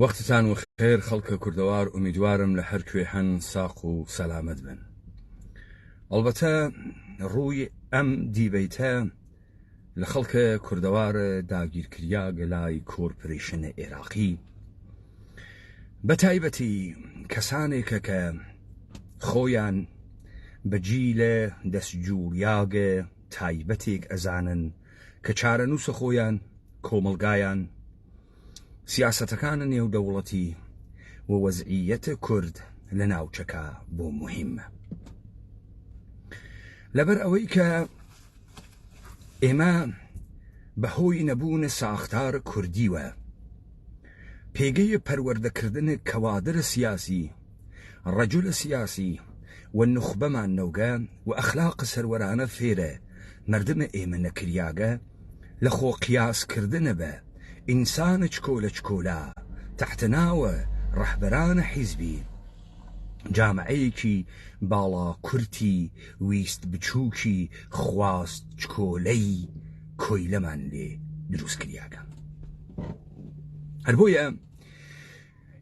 وەختتان وخێر خەڵکە کوردەوار، ئومیدوارم لە هەر کوێهەن ساق و سەلامەت بن. ئەڵبەتە ڕووی ئەم دیبەیتە لە خەڵکە کوردەوارە داگیرکریا گەلای کۆرپۆریشنە عێراقی، بە تایبەتی کەسانێکە کە خۆیان بەجیلە دەستجووریاگە تایبەتێک ئەزانن کە چارەنووسە خۆیان کۆمەلگایان سیاسەتەکانە نێودەوڵەتی و وەزعیەتە کورد لە ناوچەکە بۆ مهمە. لەبەر ئەوەی کە ئێمە بەهۆی نەبوون ساختار کوردیوە پێگەی پەروەردەکردن کەوادرە سیاسی، ڕەجولە سیاسی و نخبەمان نەوگە و ئەخلاق سەروەرانە فێرە مردمە ئێمە نەکریاگە لە خۆ قیاسکردنە بە ئینسانە چکۆلە چکۆلا تەحتەناوە ڕەهبەرانە حیزبی جامعەیەکی باڵا کورتی ویست بچووکی خواست چکۆلەی کۆیلەمان لێ دروست کریاکە. هەر بۆیە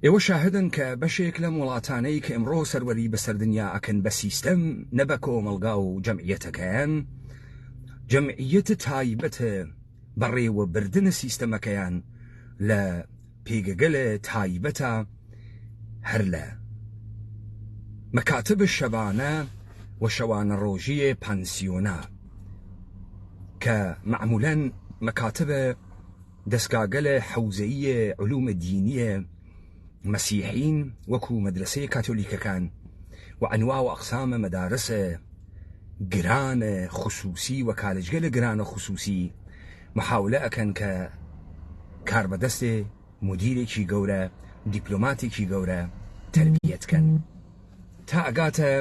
ئێوە شاهدن کە بەشێک لەم وڵاتانەی کە ئەمڕۆ سەروەری بەسەر دنیا ئەکەن بە سیستەم نەبە کۆمەلگا و جەمعیەتەکەیان، جەمعیەتە تایبەتە بەڕێوە بردنە سیستەمەکەیان لە پێگەگەلە تایبەتە هەر لە مەکاتب شەبانە و شەوانە ڕۆژیە پانسیۆنا کە معمولاً مەکاتبە دەستگاگەلە حەوزەیە علومە دینیە مەسیحین وەکو مەدرسەی کاتۆلیکەکان و ئەنوا و ئەقسامە مەدارسە گرانە خصوصی و کالجگەلە گرانە خصوصی محاولە ئەکەن کە کاربەدەستێ مدیرێکی گەورە دیپلۆماتێکی گەورە تربیەتکەن تا ئەگاتە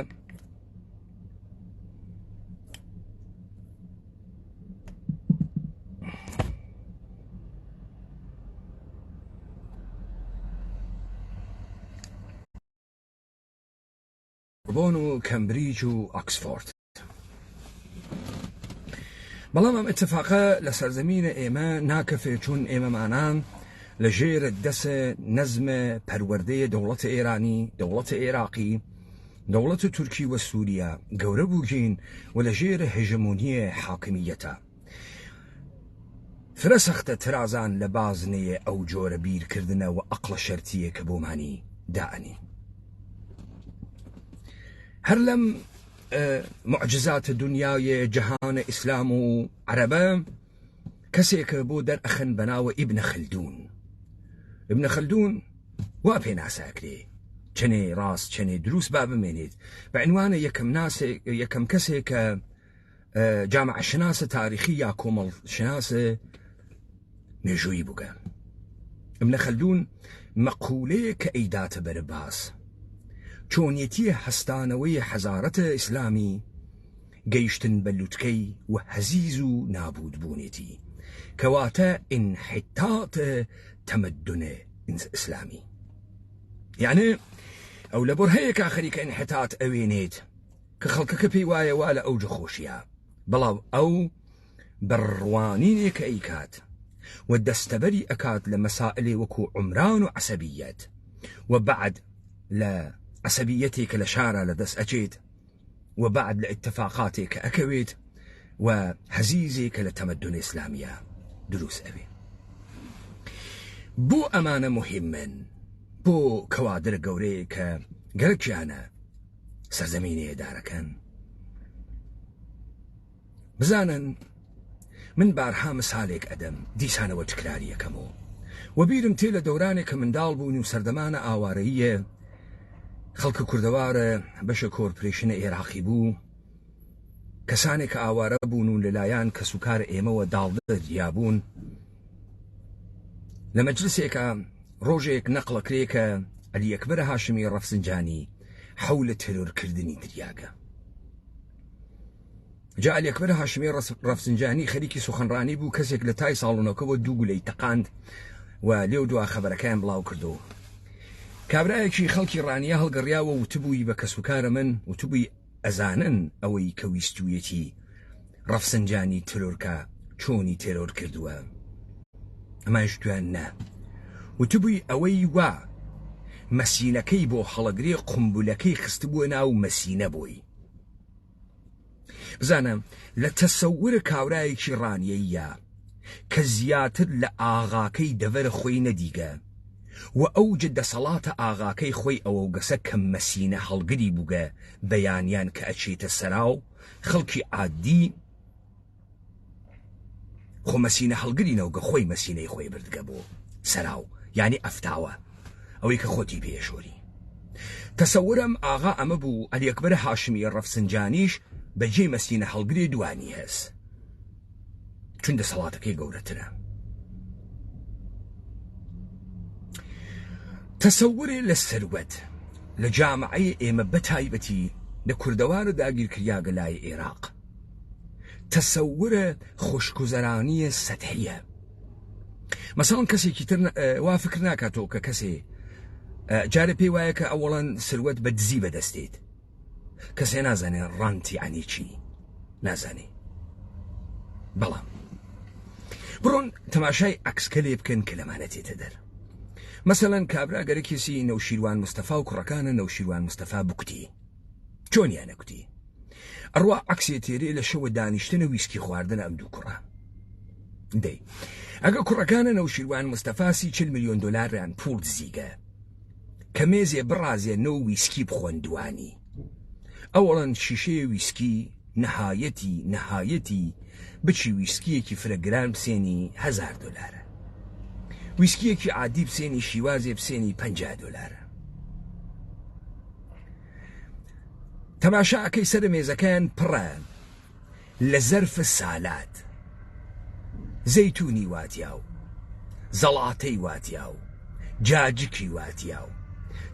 بۆن و کەمبریج و ئۆکسفۆرد. بەڵام ئەم اتفاقە لە سەرزەمینە ئێمە ناکەفێ، چون ئێمەمانان لە ژێر دەسە نەزمە پەروەردەیە دەوڵەتە ئێرانی، دەوڵەتە عێراقی، دەوڵەتە تورکی و سووریا گەورە بووگین و لە ژێرە هێژەمۆنیە حاکمیەتە. فرە سەختە ترازان لە بازنەیە ئەو جۆرە بیرکردنە و ئەقڵە شەرتیە کە بۆمانی دائنی. هەر لەم معجزات دنیای جەهانە ئیسلام و عەرەبە کەسێکە بۆ دەرئەخەن بەناوە ئیبنە خەلدون. ئیبنە خەلدون وا پێ ناساکرێ چەنێ ڕاست چەنێ دروست با بمێنێت بە عنوانە یەکەم کەسێک کە جامعە شناسە تاریخی یا کۆمەڵ شناسە مێژووی بووگە. ئیبنە خەلدون مەقولەیە کە ئەیداتە بەرە باس چۆنیەتیە هەستانەوەی حەزارەتە ئیسلامی گەیشتن بە لوتکەی و هەزیز و نابود بوونێتی کەواتە ئینحیتاتە تەمەدونە ئیسلامی. یعنی ئەو لەبەر هەیەک ئاخەریکە ئینحیتات ئەوێنێت کە خەڵکەکە پێی وایە وا لە ئەوجە خۆشیە، بەڵاو ئەو بڕوانینێکە ئەیکات و دەستەبەری ئەکات لە مەسائلێ وەکو عومران و عەسەبیەت و بعد لە عەسەبیەتێکە لە شارە لە دەست ئەچێت و بعد لە ئیتفاقاتێکە ئەکەوێت و هەزیزێکە لە تەمەدون ئیسلامیە دروست ئەوێ. بۆ ئەمانە مهمن، بۆ کەوادرە گەورەیە کە گەرەکیانە سەرزەمینەیە دارەکەن بزانن. من بارها مثالێک ئەدەم دیسانەوە تکراری یەکەمەوە و بیرم تێ لە دەورانێک کە منداڵ بوون و سەردەمانە ئاوارەییە خەڵکە کوردەوارە بەشە کۆرپۆریشنە عێراقی بوو، کەسانێک کە ئاوارە بوون و لەلایەن کەسوکار ئێمەوە داڵدەریابوون. لە مەجلسێکە ڕۆژێک نەقڵەکرێ کە عەلی ئەکبەر هاشمی ڕەفسنجانی حەولە تەرۆرکردنی دریاگە. جا عەلی ئەکبەر هاشمی ڕەفسنجانی خەریکی سوخەنڕانی بوو، کەسێک لە تای ساڵۆنەکەەوە دوو گولەی تەقاند و لێو دوا خەبەرەکەیان بڵاو کردەوە. کابرایەکی خەڵکی ڕانیە هەڵگەڕیاوە وتبووی بە کەسوکارە من، وتبووی ئەزانن ئەوەی کە ویستویەتی ڕەفسنجانی ترۆرکە چۆنی تێرۆر کردووە. ئەمانش دویان نە وتبووی ئەوەی وا مەسینەکەی بۆ هەڵەگرێ قمبولەکەی خستبووە ناو مەسینە بۆی. بزانم لە تەسەور کاورایەکی ڕانیەیە کە زیاتر لە ئاغاکەی دەڤەرە خۆی نەدیگە و ئەو دەسەڵاتە ئاغاکەی خۆی ئەوە گەسە کە مەسینە هەڵگری بووگە بەیانیان کە ئەچێتە سەراو خەڵکی عادی خۆ مەسینە هەڵگرینەوەگە خۆی مەسینەی خۆی بردگە بۆ سەراو یعنی ئەفتاوە ئەوەی کە خۆتی پێشۆری. تەسەورم ئاغا ئەمە بوو ئەلیەکبەر هاشمی ڕەفسنجانیش بەجێ مەسینە هەڵگرێ دوانی هەست چون دەسەڵاتەکەی گەورەترە. تەسەورێ لە سەروەت لە جامعەی ئێمە بەتایبەتی لە کوردەوارە داگیرکریا گەلای عێراق تەسەورە خۆشگوزەرانیە سەتحیە. مەسەڵەن کەسێکی تر وا فکر ناکاتەوە کە کەسێ جارە پێی وایە کە ئەوەڵەن سروەت بە دزی بەدەستێت کەسێ نازانێ ڕانتی عنی چی نازانێ. بەڵام بڕۆن تەماشای عەکسکە لێ بکەن کە لەمانە تێتە دەر. مەسەڵەن کابرا گەرەکێسی نەوشیروان مستەفا و کوڕەکانە نەوشیروان مستەفا بکوتی چۆنیان نەکوتی ئەڕوا عەکسێ تێرێ لە شەوە دانیشتنە ویسکی خواردن ئەم دوو کوڕە دەی ئەگە کوڕەکانە نەوشیروان مستەفا 40 ملیۆن دۆلاریان پوڵ دزیگە کە مێزێ بڕازێ نەو ویسکی بخۆن دوانی ئەوەڵەن شیشەیە ویسکی نەهایەتی بچی ویسکیەکی فرەگران بسێنی 1000 دۆلارە، ویسکیەکی عادی بسێنی شیوازێ بسێنی 50 دۆلارە. تەماشاکەی سەر مێزەکان پڕە لە زەرفە سالات، زەیتونی واتیاو، زەڵاتەی واتیاو، جاجکی واتیاو،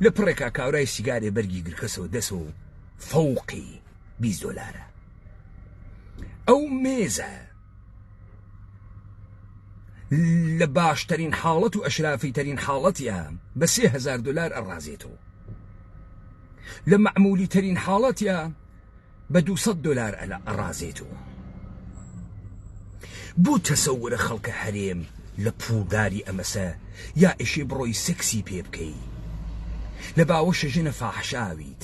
لە پڕێکا کاورای سیگارێ بەرگی گرکەسەوە دەسەوە فەوقی 20 دۆلارە. ئەو مێزە لە باشترین حاڵەت و ئەشرافی ترین حاڵەتیە بە 3000 دۆلار ئەڕازێتەوە، لە مەعمولی ترین حاڵەتیە بە 200 دۆلار ئەڕازێتەوە. بۆ تەسەورە خەڵکە هەرێم لە پوڵداری ئەمەسە یا ئیشێ بڕۆی سەکسی پێ بکەی، لە باوەشە ژنە فاحشاویت،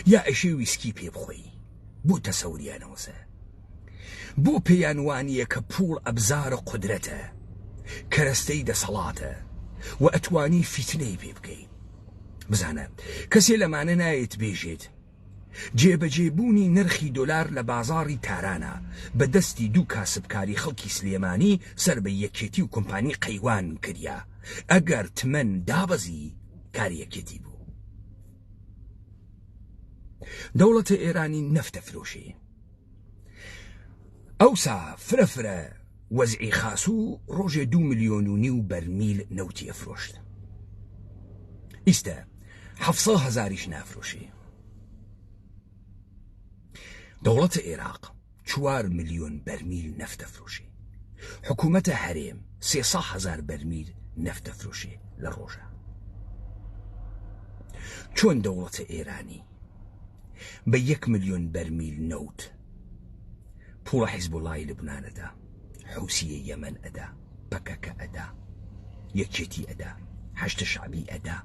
یا ئیشێ ویسکی پێ بخۆی. بۆ تەسەوریانەوەسە، بۆ پێیان وانیە کە پوڵ ئەبزارە قودرەتە، کەرەستەی دەسەڵاتە و ئەتوانی فیتنەی پێ بکەی. بزانە کەسێ لەمانە نایێت بێژێت جێبەجێبوونی نرخی دۆلار لە بازاڕی تارانە بە دەستی دوو کاسبکاری خەڵکی سلێمانی سەر بە یەکێتی و کۆمپانی قەیوان کردیا، ئەگەر تمەن دابەزی کاری یەکێتی بوو. دەوڵەتە ئێرانی نەفتە فرۆشی، ئەوسا فرە وەزعی خاس و ڕۆژێ 2.5 ملیۆن بەرمیل نەوتی ئەفرۆشت، ئیستە 700,000 نافرۆشی. دەوڵەتە عێراق 4 ملیۆن بەرمیل نەفتە فرۆشی، حکوومەتە هەرێم 300,000 بەرمیل نەفتە فرۆشی لە ڕۆژە. چۆن دەوڵەتە ئێرانی بە 1 ملیۆن بەرمیل نەوت پوڵە حیزبوڵای لبنانەدا، حوسیە یەمەن ئەدا، پەکەکە ئەدا، یەکێتی ئەدا، هەشتە شعبی ئەدا،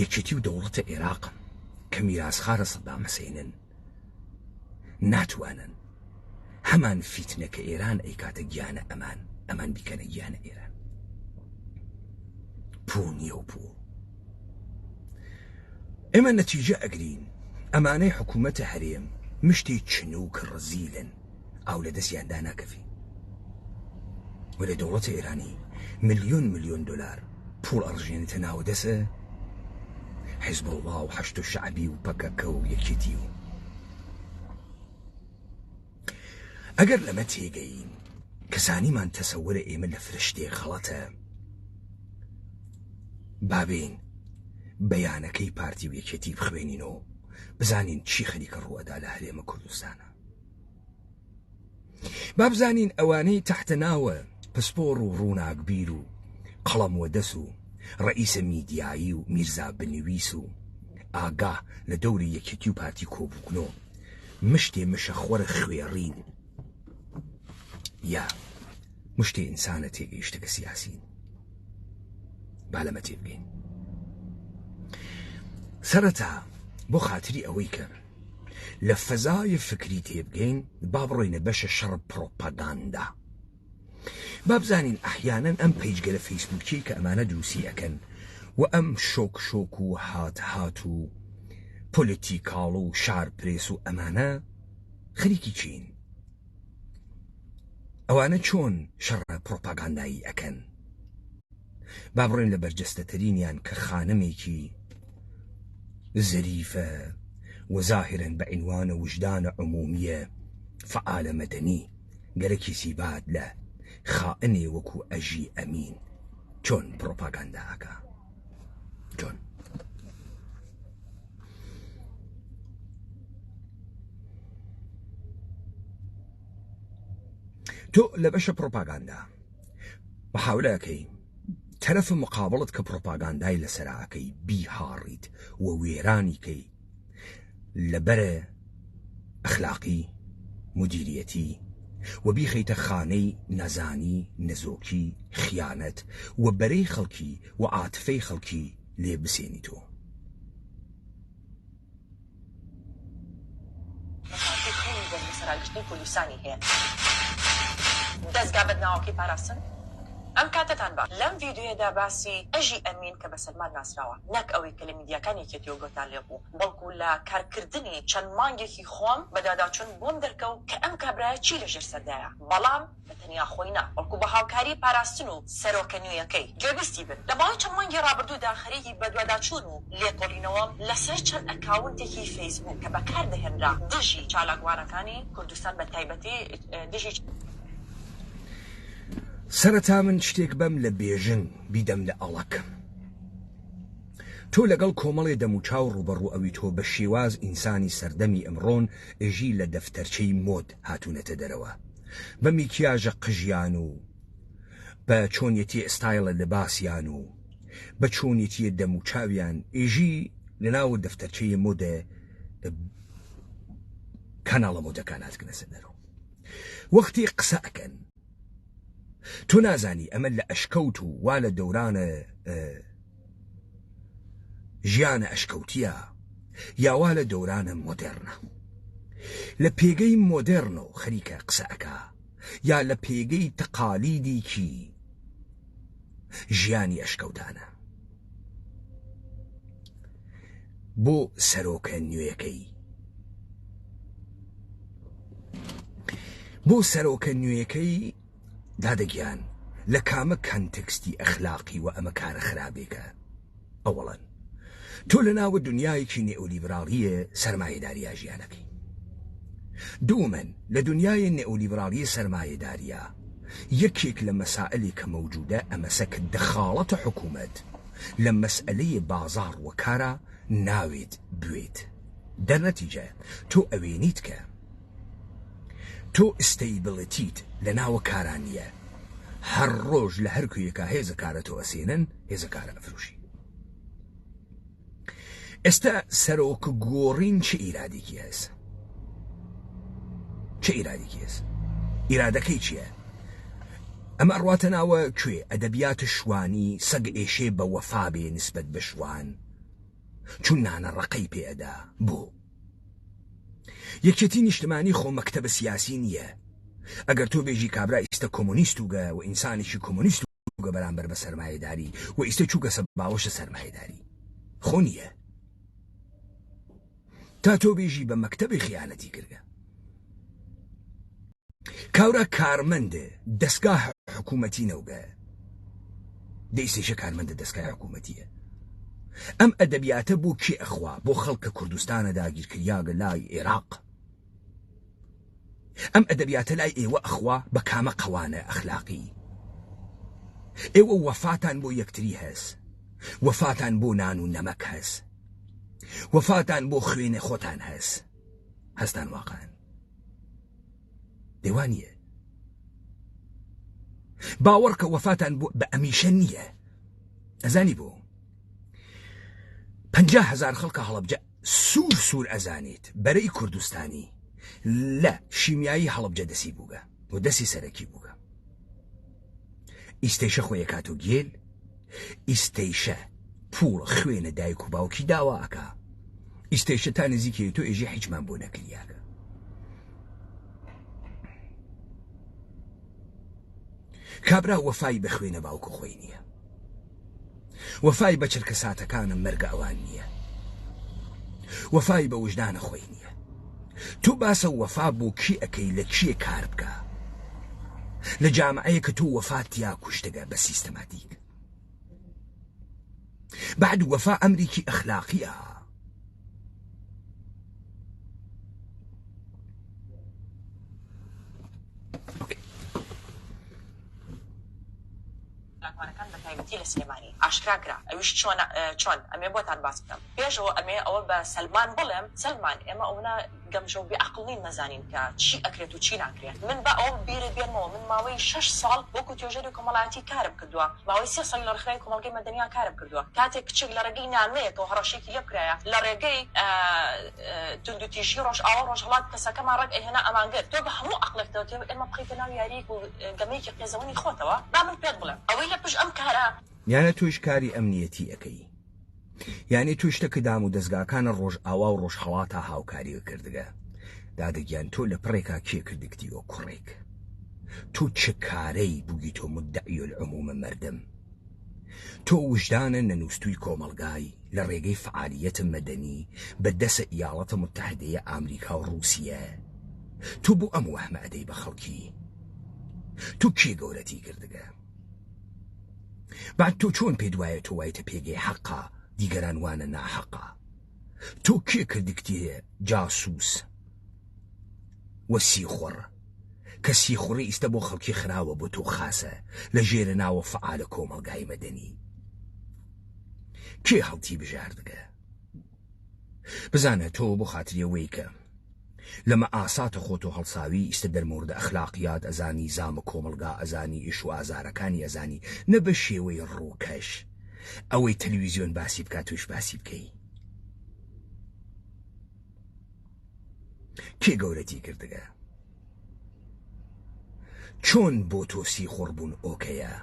یەکێتی و دەوڵەتە عێراق کە میراسخارە سەدام حوسێنن ناتوانن هەمان فیتنە کە ئێران ئەیکاتە گیانە ئەمان بیکەنە گیانە ئێران. پوڵ نییە و پوڵ. ئێمە نەتیجە ئەگرین ئەمانەی حکوومەتە هەرێم مشتی چنووک ڕزیلن ئاو لە دەستیاندا ناکەفی، وەلێ دەوڵەتە ئێرانی ملیۆن دۆلار پوڵ ئەڕژێنێتە ناوە دەسە حیزبوڵڵا و هەشت شعبی و پەکەکە و یەکێتی و. ئەگەر لەمە تێگەین کەسانیمان تەسەورە ئێمە لە فرشتێ خەڵەتە، بابین بەیانەکەی پارتی و یەکێتی بخوێنینەوە بزانین چی خەریکە ڕووەدا لە هەرێمە کوردستانە. با بزانین ئەوانەی تەحتە ناوە پسپۆڕ و ڕووناکبیر و قەڵەم وەدەس و ڕئیسە میدیایی و میرزا بنویس و ئاگا لە دەوری یەکێتی و پارتی کۆبوونەوە مشتێ مشەخۆرە خوێڕین یا مشتي إنسانة تيجيشتك سياسيين بالما تيبقين سرتا بو خاطري أويك لفزاي فكري تيبقين بابروين باش شر بروباغندا بابزانين أحيانا أم بيج قال فيسبوكي كأمانة دروسية كان وأم شوك هاتو بوليتيكالو شعر بريسو أمانة خريكي چين أوانا چون شر بروباغانداي أكن بابروين لبرجستة ترينيان كخانميكي زريفة وظاهرا بعنوان وجدان عمومية فعال مدني قالكي سيباد له خائني وكو أجي أمين چون بروباغاندا أكا چون تو لبش بروباغاندا وحاولكي تلف مقابلة كبروباغانداي لسراكي بيهاريت وويرانيكي لبرة أخلاقي مديريتي وبيخيت خاني نزاني نزوكي خيانة وبري خلكي وعاطفي خلكي ليبسينيتو ام كاتتان با لم فيديو دا باسي اجي امين كبسلمان ناسراوا نك اوي كلمه دياكاني كيتيو غوتان ليبو بلكو لا كاركردني چن مانگي خوم بدادا چون بوم دركو كام كبرا چي لجر سدايا بلام بتنيا خوينا بلكو بهاوكاري باراستنو سروكنيو يكي جوبستيبن لما چن مانگي رابردو داخري بدادا چونو ليقولينو لسر چن اكاونت كي فيسبوك كبكار دهنرا دجي چالاگوانكاني كردستان بتايبتي دجي سرتا من شتێک بەم لە بێژن بیدەم لە ئەڵەک تۆ لەگەڵ کۆمەڵێ دەموچاو ڕوبەڕوو ئەوی تۆ بە شێواز ئینسانی سەردەمی ئەمڕۆن ئەژی لە دەفتەرچەی مۆد هاتوونەتە دەرەوە بە میکیاژە قژیان و بە چۆنیەتی ئستایلە لەباسیان و بە چۆنیەتیە دەموچاویان ئێژی لەناو دەفتەرچەی مۆدە کەناڵە مۆدەکان هاتکەنە سەر دەرەوە وەختی قسە ئەکەن تو نازانی ئەمە لە ئەشکەوت و وا لە دەورانە ژیانە ئەشکەوتیە یاوا لە دەورانە مۆدێرنە لە پێگەی مۆدێرن و خەریکە قسەکە یا لە پێگەی تەقالیدیکی ژیانی ئەشکەوتانە بۆ سەرۆکە نوێیەکەی دادەگیان لە کامە کانتێکستی ئەخلاقی و ئەمە کارە خراپێکە ئەوەڵەن تۆ لە ناوە دنیایەکی نێئۆلیبراڵیە سەرمایەداریە ژیانەکەی دوومەن لە دنیای نێئۆلیبراڵیە سەرمایەداریە یەکێک لە مەسائلێک کە مەوجودە ئەمەسە کە دەخاڵەتە حکوومەت لە مەسئلەیە بازاڕ و کارە ناوێت بوێت دەرنەتیجە تۆ ئەوێنیت کە تۆ ئستەیبڵەتیت لە ناوە کارانیە هەر ڕۆژ لە هەر کوێیەکە هێزە کارە تۆ ئەسێنن هێزە کارە ئەفرۆشی ئێستا سەرۆکە گۆڕین چه ئیرادێکی هەست ئیرادەکەی چییە ئەمە ئەڕواتە ناوە کوێ ئەدەبیاتە شوانی سەگ ئێشێ بە وەفا بێ نسبەت بە شوان چون نانە ڕقەی پێئەدا بۆ یەکێتی نیشتمانی خۆ مەکتەبە سیاسی نییە ئەگەر تۆ بێژی کابرا ئیستە کۆمۆنیست وگە و ئینسانێکی کۆمۆنیست وگە بەرامبەر بە سەرمایەداری و ئیستە چووکە سە باوەشە سەرمایەداری خۆ نییە تا تۆ بێژی بە مەکتەبی خیانەتی کردە کاورا کارمەندە دەستگاه حکوومەتی نەوگە دەیسێشە کارمەندە دەستگای حکوومەتیە ئەم ئەدەبیاتە بۆ کێ ئەخوا بۆ خەڵکە کوردستانە داگیرکریاگە لای عێراق ئەم ئەدەبیاتە لای ئێوە ئەخوا بە کامە قەوانە ئەخلاقی ئێوە وەفاتان بۆ یەکتری هەست وەفاتان بۆ نان و نەمەک هەست وەفاتان بۆ خوێنە خۆتان هەست هەستان واقعن دەوانیە باوەڕکە وەفاتان بۆ بە ئەمیشە نییە ئەزانی بۆ 50,000 خەڵکە هەڵەبجە سوور ئەزانێت بەرەی کوردستانی لە شیمیایی هەڵەبجە دەسی بووگە و دەسی سەرەکی بووگە ئیستەیشە خۆی کات و گێل ئیستەیشە پوڵ خوێنە دایک و باوکی داواکە ئیستەیشە تا نزیکێ تۆ ئێژێ هیچمان بۆ نەکریاکە کابرا وەفای بە خوێنە باوکو خۆی نییە وەفای بە چرکە ساتەکانم مەرگە ئەوان نییە وەفای بە وجدانە خۆی نییە تۆ باسە وەفا بۆ کی ئەەکەی لە کیە کار بکە لە جامعەیە کە تۆ وەفاتیا کوشتەگە بە سیستەماتیک بعد وەفا ئەمریکی ئەخلاقیە لە سلێمانی ئاشکراکرا ئەوش چۆن ئەمێ بۆتان باس بکەم پێشەوە ئەمێ ئەوە بە سەلمان بڵێم سەلمان ئێمە ئەونا گەمژە و بێعەقڵین نەزانین کە چی ئەکرێت و چی ناکرێت من بە ئەو بیرە بێنمەوە من ماوەی 6 ساڵ وەکو توێژەری کۆمەڵایەتی کارم کردووە ماوەی 3 ساڵی لە ڕێگەی کۆمەڵگەی مەدەنیا کارم کردووە کاتێک کچێک لە ڕێگەی نامەیەکەوە هەڕەشێکی لێ بکرایە لە ڕێگەی توندوتیژی ڕۆژ ئاوا ڕۆژهەڵات کەسەکەمان ڕێک ئەهێنا ئەمانگرت تۆ بە هەموو عەقڵێکتەوە ئێمە بخەیتە ناو یاریک و گەمەیەکی قێزەوەنی خۆتەوە با من پێت بڵێم ئەوەی لە پشت ئەم کارە یانە توش کاری ئەمنیەتی ئەەکەی یعنی توشتە کە دام و دەستگاکانە ڕۆژ ئاوا و ڕۆژهەڵاتە هاوکاریە کردگە دادەگیان تۆ لە پڕێکا کێ کردکتیوە کوڕێک تۆ چ کارەی بووگی تۆ مدعی العمومە مەردم تۆ وجدانە نەنووسوی کۆمەڵگای لە ڕێگەی فعالیەتە مەدەنی بە دەسە ئیاڵەتە متحدەیە ئامریکا و رووسیە تۆ بۆ ئەم وەهمە ئەدەی بە خەڵکی تۆ کێ گەورەتی کردگە بعد تۆ چۆن پێ دوایە تۆ وایتە پێگەی حەقا دیگەران وانە ناحەقا تۆ کێ کردکتیە جاسووس وە سیخۆڕ کە سیخوڕی ئیستە بۆ خەڵکی خراوە بۆ تۆ خاسە لە ژێرە ناوە فعالە کۆمەڵگای مەدەنی کێ هەڵتی بژاردگە بزانە تۆ بۆ خاتریەوەی کە لەمە ئاساتە خۆت و هەڵساوی ئیستە دەرمۆردە ئەخلاقیات ئەزانی زامە کۆمەڵگا ئەزانی ئیش و ئازارەکانی ئەزانی نە بە شێوەی ڕووکەش ئەوەی تەلەڤیزیۆن باسی بکات توش باسی بکەی کێ گەورەتی کردگە چۆن بۆ تۆ سیخۆڕ بوون ئۆکەیە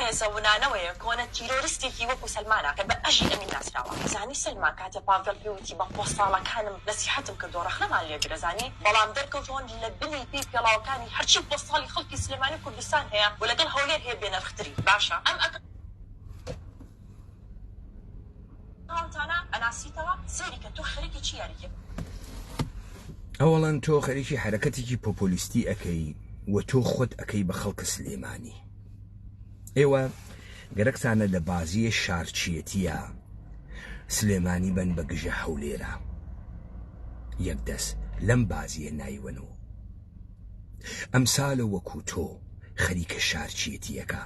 قێزەونانەوەیە کۆنە تیرۆریستێکی وەکو سەلمانە کە بە ئەژی ئەمین ناسراوە زانی سەلمان کاتێ پاڤێڵ پێوتی بە پۆستاڵەکانم نەسیحەتم کردو ڕەخنەمان لێگرە زانی بەڵام دەرکەوتۆن لە بنی پێی پێڵاوەکانی هەرچی پۆستاڵی خەڵکی سلێمانی کوردستان هەیە و لەگەڵ هەولێر هەیە بێنرختری باشە ئەم ئەکەتانە ئەناسیتەوە سێری کە تۆ خەریکی چی یاریکە ئەوەڵەن تۆ خەریکی حرەکەتێکی پۆپۆلیستی ئەەکەی و تۆ خۆت ئەەکەی بە خەڵکە سلێمانی ئێوە گەرەکتانە لە بازیە شارچیەتیە سلێمانی بن بە گژە هەولێرە یەکدەست لەم بازیە نایوەنەوە ئەمسالە وەکو تۆ خەریکە شارچیەتیەکە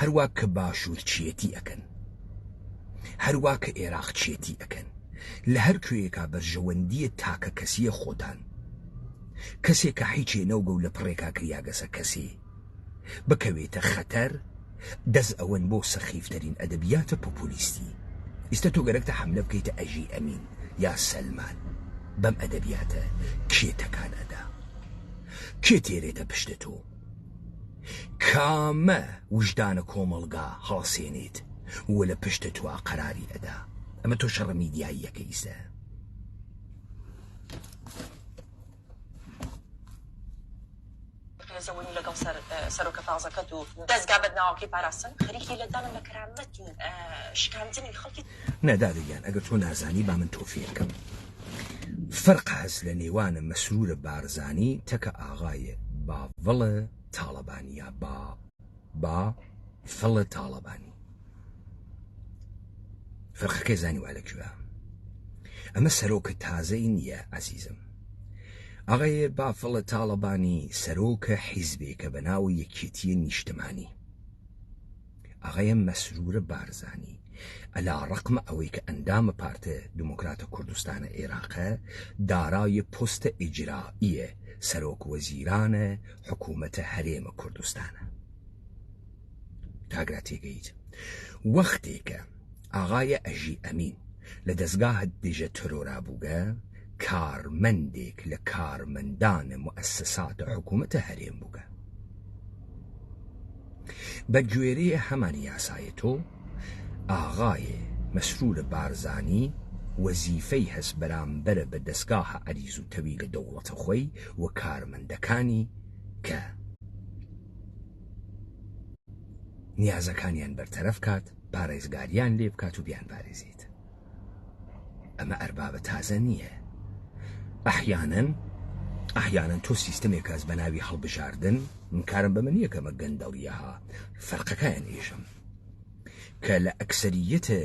هەروە کە باشوورچیەتی ئەکەن هەروە کە عێراقچیەتی ئەکەن لە هەر کوێیەکە بەرژەوەندیە تاکە کەسیە خۆتان کەسێک کە هیچێ نەوگە و لە پڕێکا کریاگەسە کەسێ بکەوێتە خەتەر دەست ئەوەن بۆ سەخیفتەرین ئەدەبیاتە پۆپۆلیستی ئیستە تۆ گەرەکتە حەملە بکەیتە ئەژی ئەمین یا سەلمان بەم ئەدەبیاتە کێ تەکان ئەدا کێ تێرێتە پشتە تۆ کامە وجدانە کۆمەڵگا هەڵسێنێت وە لە پشتە توە قەراری ئەدا ئەمە تۆ شەڕە میدیایی یەکەیسە زەوەنی لەگەڵ سەرۆکە تازەکەت و دەستگا بەدناوەکەی پاراستن خەریکی لەدانم لە کەرامەت و شکاندنی خەڵکی نەدادەگیان ئەگەر تۆ نازانی با من تۆ فێرکەم فەرق هەست لە نێوانە مەسرورە بارزانی تەکە ئاغایە باڤڵە تاڵەبانی یا با فڵە تاڵەبانی فەرقەکەی زانی وا لەکوێ ئەمە سەرۆکە تازەی نییە عەزیزم ئاغای بافڵە تاڵەبانی سەرۆکە حیزبێکە بە ناو یەکێتیە نیشتمانی ئاغایە مەسرورە بارزانی ئەلا ڕقمە ئەوەی کە ئەندامە پارتە دموکراتە کوردستانە عێراقە دارای پۆستە ئیجرائیە سەرۆک وەزیرانە حکوومەتە هەرێمە کوردستانە کاگرا تێگەیت وەختێکە ئاغایە ئەژی ئەمین لە دەستگاهت دێژە ترۆرا بووگە کارمەندێک لە کارمەندانە مؤسساتە حکوومەتە هەرێم بووگە. بە گوێرەیە هەمانی یاسایە تۆ ئاغایە مەسرور بارزانی وەزیفەی هەست بەرامبەرە بە دەستگاهە عەریز و تەوی لە دەوڵەتە خۆی و کارمەندەکانی کە نیازەکانیان بەرتەرەف کات، پارێزگاریان لێ بکات و بیان پارێزیت. ئەمە ئەربابە تازە نییە. ئەحیانەن تۆ سیستەمێک هەست بە ناوی هەڵبژاردن، من کارم بەمە نییە کەمە گەندەڵیەها فەرقەکەیان ئێژم کە لە ئەکسەریەتە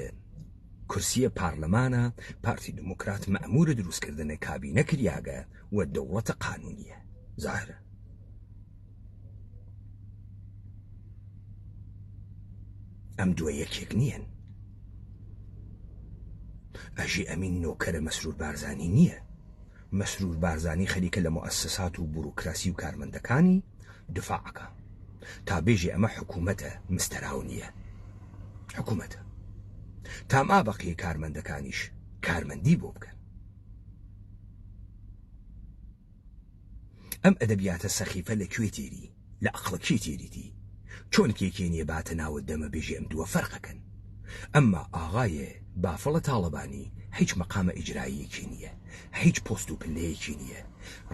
کورسیە پارلەمانە پارتی دموکرات مەئمورە دروستکردنە کابینە کریاگە و دەوڵەتە قانونیە. زاهرە ئەم دووە یەکێک نییەن. ئەژی ئەمین نۆکەرە مەسرور بارزانی نییە. مەسرور بارزانی خەریکە لە مؤسسات و بوروکراسی و کارمەندەکانی دفاعەکە تا بێژێ ئەمە حکوومەتە مستەراو نییە. حکوومەتە تا مابەقیە کارمەندەکانیش کارمەندی بۆ بکەن. ئەم ئەدەبیاتە سەخیفە لەکوێ تێری؟ لە عەقڵەکێ تێریتی؟ چۆن کێکێنیە باتە ناوت دەمە بێژێ ئەم دووە فەرقەکەن. ئەمما ئاغایە بافڵە تاڵەبانی هیچ مەقامە ئیجراییەکی نییە، هیچ پۆست و پلەیەکی نییە.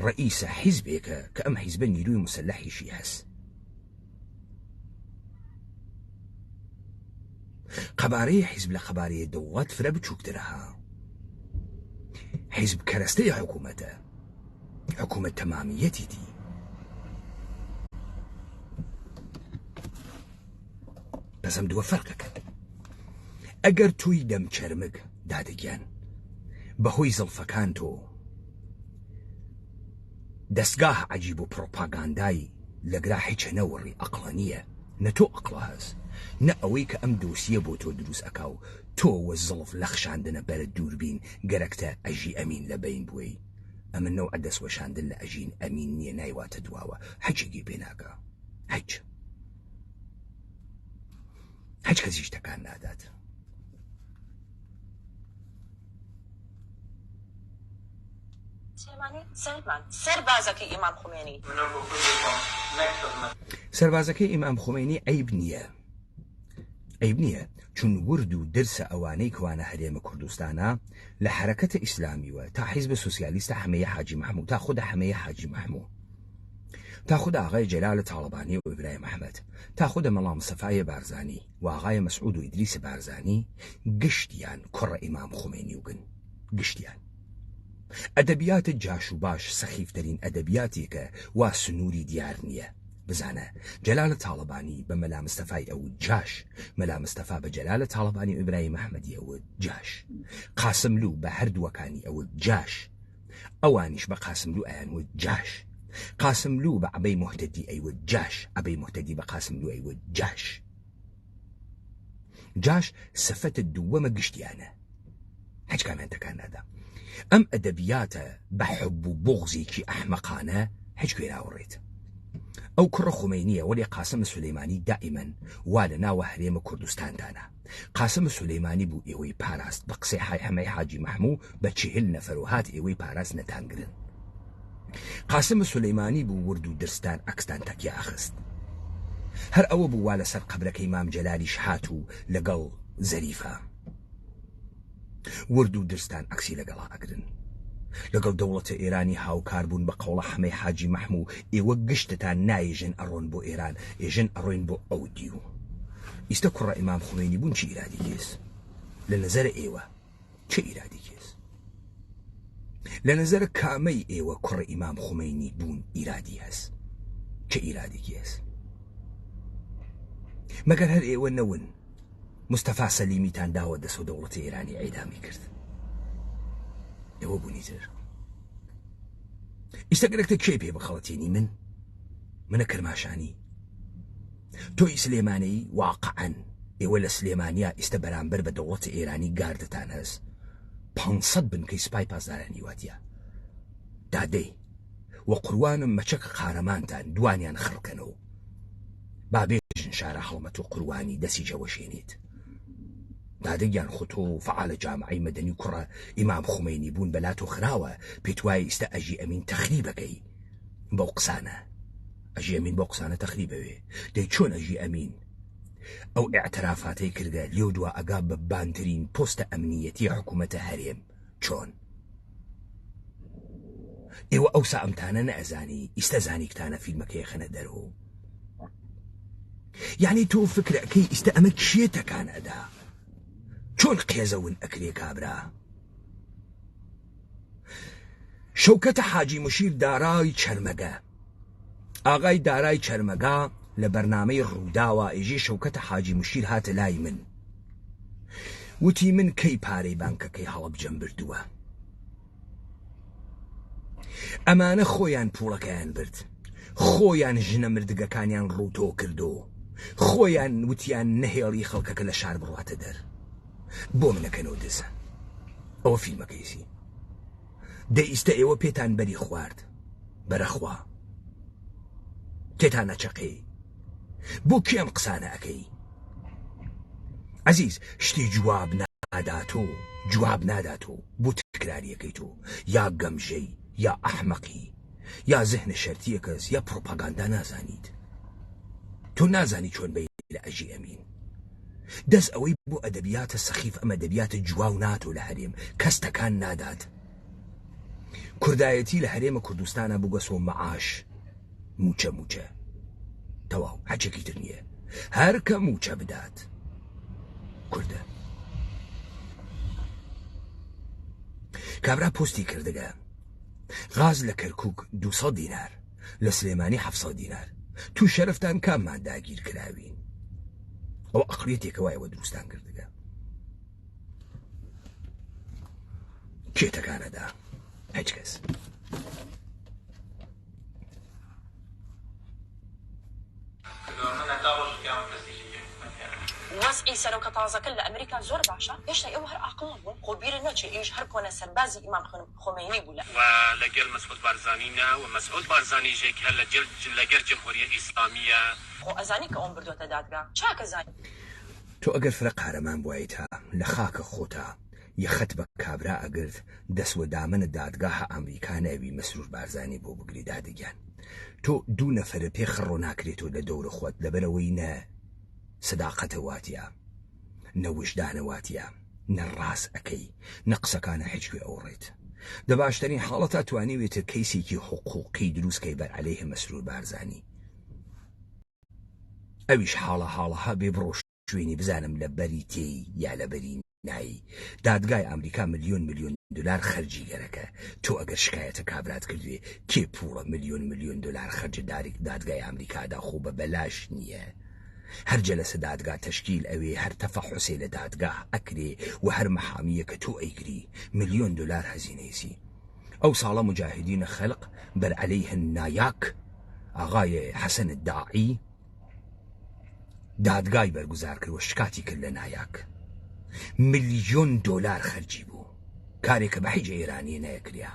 ڕئیسە حیزبێکە کە ئەم حیزبە نیروی مسلحیشی هەست. قەبارەی حیزب لە قەبارەیە دەوڵەت فرە بچووکترەها. حیزب کەرەستەی حکوومەتە، حکوومەت تەمامیەتیتی. بەس ئەم دووە فەرقەکەن. ئەگەر توی دەم چەرمگ دادەگیان بەهۆی زڵفەکان تۆ دەستگاه عەجیب و پرۆپاگاندای لەگرا هیچە نەوەڕی عەقڵە نییە، نە تۆ عەقڵە هەست، نە ئەوەی کە ئەم دۆسیە بۆ تۆ دروست ئەکا و تۆ وە زڵف لە خشاندنە بەرە دووربین گەرەکتە ئەژی ئەمین لە بین بووی. ئەمە نەوع دەستوەشاندن لە ئەژین ئەمین نییە، نایواتە دواوە، هیچێکی پێ ناکا. هیچ کەسیش تەکان نادات. سەربازەکەی ئیمام خومێنی سەربازەکەی ئیمام خومێنی عەیب نییە چون ورد و درسە ئەوانەی کوانە هەرێمە کوردستانە لە حرەکەتە ئیسلامیوە تا حیزب سۆسیالیستە حەمەیە حاجی مەحموود تا خودە حەمەیە حاجی مەحموود تا خودە ئاغای جەلالە تاڵەبانی و ئیبراهیم ئەحمەد تا خودە مەڵام مستەفای بارزانی و ئاغای مەسعود و ئیدریس بارزانی گشتیان کوڕە ئیمام خومێنی وگن. گشتیان ئەدەبیاتە جاش و باش سەخیفترین ئەدەبیاتێکە وا سنووری دیار نییە. بزانە جەلالە تاڵەبانی بە مەلا مستەفای ئەوت جاش، مەلا مستەفا بە جەلالە تاڵەبانی و ئیبراهیم ئەحمەدی ئەوت جاش، قاسملوو بە هەردووەکانی ئەوت جاش، ئەوانیش بە قاسملوو ئەیانوت جاش، قاسملوو بە عەبەی موحتەدی ئەیوت جاش، عەبەی موحتەدی بە قاسملوو ئەیوت جاش. جاش سەفەتە دووەمە گشتیانە، هیچ کامیان تەکان نادا. ئەم ئەدەبیاتە بە حب و بۆغزێکی ئەحمەقانە هیچ گوێ ناوەڕێت. ئەو کوڕە خومێنیە وەلی قاسم سولەیمانی دائیمەن وا لە ناوە هەرێمە کوردستاندانە. قاسم سولەیمانی بوو ئێوەی پاراست بە قسەی حەمەی حاجی مەحموود بە 40 نەفەر و هات ئێوەی پاراست نەتانگرن. قاسم سولەیمانی بوو ورد و درستان ئەکستان تەکیە ئەخست. هەر ئەوە بوو وا لەسەر قەبرەکەی مام جەلالیش هات و لەگەڵ زەریفە ورد و درستان ئەکسی لەگەڵا ئەگرن. لەگەڵ دەوڵەتە ئێرانی هاوکار بوون بە قەوڵە حەمەی حاجی مەحموود ئێوە گشتتان نایژن ئەڕۆن بۆ ئێران، ئێژن ئەڕۆین بۆ ئەو دیو. ئیستە کوڕە ئیمام خومێنی بوون چی ئیرادی کێس؟ لە نەزەرە ئێوە چه ئیرادی کێس؟ لە نەزەرە کامەی ئێوە کوڕە ئیمام خومێنی بوون ئیرادی هەست؟ چه ئیرادی کێس؟ مەگەر هەر ئێوە نەون مستەفا سەلیمیتان داوە دەست و دەوڵەتە ئێرانی ئەیدامی کرد. ئێوە بوونی تر ئیستەگەرێکتە کێ پێ بخەڵەتێنی منە کەرماشانی تۆی سلێمانەی واقعەن ئێوە لە سلێمانیا ئیستە بەرامبەر بە دەوڵەتە ئێرانی گاردتان هەست 500 بنکەی سپای پاسدارانی واتیە دادەی وە قوروانم مەچەک قارەمانتان دوانیان خڕکەنەوە با بێژن شارە هەڵمەت و قوروانی دەسی جەوەشێنیت. دادگیان خۆتۆ فعالە جامعەی مەدەنی کوڕە ئیمام خومینی بوون بەلات و خراوە پێت وایە ئیستا ئەژی ئەمین تەخریبەکەی بەو قسانە ئەژی ئەمین بەو قسانە تەخریبەوێ دەی چۆن ئەژی ئەمین ئەو ئاعترافاتەی کردە لێو دووە ئەگا بە بانترین پۆستە ئەمنیەتی حکوومەتە هەرێم چۆن ئێوە ئەوسا ئەمتانە نەئەزانی ئیستا زانیکتانە فیلمەکەی خەنە دەرەوە یعنی تۆ فکرەکەی ئیستا ئەمە کێ تەکان ئەدا چۆن قێزەون ئەکرێ کابرا شەوکەتە حاجی مشیر دارای چەرمەگە ئاغای دارای چەرمەگا لە بەرنامەی ڕووداوە ئێژێ شەوکەتە حاجی مشیر هاتە لای من وتی من کەی پارەی بانکەکەی هەڵەبجەم بردووە ئەمانە خۆیان پوڵەکەیان برد خۆیان ژنە مردگەکانیان ڕووتۆ کردو خۆیان وتیان نەهێڵی خەڵکەکە لە شار بڕواتە دەر بۆ منەکەنەوە دزە ئەوە فیلمەکەیسی دەئیستە ئێوە پێتان بەری خوارد بەرەخوا تێتان نەچەقێ بۆ کێم قسانە ئەەکەی عەزیز شتی جواب ناداتۆ بۆ تکراریەکەی تۆ یا گەمژەی یا ئەحمەقی یا زهنە شەرتیە کەس یا پرۆپاگاندا نازانیت تۆ نازانی چۆن بەی لە ئەژی ئەمین دەست ئەوەی بۆ ئەدەبیاتە سەخیف ئەمە دەبیاتە جواو ناتۆ لە هەرێم کەس تەکان نادات کوردایەتی لە هەرێمە کوردستانە بووگەسۆ مەعاش موچە تەواو حەجێکی تر نییە هەرکە موچە بدات کوردە کابرا پۆستی کردگە غاز لە کەرکووک 200 دینار لە سلێمانی 700 دینار تو شەرفتان کاممان داگیر کراوین ئەو ئەقڵیەتێکە وایەوە دروستان کردگە کێتەکانەدا هیچ کەس وەزعی سەرۆکە تازەکە لە ئەمریکا زۆر باشە هێشتا ئێوە هەر عاقڵ بوون خۆ بیرە نەچێ ئێش هەر کۆنە سەربازی ئیمام خۆمەینی بوو و لەگەڵ مەسعود بارزانینە و مەسعود بارزانی ژێکە لەگەر جمهوریە ئیسلامیە خۆ ئەزانی کە ئەوم بردوۆتە دادگا چاکە زانی تۆ ئەگەر فرە قارەمان بوایتە لە خاکە خۆتا یەخەت بە کابرا ئەگرت دەسوە دامنە دادگاهە ئەمریکا ناوی مەسرور بارزانی بۆ بگری دادگیان تۆ دوو نەفرە پێ خڕۆ ناکرێتەوە لە دەورە خۆت لەبەرەوەی نە سەداقەتە واتیە نەوشدانە واتیە نەڕاست ئەەکەی نە قسەکانە هیچگوێ ئەوڕێت دە باشترین حاڵەتا توانیوێتە کەیسێکی حقوقی دروستکەی بەر عەلەیه مەسرور بارزانی ئەویش حاڵەها بێ بڕۆ شوێنی بزانم لە بەری تێی یا لە بەری نایی دادگای ئەمریکا ملیۆن دلار خەرجی گەرەکە تۆ ئەگەر شکایەتە کابرات کردوێ کێ پوڵە ملیۆن دلار خەرج دادگای ئەمریکادا خۆ بە بەلاش نییە هەر جەلسە دادگا تەشکیل ئەوێ هەر تەفەحوسێ لە دادگاه ئەکرێ و هەر مەحامیە کە تۆ ئەیگری ملیۆن دلار هەزینەیسی ئەو ساڵە مجاهدینە خەلق بەر عەلەیه نایاک ئاغای حەسەن داعی دادگای بەرگوزار کرد و شکاتی کرد لە نایاک ملیۆن دلار خەرجی بوو کارێکە بە هیچ ئێرانی نەیەکریا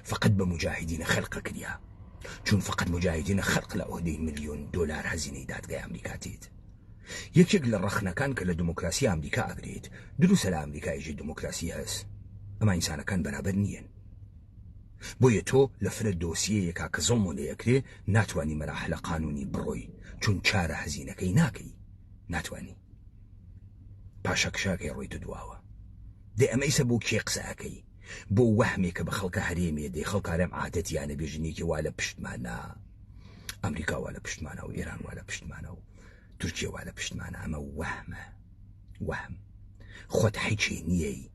فقط بە مجاهدینە خەلقە کریا چون فقط مجاهدینە خەلق لە ئۆدەی ملیۆن دلار هەزینەی دادگای ئەمریکاتیت یەکێک لە ڕەخنەکان کە لە دموکراسی ئەمریکا ئەگرێت دروستە لە ئەمریکایژی دموکراسی هەست ئەمە ئینسانەکان بەرابەر نییەن بۆیە تۆ لە فرە دۆسیەیەکا کە زۆڵمۆ لێیەکرێ ناتوانی مەراحلە قانونی بڕۆی چون چارە هەزینەکەی ناکەی ناتوانی پاشەکشاکەی ڕۆیتە دواوە دێ ئەمەیسە بۆ کێ قسەکەی بۆ وەهمێکە بە خەڵکە هەرێمێ دەی خەڵکارێم عادەتیانە بێژنێکی وا لە پشتمانە ئەمریکا وا لە پشتمانە و ئێران وا لە پشتمانە و تورکیە وا لە پشتمانە ئەمە وەهم خۆت هیچێ نییەی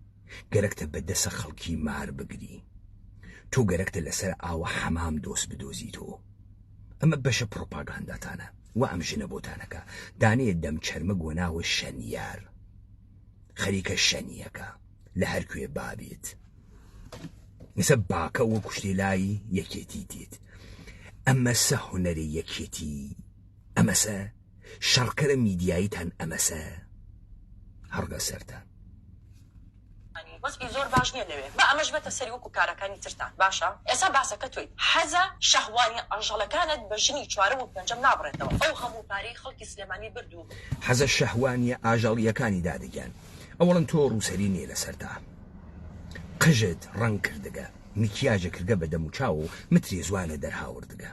گەرەکتە بەدەسە خەڵکی مار بگری تۆ گەرەکتە لەسەر ئاوە حەمام دۆست بدۆزی تۆ ئەمە بەشە پرۆپاگانداتانە و ئەم ژنە بۆتانەکە دانەیە دەم چەرمە گۆناوە شەنیار خەریکە شەنیەکە لە هەرکوێ بابێت مثە باکە وە کوشتی لای یەکێتی دیت ئەمەسە هونەری یەکێتی ئەمەسە شەڕکەرە میدیاییتان ئەمەسە هەڕگە سەرتان بەس زۆر باش نییە لەوێ بە ئەمەش بێتە سەری وەکو کارەکانی ترتان باشە ئێستا باسەکە توی حەزە شەهوانی ئاژەڵەکانت بە ژنی چوارەم و پێنجەم نابڕێتەوە ئەو هەموو پارەی خەڵکی سلێمانی بردو حەزە شەهوانیە ئاژەڵیەکانی دادەگیان ئەوەڵەن تۆ ڕووسەری نییە لەسەرتا قژت ڕەنگ کردگە میکیاژە کردگە بە دەم و چاو و متری زوانە دەرهاوردگە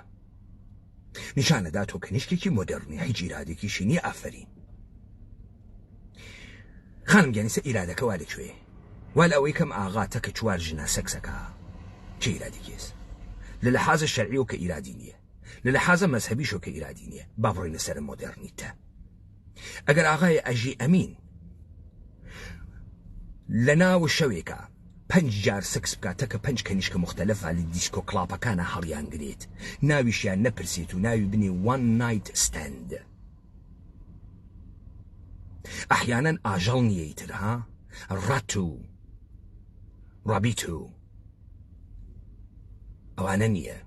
نیشانەدا تۆ کەنیشتێکی مۆدەرنی هیچ ئیرادێکی شینی ئافرین خانم گیانیسە ئیرادەکە وا لەکوێ وا لە ئەوەی کەم ئاغاتە کە چوار ژنە سەکسەکە چه ئیرادێکیس لە لەحازە شەرعیەوە کە ئیرادی نییە لە لەحازە مەزهەبیشەوە کە ئیرادی نییە با بڕۆینە سەر مۆدەرنیتە ئەگەر ئاغای ئەژی ئەمین لە ناو شەوێکە 5 جار سکس بکاتە کە 5 کەنیشکە مختلفە لە دیسکۆ کڵاپەکانە هەڵیان گرێت ناویشیان نەپرسێت و ناوی بنی one night stand ئەحیانەن ئاژەڵ نییە تر ها ڕەت و ڕابیت و ئەوانە نییە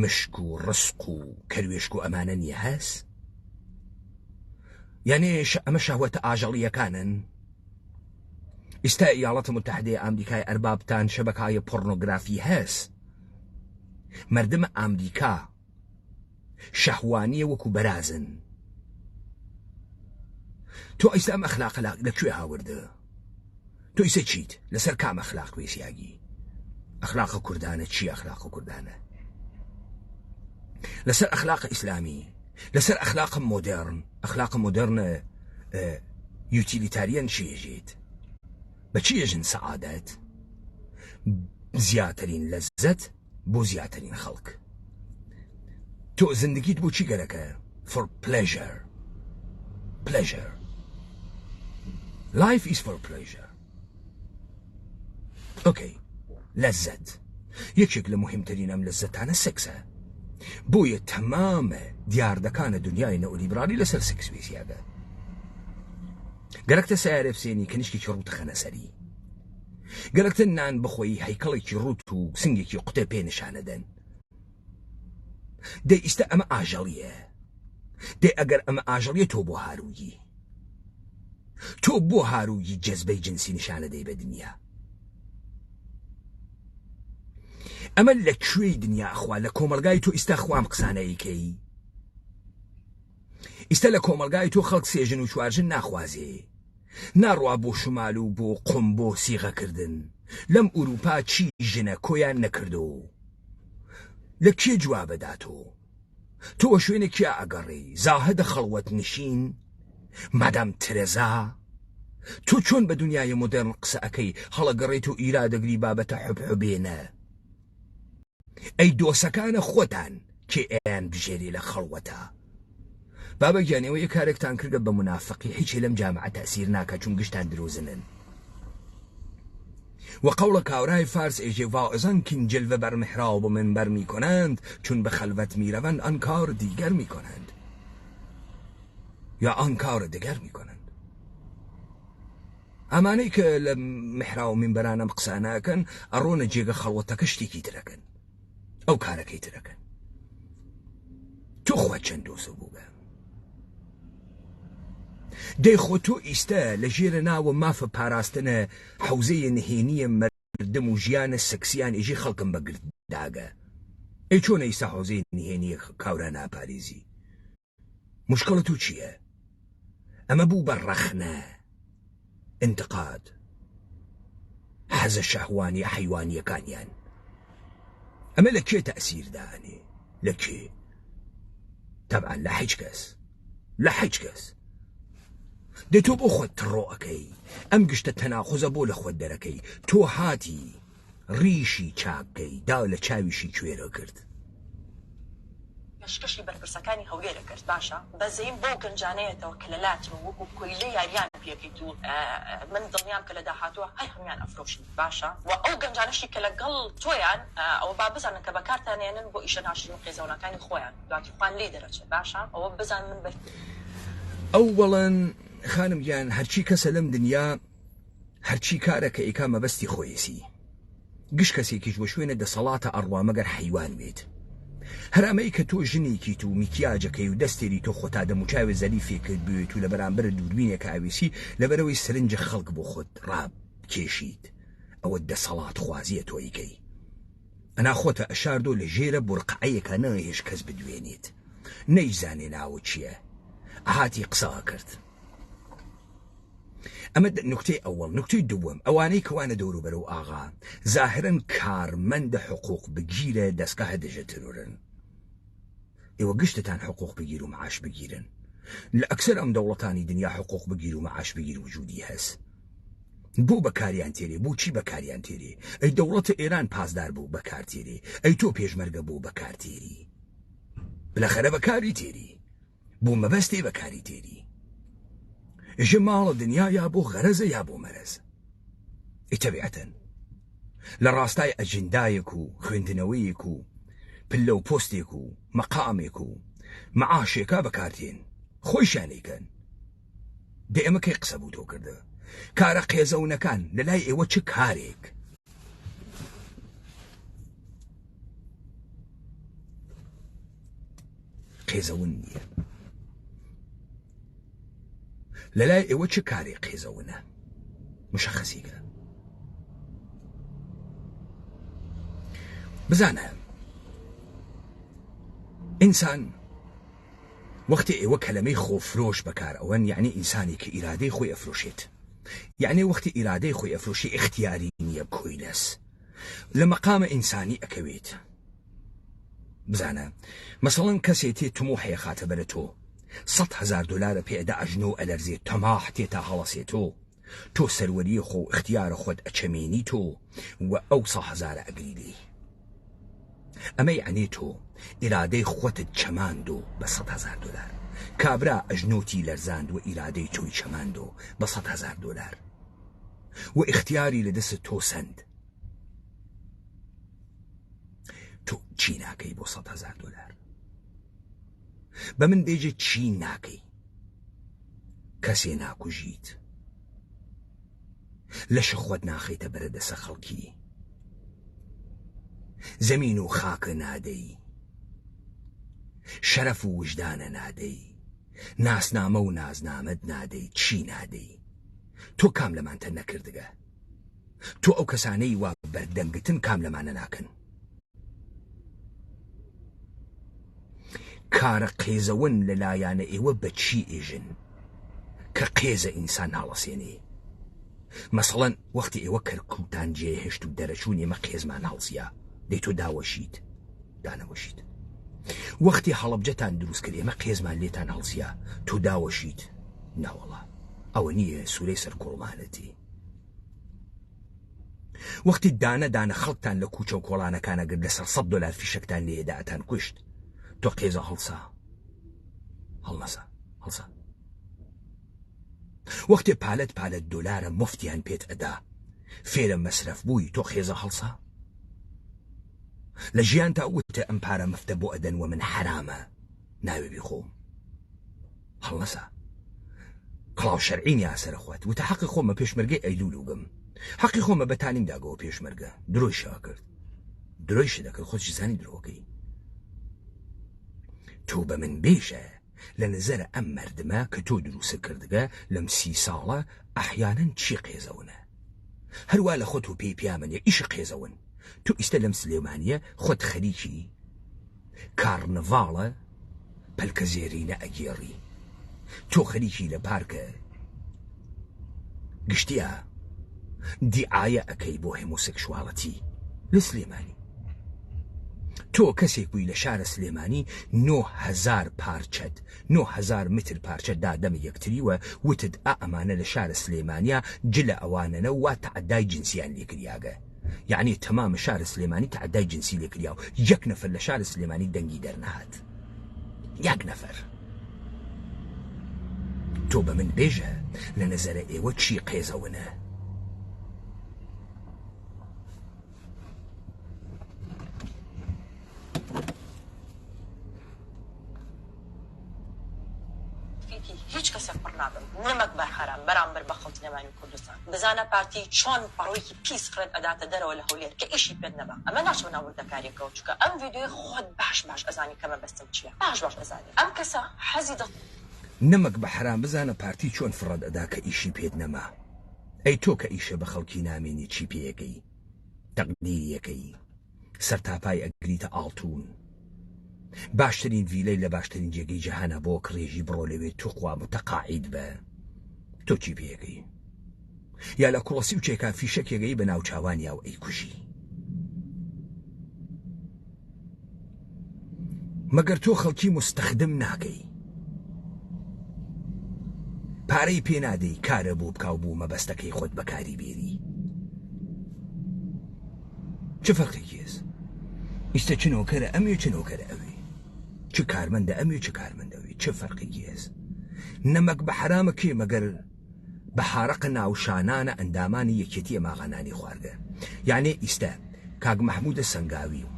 مشک و ڕسق و کەروێشک و ئەمانە نییە هەس یانێ ئەمە شەهوەتە ئاژەڵیەکانن ئێستا ئیاڵەتە متحدەی ئەمریکای ئەربابتان شەبەکایە پۆرنۆگرافی هەس مردمە ئەمریکا شەهوانیە وەکو بەرازن تۆ ئێستا ئەم ئەخلاقە لەکوێ هاوردە تۆ ئێستا چیت لەسەر کام ئەخلاق وێسیاگی ئەخلاقە کوردانە چی ئەخلاقە کوردانە لەسەر ئەخلاقە ئیسلامی لەسەر ئەخلاقە مۆدێرن ئەخلاقە مۆدێرنە یوتیلیتاریەن چێژێت بەچی ئێژن سەعادەت زیاترین لەزەت بۆ زیاترین خەڵک تۆ زندگیت بۆ چی گەرەکە for pleasure life is for pleasure اوكي لەزەت یەکێک لە مهمترین ئەم لەزەتانە سەکسە بۆیە تەمامە دیاردەکانە دنیای نەئۆلیبرالی لەسەر سەکس وێسیاگە گەرەکتە سیارە بسێنی کەنیشتێکی ڕووت خەنە سەری گەرەکتە نان بخۆی هەیکەڵێکی ڕووت و سنگێکی قوتە پێ نیشانەدەن دەی ئیستا ئەمە ئاژەڵیە دەی ئەگەر ئەمە ئاژەڵیە تۆ بۆ هاروویی تۆ بۆ هاروویی جەزبەی جنسی نیشانەدەی بە دنیا ئەمە لەکوێی دنیا ئەخوا لە کۆمەلگای تۆ ئیستا خوام قسانەیەکەی ئیستا لە کۆمەلگای تۆ خەڵک سێژن و چوارژن ناخوازێ ناڕوا بۆ شمال و بۆ قم بۆ سیغەکردن لەم ئوروپا چی ژنە کۆیان نەکردو لە کێ جوابەدا تۆ شوێنێکی ئەگەڕی زاهدە خەڵوەت نشین مادام ترێزا تۆ چۆن بە دنیای مۆدێرن قسە ئەەکەی هەڵەگەڕێت و ئیرادەگری بابەتە حبحبێنە ئەی دۆسەکانە خۆتان کێ ئەیان بژێری لە خەڵوەتە بابە گیانەوە یە کارێکتان کردە بە منافقی هیچی لەم جامعە تەسیر ناکە چون گشتان درۆزنن وقول کاورای فارس ئێژێ واعظان کین جلوه بر محراب و منبر می کنند چون به خلوت می روند آن کار دیگر می کنند یا آن کار دیگر می کنند ئەمانەی کە لە محراب و منبرانم قسە ناکەن ئەڕۆنە جێگە خەڵوەتەکە شتێکی ترەکەن ئەو کارەکەی ترەکەن تۆ خوا چەند دۆسە بوو بە دەی خۆ تۆ ئیستا لە ژێرە ناوە مافە پاراستنە حەوزەیە نهێنیە مردم و ژیانە سەکسیان ئێژی خەڵکم بەگردداگە ئەی چۆنە ئیستا حەوزەی نهێنیە کاورە ناپارێزی مشکڵە تو چییە ئەمە بوو بە ڕەخنە انتقاد حەزە شەهوانی حەیوانیەکانیان ئەمە لە کێ تەئسیردانێ لە کێ تەبعا لە هیچ کەس دەی تۆ بۆ خۆت تڕۆ ئەەکەی ئەم گشتە تەناخۆزە بۆ لە خۆت دەرەکەی تۆ هاتی ڕیشی چاکەی دا لە چاویشی کوێرە کرد کەشکەشی بەرپرسەکانی هەولێرە کرد باشە بەزەیم بۆ گەنجانەیەتەوە کە لەلاتەوە وەکو کۆیلە یاریان پێکەیت و من دڵنیام کە لە داهاتووە هەر هەمیان ئەفرۆشن باشە و ئەو گەنجانەشی کە لەگەڵ تۆیان ئەوە با بزانن کە بەکارتانێنن بۆ ئیشە ناشرین و قێزەونەکانی خۆیان دوای خوان لێ دەرەچێت باشە ئەوە بزان من بەر ئەووەڵەن خانم گیان هەرچی کەسە لەم دنیا هەرچی کارەکە ئیکا مەبەستی خۆیەسی گشت کەسێکیش بۆ شوێنە دەسەڵاتە ئەڕوا مەگەر حەیوان بێت هەرامەی کە تۆ ژنێکیت و میکیاجەکەی و دەستێری تۆ خۆتا دەموچاوێ زەریفێکرد بێت و لە بەرامبەر دووربینێکە ئاوێسی لەبەرەوەی سرنجە خەڵک بۆ خۆت ڕاب کێشیت ئەوە دەسەڵات خوازیە تۆیکەی ئەنا خۆتە ئەشاردۆ لە ژێرە بورقعەیەکە نەهێش کەس بدوێنیت نەیزانێ ناوە چییە ئاهاتی قسەوە کرد ئەمە نکتەی ئەوەڵ نکتەی دووەم ئەوانەی کەوانە دەوروبەرە و ئاغا زاهرن کارمەندە حقوق بگیرە دەستگاهە دەژەترورن ئێوە گشتتان حقوق بگیر و معاش بگیرن لە ئەکسەر ئەم دەوڵەتانی دنیا حقوق بگیر و معاش بگیر وجودی هەست بۆ بەکاریان تێرێ بۆچی بەکاریان تێرێ ئەی دەوڵەتە ئێران پاسدار بوو بەکار تێرێ ئەی تۆ پێشمەرگە بوو بەکار تێری بلەخەرە بەکاری تێری بۆ مەبەستێ بەکاری تێری ژە ماڵە دنیا یا بۆ غەرەزە یا بۆ مەرەز ئیتەبیعەتەن لە ڕاستای ئەجندایەک و خوێندنەوەیەک و پلە و پۆستێک و مەقامێک و معاشێکا بەکارتێن خۆیشانەیکەن دە ئێمە کەی قسە بوو تۆ کردە کارە قێزەونەکان لە لای ئێوە چ کارێک قێزەون نییە لە لای ئێوە چ کارێک قێزەونە مشەخەسیکە بزانە ئینسان وەختی ئێوە کەلەمەی خۆفرۆش بەکار ئەوەن یعنی ئینسانی کە ئیرادەی خۆی ئەفرۆشێت یعنی وەختی ئیرادەی خۆی ئەفرۆشی اختیاری نییە کۆی دەس لە مەقامە ئینسانی ئەکەوێت بزانە مەسەڵەن کەسێ تێ تموحەیە خاتە بەرە تۆ $100,000 پێدا ئەژنۆ ئەلەرزێت تەماح تێتا هەڵەسێتۆ تۆ سەروەری خۆ اختیارە خۆت ئەچەمێنی تۆ و ئەو 100,000 ئەگریلی ئەمە یعنی تۆ ئیرادەی خۆتت چەماندۆ بە $100,000 کابرا ئەژنۆتی لەرزاند و ئیرادەی تۆی چەماندۆ بە $100,000 و اختیاری لە دەست تۆ سند تۆ چی ناکەی بۆ $100,000 بە من بێجێ چی ناکەی کەسێ ناکوژیت لەش خۆت ناخەیتە بەرە دەسە خەڵکی زەمین و خاکە نادەی شەرەف و وجدانە نادەی ناسنامە و نازنامەت نادەی چی نادەی تۆ کام لەمانتە نەکردگە تۆ ئەو کەسانەی وا بەردەنگتن کام لەمانە ناکەن کارە قێزەون لەلایەنە ئێوە بە چی ئێژن کە قێزە ئینسان هەڵەسێنێ مەسەڵەن وەختی ئێوە کەرکوتان جێهێشت و دەرەچوون ئێمە قێزمان هەڵسیە دەی تۆ داوەشیت دانەوەشیت وەختی هەڵەبجەتان دروست کرد ئێمە قێزمان لێتان هەڵسیە تۆ داوەشیت ناوەڵا ئەوە نییە سوورەی سەر کۆڵمانەتی وەختی دانە خەڵکتان لە کوچە و کۆڵانەکانەگرت لەسەر $100 فیشەکتان لێدا ئەتان کوشت تۆ قێزە هەڵسا هەڵمەسە هەڵسا وەختێ پالەت دۆلارە مفتیان پێت ئەدا فێرە مەسرەف بووی تۆ قێزە هەڵسا لە ژیان تا وتە ئەم پارە مفتە بۆ ئەدەن و من حرامە ناوێ بخۆم هەڵمەسە کڵاو شەرعی یاسەرە خوات وتە حەقی خۆمە پێشمەرگەی ئەیلولوگم حەقی خۆمە بەتانیم داگەوە پێشمەرگە درۆی شەوا کرد درۆیش دەکرد خۆشی زانی درۆکەی تۆ بە من بێژە لە نظرە ئەم مردمە کە تۆ دروست کردگە لەم 30 ساڵە ئەحیانەن چی قێزەونە هەروە لە خۆت و پێی پیامەنیە ئیش قێزەون تۆ ئیستە لەم سلێمانیە خۆت خەریکی کارنڤاڵە پەلکە زێرینە ئەگێڕی تۆ خەریکی لە پارکە گشتیە دیعایە ئەەکەی بۆ هۆمۆسێکشواڵەتی لە سلێمانی تۆ کەسێک بووی لە شارە سلێمانی 9,000 پارچەت 9,000 متر پارچە دادەمە یەکتریوە وتت ئەمانە لە شارە سلێمانیا جلە ئەوانەنە وا تەعەدای جنسیان لێکریاگە یعنی تەمامە شارە سلێمانی تەعەدای جنسی لێکریا و یەک نەفەر لە شارە سلێمانی دەنگی دەرنەهات یەک نەفەر تۆ بە من بێژە لە نەزەرە ئێوە چی قێزەونە هیچ کەسێک پڕ نابم نمەک بەرحەرام بەرامبەر بە خەڵکی کوردستان بزانە پارتی چۆن پەڕۆیەکی پیس فرێت ئەداتە دەرەوە لە هەولێر کە ئیشی پێت نەبا ئەمە ناچوە ناوەردەکاریەکەوە چونکە ئەم ڤیدیۆی خۆت باش ئەزانی کەمە بەستم چییە باش ئەزانی ئەم کەسە حەزی نمەک بە حرام بزانە پارتی چۆن فڕەت ئەدا کە ئیشی پێت نەما ئەی تۆ کە ئیشە بە خەڵکی نامێنی چی پێیەکەی تەقدیریەکەی سەرتاپای ئەگریتە ئاڵتون باشترین ڤیلەی لە باشترین جێگەی جەهانە بۆ کڕێژی بڕۆ لەوێ توخوا متەقاعید بە تۆ چی پێیەکەی یا لە کوڕسی و چێکا فیشەکێگەی بە ناوچاوانیا و ئەی کوژی مەگەر تۆ خەڵکی مستەخدم ناکەی پارەی پێ نادەی کارە بۆ بکاو بوو مەبەستەکەی خۆت بەکاری بێری چ فەرقێکی هەست ئیستە چ نۆکەرە ئەمێ چ نۆکەرە ئەوێ چ کارمەندە ئەمێ چ کارمەندەوێ چ فەرقێکی هەست نەمەک بە حرامە کێ مەگەر بە حارەق ناوشانانە ئەندامانی یەکێتیە ماغەنانی خواردە یانێ ئیستە کاک مەحموودە سەنگاوی و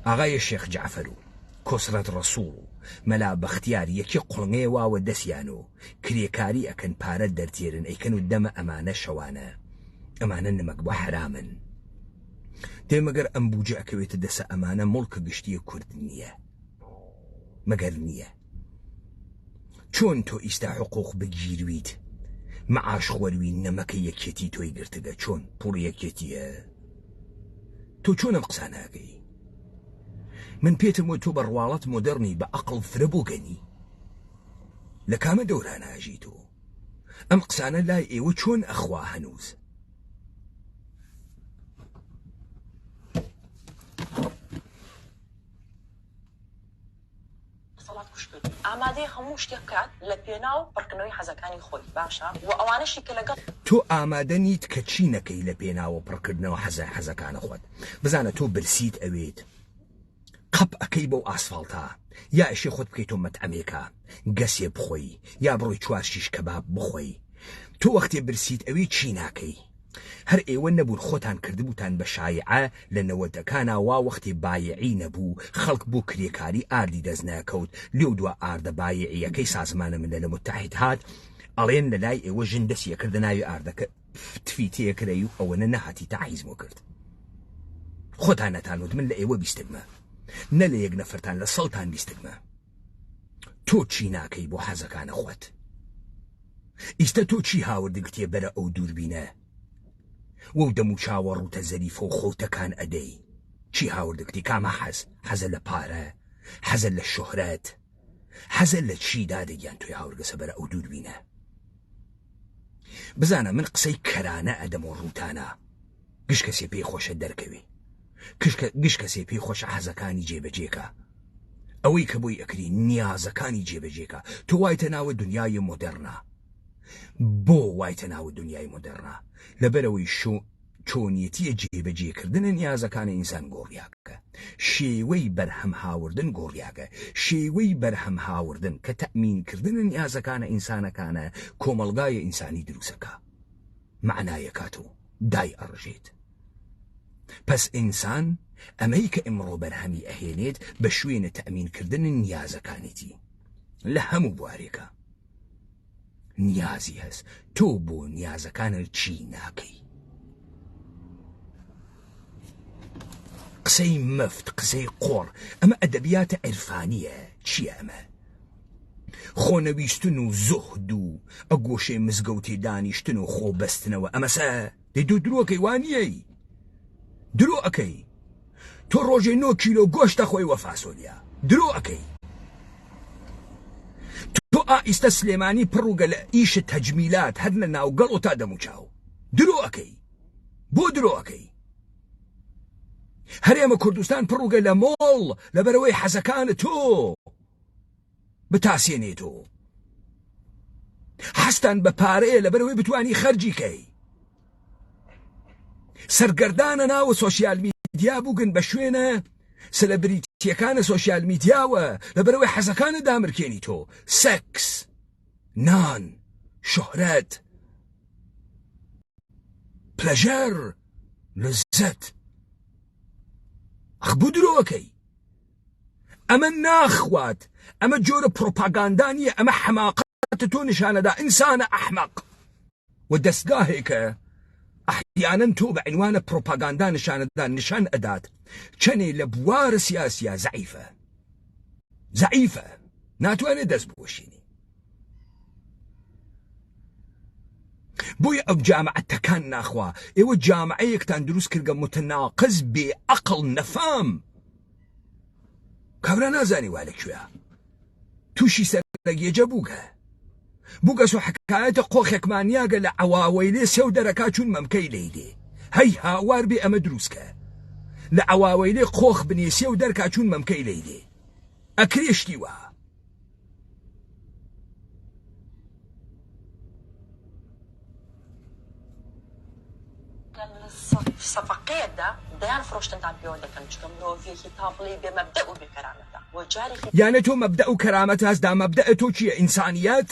ئاغای شێخ جعفەر و کۆسرەت ڕەسوڵ و مەلا بەختیار یەکی قوڵنگەیە واوە دەستیان و کرێکاری ئەکەن پارە دەرتێرن ئەیکەن و دەمە ئەمانە شەوانە ئەمانە نمەک بۆ حرامن تێمەگەر ئەم بوجە ئەکەوێتە دەسە ئەمانە مڵکە گشتیە کورد نییە مەگەر نییە چۆن تۆ ئیستا حقوق بگیرویت معاش خۆروی نەمەکە یەکێتی تۆی گرتگە چۆن پوڕ یەکێتیە تۆ چۆن ئەم قسانەکەی من پێتم وە تۆ بەڕواڵەت مۆدەرنی بە ئەقڵ فرە بۆ گەنی لە کامە دەوراناژی تۆ ئەم قسانە لای ئێوە چۆن ئەخوا هەنووز ئامادەی هەموو شتێک بکات لە پێناو پڕکردنەوەی حەزەکانی خۆی باشە و ئەوانەشی کە لەگەڵ تۆ ئامادە نیت کە چی نەکەی لە پێناوە پڕکردنەوە حەزەکانە خۆت بزانە تۆ برسیت ئەوێت قەپ ئەەکەی بەو ئاسفالتا یا ئەشی خۆت بکەیتۆ مەتعەمێکە گەسێ بخۆی یا بڕۆی چوار شیش کەباب بخۆی تۆ وەختێ برسیت ئەوێ چی ناکەی هەر ئێوە نەبوون خۆتان کردبووتان بە شایعە لە نەوەتەکانە وا وەختی بایعی نەبوو خەڵک بۆ کرێکاری ئاردی دەست ناکەوت لێو دوا ئاردە بایعیەکەی سازمانە ملەلە متحید هات ئەڵێن لە لای ئێوە ژن دەستیەکردە ناوی ئاردەکە تفی تێکرەی و ئەوەنە نەهاتی تا حیزمۆ کرد خۆتان نەتانوت من لە ئێوە بیستگمە نە لە یەک نەفرتان لە سەڵتان بیستگمە تۆ چی ناکەی بۆ حەزەکانە خۆت ئیستە تۆ چی هاوردگرتێ بەرە ئەو دووربینە وەو دەم و چاوە ڕوتە زەریفە و خۆتەکان ئەدەی چی هاوردگرتی کامە حەزە لە پارە حەزە لە شۆهرەت حەزە لە چی دادەگیان تۆی هاوردگەسە بەرە ئەو دووربینە بزانە من قسەی کەرانە ئەدەم و ڕوتانە گشت کەسێ پێی خۆشە دەرکەوی گشت کەسێ پێی خۆشە حەزەکانی جێبەجێکە ئەوەی کە بۆی ئەکری نیازەکانی جێبەجێکە تۆ وایتە ناوە دنیای مۆدەرنە بۆ وایتە ناوە دنیای مۆدەرنە لەبەرەوەی چۆنیەتیە جێبەجێکردنە نیازەکانی ئینسان گۆڕیاکە شێوەی بەرهەم هاوردن گۆڕیاکە شێوەی بەرهەم هاوردن کە تەئمینکردنە نیازەکانە ئینسانەکانە کۆمەڵگایە ئینسانی دروستەکە معنایەکات و دای ئەڕژێت پس ئینسان ئەمەی کە ئەمڕۆ بەرهەمی ئەهێنێت بە شوێنە تەئمینکردن نیازەکانێتی لە هەموو بوارێکە نیازی هەست تۆ بۆ نیازەکانە چی ناکەی قسەی مفت قسەی قۆڕ ئەمە ئەدەبیاتە عیرفانیە چیە ئەمە خۆنەویستن و زۆهد و ئەگۆشەی مزگەوتی دانیشتن و خۆبەستنەوە ئەمەسە دەی تۆ درۆکەی وانیەی درۆ ئەەکەی تۆ ڕۆژێ 9 کیلۆ گۆشتە خۆی وە فاسۆلیا درۆ ئەەکەی تۆ ئائیستە سلێمانی پڕوگە لە ئیشە تەجمیلات هەر لە ناوگەڵ و تا دەموچاو درۆ ئەەکەی بۆ درۆ ئەەکەی هەرێمە کوردستان پڕوگە لە مۆڵ لەبەرەوەی حەزەکانە تۆ بتاسێنێتۆ حەستان بە پارەیە لەبەرەوەی بتوانی خەرجی کەی سەرگەردانە ناوە سۆشیال میدیا بووگن بە شوێنە سەلەبریتیەکانە سۆشیال میدیاوە لەبەرەوەی حەزەکانە دامرکێنی تۆ سەکس نان شۆهرەت پلەژەر لەزەت بوو درۆکەی ئەمە ناخوات ئەمە جۆرە پرۆپاگاندانیە ئەمە حەماقەتە تۆ نیشانەدا ئینسانە ئەحمەق و دەستگاهێکە ئەحیانەن تۆ بە عنوانە پرۆپاگاندا نیشانەدا نیشان ئەدات چەنێ لە بوارە سیاسیە زەعیفە ناتوانێت دەست بوەشێنی بوی ئەو جامعە تەکان ناخوا ئێوە جامعەیەکتان دروست کردگە متناقز بێعەقڵ نەفام کابرا نازانی وا لەکوێیە تووشی سەرگێجە بووگە سو حکایەتە قۆخێکمانیاگە لە ئەواوەیلێ سێو دەرەکا چوون مەمکەی لەیدێ هەی هاوار بێ ئەمە دروستکە لە ئەواوەیلێ قۆخ بنێسێ و دەرکا چوون مەمکەی لەیدێ ئەکرێشتی وە صفقەیەکدا دەیان فرۆشتنتان پێوە دەکەن چکە مرۆڤیەکی تاپڵی بێ مەبدە و بێکەرامەتە وە جارێکی یانە تۆ مەبدە و کەرامەت هەستا مەبدەە تۆ چییە ئینسانیەت؟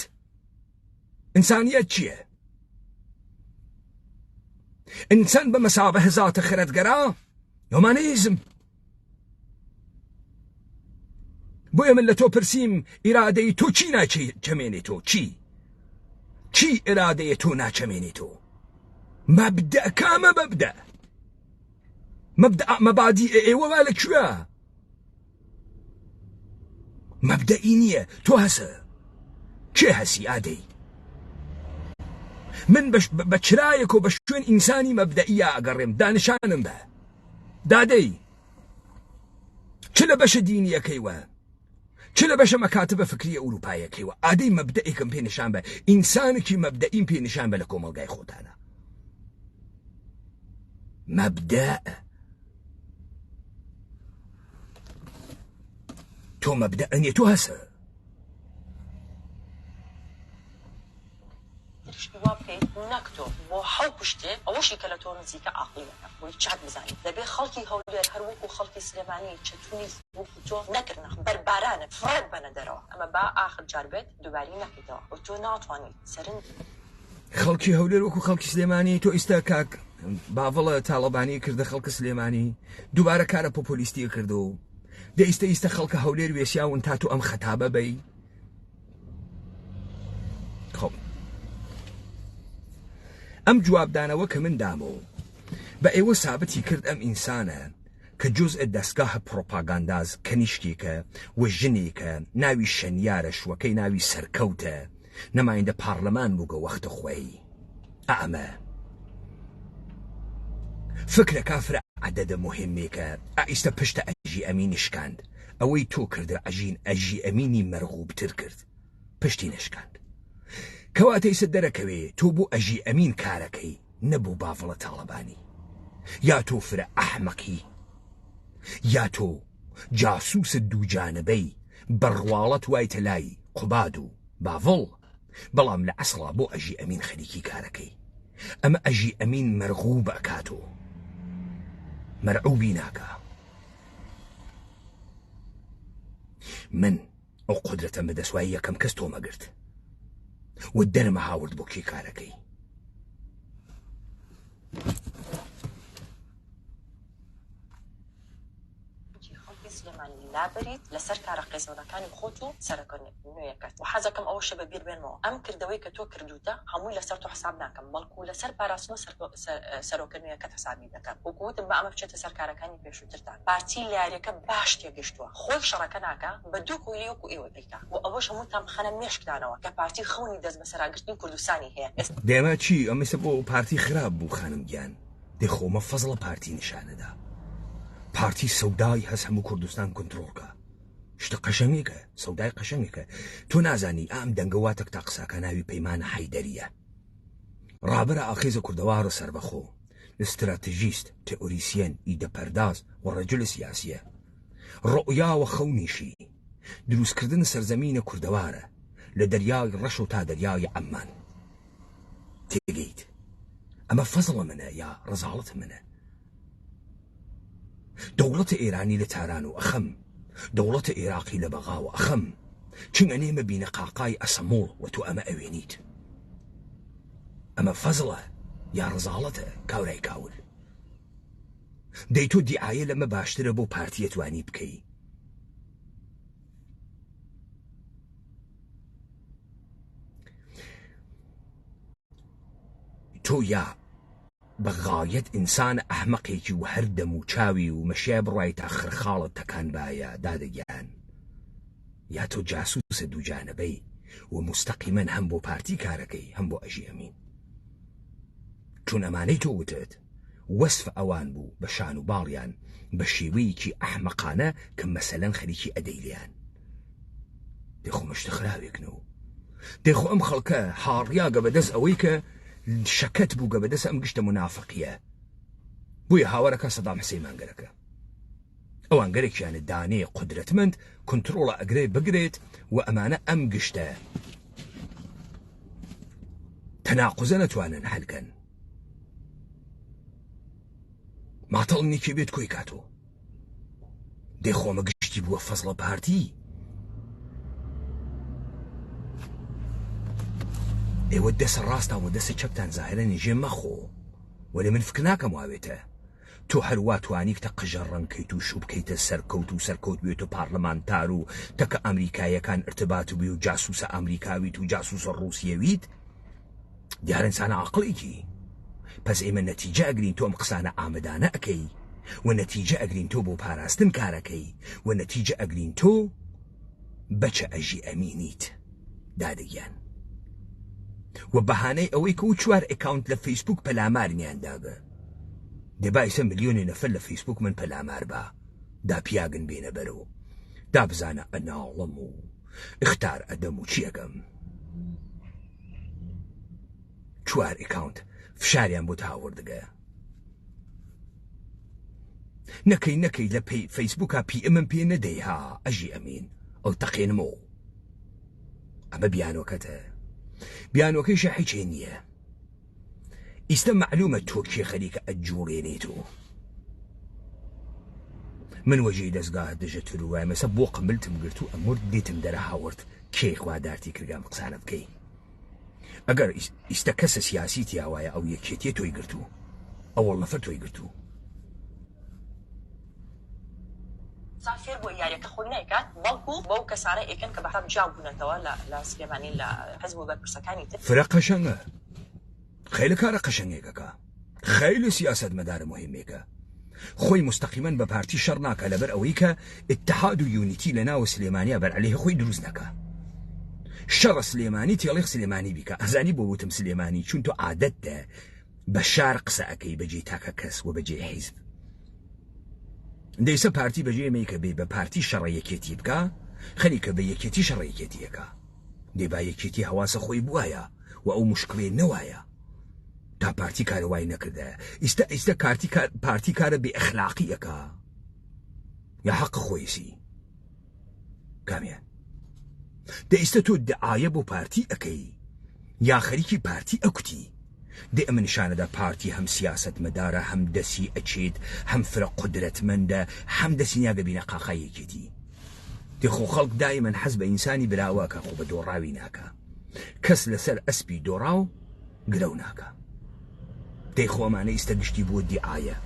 ئینسانیەت چییە؟ ئینسان بە مەسابە هزاتە خەرەتگەرا هۆمانیزم بۆیە من لە تۆ پرسیم ئیرادەی تۆ چی ناچەمێنێ تۆ چی ئیرادەیە تۆ ناچەمێنێ تۆ مەبدە کامە مەبادی ئێوە وا لەکوێیە مەبدەئی نییە تۆ هەسە کێ هەسی ئادەی من بە چرایەک و بە شوێن ئینسانی مەبدەئیە ئەگەڕێم دانشانم بە دادەی چ لە بەشە دینیەکەیوە چ لە بەشە مەکاتبە فکریە ئوروپایەکەیوە ئادەی مەبدەئێکم پێ نیشان بە ئینسانێکی مەبدەئیم پێ نیشان بە لە کۆمەلگای خۆتانە مەبدە تۆ مەبدەئەنیە تۆ هەسە وا بکەیت نەکتۆ بۆ حەو پشتێ ئەوەشی کە لە تۆ نزیکە عاقلیەکە بۆی چاک بزانیت دەبێ خەڵکی هەولێر هەر وەکو خەڵکی سلێمانی چەتونی وەکو تۆ نەکردنە بەربارانە فرەت بەنە دەرەوە ئەمە با ئاخر جار بێت دووباری نەکەیتەوە و تۆ ناتوانیت سەرنج خەڵکی هەولێر وەکو خەڵکی سلێمانی تۆ ئێستا کاک باڤڵە تاڵەبانی کردە خەڵکە سلێمانی دووبارە کارە پۆپۆلیستی کردو دە ئیستا خەڵکە هەولێر وێسیاون تا تۆ ئەم خەتابە بەی خۆ ئەم جوابدانەوە کە من دامەوە بە ئێوە سابەتی کرد ئەم ئینسانە کە جزء دەستگاهە پرۆپاگانداز کەنیشتێکە وە ژنێکە ناوی شەنیارە شوەکەی ناوی سەرکەوتە نەمایندە پارلەمان بووگە وەختە خۆی ئەمە فکرە کافرە عەدەدە مهمێکە ئائیستە پشتە ئەژی ئەمینی شکاند ئەوەی تۆ کردە ئەژی ئەمینی مەرغوبتر کرد پشتی نشکاند کەواتەی سە دەرەکەوێ تۆ بۆ ئەژی ئەمین کارەکەی نەبوو باڤڵە تاڵەبانی یا تۆ فرە ئەحمەقی یا تۆ جاسووسە دووجانبەی بەڕواڵەت وایتە لای قوباد و باڤڵ بەڵام لە ئەسڵا بۆ ئەژی ئەمین خەریکی کارەکەی ئەمە ئەژی ئەمین مەرغوب ئەکاتۆ مەرعوبی ناکە من ئەو قودرەتەم بەدەسوایی یەکەم کەس تۆ مەگرت و دەرمە هاورد بۆ کێ کارەکەی لابریت لەسەر کارە قێزەونەکانی خۆت و سەرکردنەوەیەکەت و حەزەکەم ئەوە شە بەبیر بێنمەوە ئەم کردەوەی کە تۆ کردوتە هەمووی لەسەر تۆ حساب ناکەم بەڵکو لەسەر پاراستنەوە سەرۆکردنەوەیەکەت حسابی دەکەم وەکوتم بە ئەمە بچێتە سەر کارەکانی پێشووترتان پارتی لایەکە باش تێگەشتووە خۆی شەڕەکە ناکە بە دوو کۆیلی وەکو ئێوە دەیکا و ئەوەش هەمووتان بخەنە مێشکدانەوە کە پارتی خەونی دەست بە سەراگرتنی کوردستانی هەیە دێمە چی ئەمەسە بۆ پارتی خراپ بوو خانم گیان دێخۆمە فەزڵە پارتی نیشانەدا پارتی سەودای هەست هەموو کوردستان کۆنتڕۆڵکە شتە قەشەنگێکە سەودای قەشەنگێکە تۆ نازانی ئام دەنگەواتەک تا قساکە ناوی پەیمانە حەیدەریە ڕابرە ئاخێزە کوردەوارە سەربەخۆ استراتژیست تئۆریسیەن ئیدەپەرداز و ڕەجل سیاسیە ڕۆیاوە خەونیشی دروستکردن سەرزەمینە کوردەوارە لە دەریای ڕەش و تا دەریای عەمان تێگەیت ئەمە فەزڵە منە یا ڕەزاڵەت منە دەوڵەتە ئێرانی لە تاران و ئەخەم دەوڵەتە عێراقی لە بەغا و ئەخەم چنگە نێمە بینە قاقای ئەسەمۆڵ و تۆ ئەمە ئەوێنیت ئەمە فەزڵە یا ڕەزاڵەتە کاورای کاول دەی تۆ دیعایە لەمە باشترە بۆ پارتیە توانی بکەی تۆ یا بەغایەت ئینسان ئەحمەقێکی و هەر دەم و چاوی و مەشیای بڕای تا خرخاڵت تەکان باە دادەگیان یا تۆ جاسووسە دووجانەبەی و مستەقیمەن هەم بۆ پارتی کارەکەی هەم بۆ ئەژی ئەمین چون ئەمانەی تۆ وتت وەسف ئەوان بوو بە شان و باڵیان بە شێوەیەکی ئەحمەقانە کە مەسەلەن خەریکی ئەدەیلیان دێخۆ مشتخراوێکنەوە دێخۆ ئەم خەڵکە هاڕیاگە بەدەست ئەوەی کە شەکەت بووگە بەدەست ئەم گشتە منافقیە بوویە هاوارەکە سەدام حسەین مانگەرەکە ئەوان گەرێکیانە دانەیە قودرەتمەند کنترۆڵە ئەگرێ بگرێت و ئەمانە ئەم گشتە تەناقوزە نەتوانن هەلکەن ماتەڵنێکی بێت کۆی کاتۆ دێخۆمە گشتی بووە فەزڵە پارتی ئێوە دەسە ڕاستان و دەسە چەپتان زاهرە نێژێ مەخۆ وەلێ من فکر ناکەم وابێتە تۆ هەروە توانی کە قژە ڕەنکەیت و شوو بکەیتە سەرکەوت و سەرکەوت بێت و پارلەمانتار و تەکە ئەمریکایەکان ارتباط و بێ و جاسوسە ئەمریکاویت و جاسوسە ڕووسیەویت دیارە ئینسانە عەقڵێکی پس ئێمە نەتیجە ئەگرین تۆ ئەم قسانە ئامادانە ئەکەی و نەتیجە ئەگرین تۆ بۆ پاراستن کارەکەی و نەتیجە ئەگرین تۆ بەچە ئەژی ئەمینیت دادەگیان و بەهانەی ئەوەی کە و 4 ئەکاونت لە فەیسبوک پەلامارنیاندا بە دەبایسە ملیۆنی نەفەر لە فەیسبوک من پەلامار بە دا پیاگن بێنە بەرەوە دا بزانە ئەناڵەم و اختار ئەدەم و چیەکەم 4 ئەکاونت فشاریان بۆ هاوردەگە نەکەی لە فەیسبوکا پی ئەمم پێ نەدەی ها ئەژی ئەمین ئەڵتەقێنمەوە ئەمە بیانۆکەتە بیانۆکەیشە هیچێ نییە ئیستە معلومە تۆ کێ خەریکە ئەجوڵێنێت و من وەژەی دەستگاه دژەتر و وای مەسە بۆ قملتم گرت و ئەمور دیتم دەرە هاورد کێ خوادارتی کردگام قسانە بکەی ئەگەر ئیستە کەسە سیاسی تیاوایە ئەو یەکێتیە تۆی گرتو ئەوەڵ نەفەر تۆی گرتو سافێر بۆ یاریەکە خۆی نایکات بەڵکو بەو کەسانە ئێکن کە بەحەم جاو بوونەتەوە لە سلێمانی لە حەزب و بەرپرسەکانی تر فرە قەشەنگە خەیلە کارە قەشەنگێکەکە خەیلە سیاسەت مەدارە مهمێکە خۆی مستەقیمەن بە پارتی شەڕ ناکە لەبەر ئەوەی کە اتحاد و یونیتی لە ناوە سلێمانیا بەرعەلەیه خۆی دروست نەکە شەڕە سلێمانی تێڵێق سلێمانی بیکە ئەزانی بۆ وتم سلێمانی چون تۆ عادەتە بە شار قسە ئەەکەی بەجێ تاکە کەس و بەجێ حیزب دەیسە پارتی بەجێ مەیکە بێ بە پارتی شەڕە یەکێتی بکە خەریکە بە یەکێتی شەڕە یەکێتیەکە دێبا یەکێتی هەواسە خۆی بوایە و ئەو مشکڵێ نەوایە تا پارتی کارەوای نەکردە ئیستا پارتی کارە بێ ئەخلاقیەکە یا حەق خۆیسی کامیان دەئیستە تۆ دعایە بۆ پارتی ئەەکەی یا خەریکی پارتی ئەکوتی دێ ئەمە نیشانەدا پارتی هەم سیاست مەدارە هەم دەسی ئەچێت هەم فرە قودرەتمەندە هەم دەسی نیاگە بینە قاقایەکێتی دێخۆ خەڵک دایمەن حەز بە ئینسانی براوەکە خۆ بە دۆڕاوی ناکە کەس لەسەر ئەسپی دۆڕاو گرەو ناکە دەیخۆ ئەمانە ئیستە گشتی بۆ دیعایە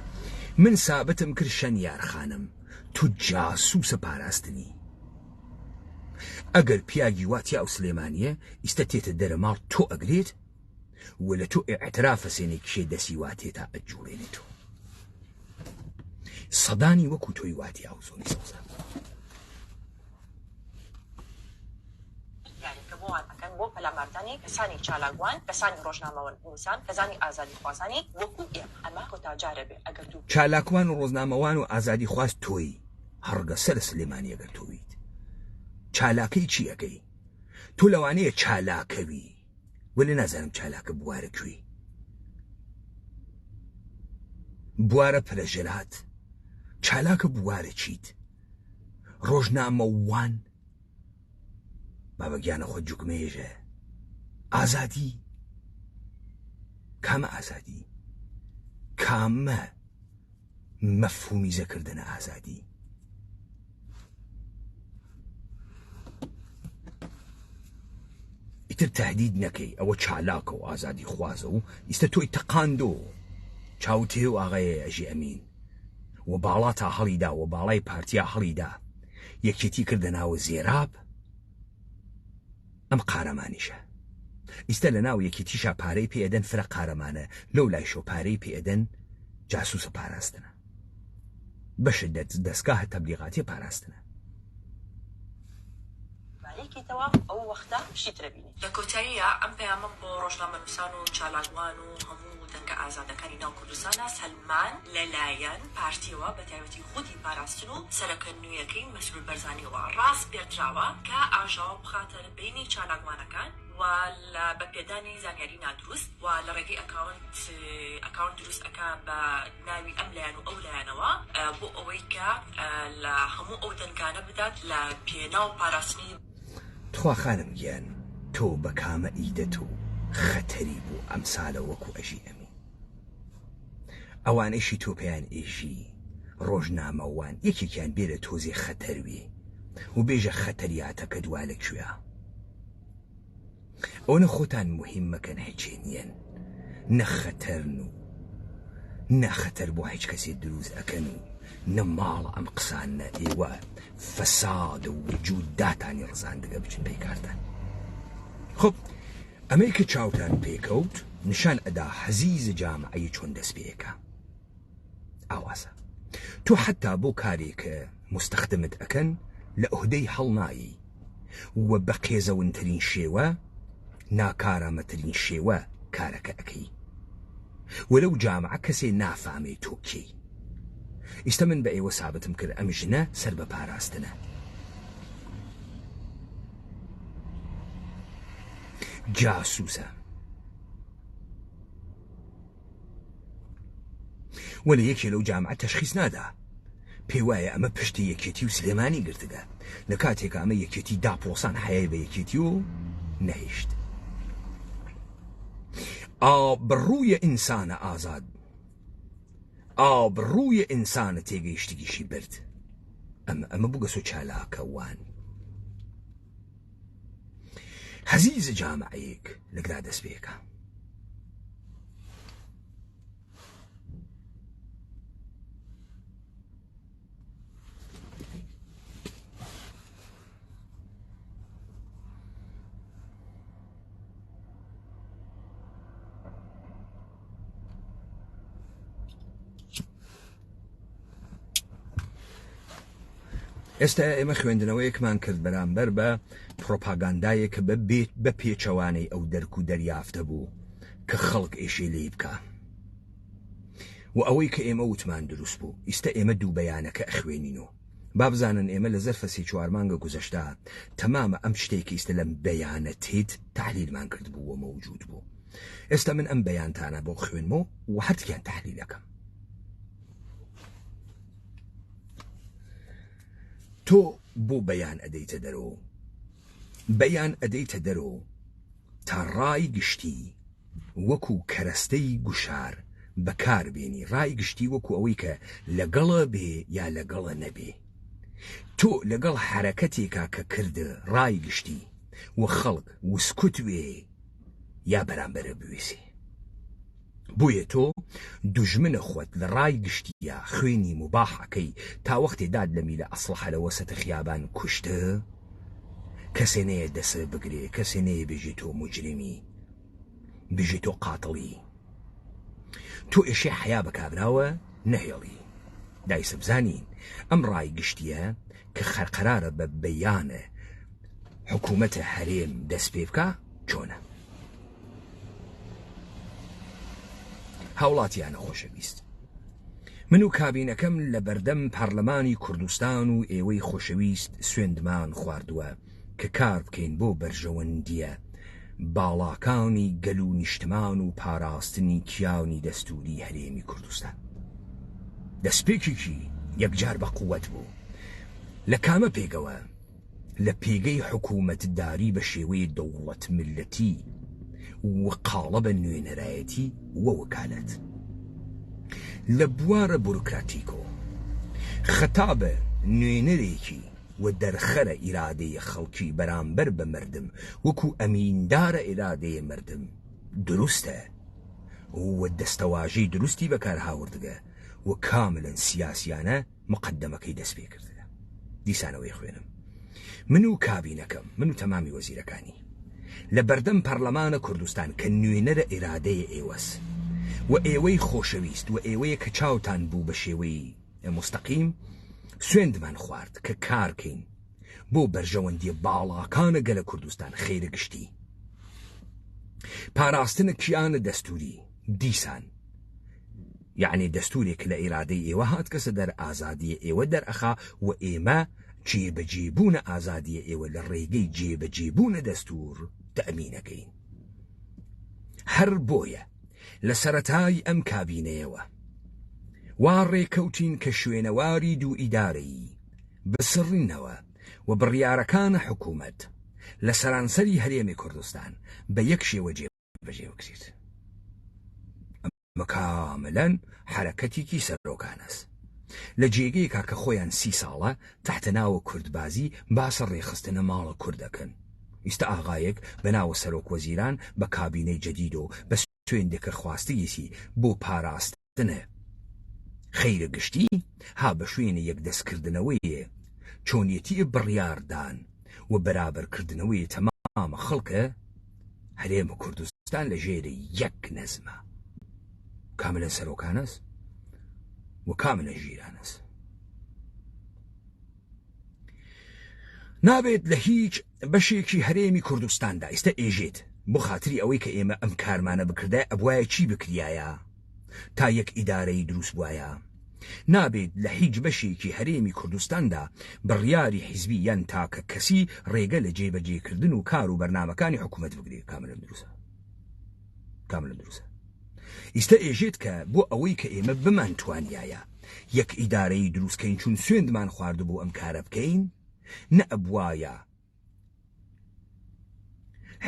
من سابتم کرد شەنیار خانم تو جاسوسە پاراستنی ئەگەر پیاگی واتیا ئەو سلێمانیە ئیستە تێتە دەرەماڵ تۆ ئەگرێت و لە تۆ ئێعترافە سێنێکیشێ دەسی واتێتا ئەجوڵێنێتەوە سەدانی وەکو تۆی واتی ئەو زۆنی سەوزە بۆ پەلاماردانی کەسانی چالاکوان کەسانی ڕۆژنامەوە نووسان کەسانی ئازادی خوازانی وەکو ئێمە ئەمە کۆتاجارە بێ ئەگەر دوو چالاکوان و ڕۆژنامەوان و ئازادی خواست تۆی هەڕگە سەر سلێمانی ئەگەر تۆیت چالاکەی چی ئەەکەی تۆ لەوانەیە چالاکەوی ولی نازانم چالاکە بوارە کوێی بوارە پرەژەلات چالاکە بوارە چیت ڕۆژنامەوان بابەگیانە خۆ جوگمێژە ئازادی کامە ئازادی کامە مەفهومی زەکردنە ئازادی ئیتر تهدید نەکەی ئەوە چالاکە و ئازادی خوازە و ئیستە تۆی تەقاندۆ چاوتێ و ئاغایە ئەژی ئەمین و باڵا تا هەڵیدا و باڵای پارتیا هەڵیدا یەکێتی کردە ناوە زێراب ئەم قارەمانیشە ئیستە لە ناو یەکێتیشا پارەی پێدەن فرە قارەمانە لەو لای شۆ پارەی پێدەن جاسوسە پاراستنە بەشە دەستگاه تەبلیغاتی پاراستنە ئیکی تەوا ئەو وەختە شیترە بینی لە کۆتاییە ئەم پەیامە بۆ ڕۆژنامە نووسان و چالاکوان و هەموو دەنگە ئازادەکانی ناو کوردستانە سەلمان لەلایەن پارتیەوە بە تایبەتی خودی پاراستن و سەرکردنوویەکەی مەسئول بەرزانیەوە ڕاست پێدراوە کە ئاژاوە بخاتە بینی چالاکوانەکان و بە پێدانی زانیاری نادروست و لە ڕێگەی ئەکاونت دروست ئەکا بە ناوی ئەم لایەن و ئەو لایەنەوە بۆ ئەوەی کە لە هەموو ئەو دەنگانە بدات لە پێنا و پاراستنی تخوا خانم گیان تۆ بە کامە ئیدەت و خەتەری بوو ئەمسالە وەکو ئەژی ئەمی ئەوانەیشی تۆ پێیان ئێژی ڕۆژنامەوان یەکێکیان بێرە تۆزێ خەتەروێ و بێژە خەتەریاتەکە دوا لەکوێیە ئەوە خۆتان مهم مەکەن هیچێنیەن نەخەتەرن و نەخەتەر بۆ هیچ کەسێ دروست ئەکەن و نەماڵە ئەم قسانە ئێوە فەساد و وجوداتانی ڕزان دەگە بچن پێی کارتان خۆ ئەمەی کە چاوتان پێکەوت نیشان ئەدا حەزیز جامعەی چۆن دەست پێیەکە ئاوازە تۆ حتا بۆ کارێکە مستەخدمت ئەکەن لە ئوهدەی هەڵنایی و بە قێزەونترین شێوە ناکارامەترین شێوە کارەکە ئەەکەی وەلەو جامعە کەسێ نافامێ تۆ کێی ئیستا من بە ئێوە سابتم کرد ئەم ژنە سەر بە پاراستنە جاسوسە وەلە یەکێ لەو جامعە تەشخیص نادا پێی وایە ئەمە پشتی یەکێتی و سلێمانی گرتگە لە کاتێک ئەمە یەکێتی داپۆسان حەیە بە یەکێتی و نەهێشت ئابڕوویە ئینسانە ئازاد ئابڕوویە ئینسانە تێگەیشتگیشی برد ئەمە بگەسۆ چالاکە وان حەزیز جامعەیەک لەگرا دەست پێیەکە ئێستا ئێمە خوێندنەوەیەکمان کرد بەرامبەر بە پرۆپاگاندایەک بە پێچەوانەی ئەو دەرک و دەریافتە بوو کە خەڵک ئێشێ لێ بکە و ئەوەی کە ئێمە وتمان دروست بوو ئیستا ئێمە دوو بەیانەکە ئەخوێنین و با بزانن ئێمە لە زەرفە سێ چوار مانگە گوزەشتا تەمامە ئەم شتێکی ئیستا لەم بەیانە تێت تحلیلمان کرد بوو و مەوجود بوو ئێستا من ئەم بەیانتانە بۆ خوێنمەوە و هەرتیان تحلیلەکەم تۆ بۆ بەیان ئەدەیتە دەرەوە بەیان ئەدەیتە دەرەوە تا ڕای گشتی وەکو کەرەستەی گوشار بەکاربێنی ڕای گشتی وەکو ئەوەی کە لەگەڵە بێ یا لەگەڵە نەبێ تۆ لەگەڵ حرەکەتێکا کە کردە ڕای گشتی و خەڵک وسکوت وێ یا بەرامبەرە بوێسێ بۆیە تۆ دوژمنە خۆت لە ڕای گشتیە خوێنی مباحەکەی تا وەختێ داد لە میلە ئەسڵحە لە وەسەتە خیابان کوشتە کەسێ نەیە دەسە بگرێ کەسێ نەیە بێژێ تۆ موجرمی بێژێ تۆ قاتڵی تۆ ئێشێ حیا بەکابراوە نەهێڵی دایسە بزانین ئەم ڕای گشتیە کە خەرقەرارە بە بەیانە حکوومەتە هەرێم دەست پێ بکە چۆنە هاوڵاتیانە خۆشەویست من و کابینەکەم لە بەردەم پەرلەمانی کوردستان و ئێوەی خۆشەویست سوێندمان خواردووە کە کار بکەین بۆ بەرژەوەندیە باڵاکانی گەل و نیشتمان و پاراستنی کیاونی دەستوری هەرێمی کوردستان دەستپێکێکی یەکجار بە قووەت بوو لە کامە پێگەوە لە پێگەی حکوومەتداری بە شێوەی دەوڵەت ملەتی و قاڵە بە نوێنەرایەتی وە وەکالەت لە بوارە بوروکراتیکۆ خەتابە نوێنەرێکی و دەرخەرە ئیرادەیە خەڵکی بەرامبەر بە مردم وەکو ئەمیندارە ئیرادەیە مردم دروستە و دەستەواژەی دروستی بەکار هاوردگە و کاملەن سیاسیانە مقدمەکەی دەست پێ کردە دیسانەوەی خوێنم من و کابینەکەم من و تەمامی وەزیرەکانی لە بەردەم پەرلەمانە کوردستان کە نوێنەرە ئێرادەیە ئێوەس و ئێوەی خۆشەویست و ئێوەیە کە چاوتان بوو بە شێوەی مستەقیم سوێندمان خوارد کە کارکەین بۆ بەرژەوەندی باڵاکانە گەلە کوردستان خێرە گشتی پاراستنە کیانە دەستوری دیسان یعنی دەستورێک لە ئێرادەی ئێوە هات کەسە دەر ئازادیە ئێوە دەرئەخا و ئێمە جێبەجێبوونە ئازادیە ئێوە لە ڕێگەی جێبەجێبوونە دەستور تەمینەکەین هەر بۆیە لە سەرەتای ئەم کابینەیەوە وا ڕێکەوتین کە شوێنەواری دوو ئیدارەیی بسڕینەوە و بڕیارەکانە حکوومەت لە سەرانسەری هەرێمی کوردستان بە یەک شێوە جێبەجێ بکرێت ئەمە کامەلاً حرەکەتێکی سەرۆکانەس لە جێگەیەکا کە خۆیان 30 ساڵە تحتە ناوە کوردبازی باسە ڕێخستنە ماڵە کوردەکەن ئیستا ئاغایەک بە ناوە سەرۆک وەزیران بە کابینەی جەدید و بە سوێندێکە خواستەیەکی بۆ پاراستنە خەیرە گشتی ها بە شوێنە یەک دەستکردنەوەیە چۆنیەتی بڕیاردان و بەرابەرکردنەوەی تەمامە خەڵکە هەرێمە کوردستان لە ژێرە یەک نەزمە کاملەن سەرۆکانەس و کاملەن ژیرانەس نابێت لە هیچ بەشێکی هەرێمی کوردستاندا ئێستا ئێژێت بۆ خاتری ئەوەی کە ئێمە ئەم کارمانە بکردای ئەبوایە چی بکریایە تا یەک ئیدارەی دروست بوایە نابێت لە هیچ بەشێکی هەرێمی کوردستاندا بڕیاری حیزبی یان تاکە کەسی ڕێگە لە جێبەجێکردن و کار و بەرنامەکانی حکوومەت بگرێت کاملەن دروستە ئیستا ئێژێت کە بۆ ئەوەی کە ئێمە بمان توانیایە یەک ئیدارەی دروستکەین چون سوێندمان خواردە بۆ ئەم کارە بکەین نە ئەبوایە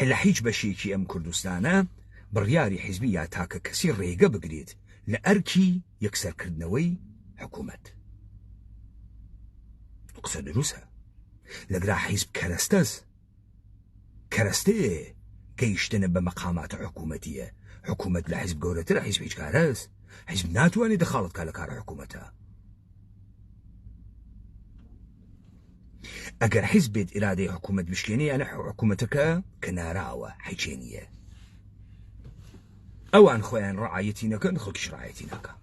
لە هیچ بەشێکی ئەم کوردستانە بڕیاری حیزبی یا تاکە کەسی ڕێگە بگرێت لە ئەرکی یەکسەرکردنەوەی حکوومەت قسە دروستە لەگرا حیزب کەرەستەیە گەیشتنە بە مەقاماتە حکوومەتیە حکوومەت لە حیزب گەورەترە حیزب هیچ کارەست حیزب ناتوانێت دەخاڵت کا لە کارە حکوومەتە ئەگەر حیزب بێت ئیرادەی حکوومەت بشکێنێ یانە حکوومەتەکە کە ناراوە حیچێنیە ئەوان خۆیان ڕعایەتی نەکەن خەڵکیش ڕعایەتی ناکە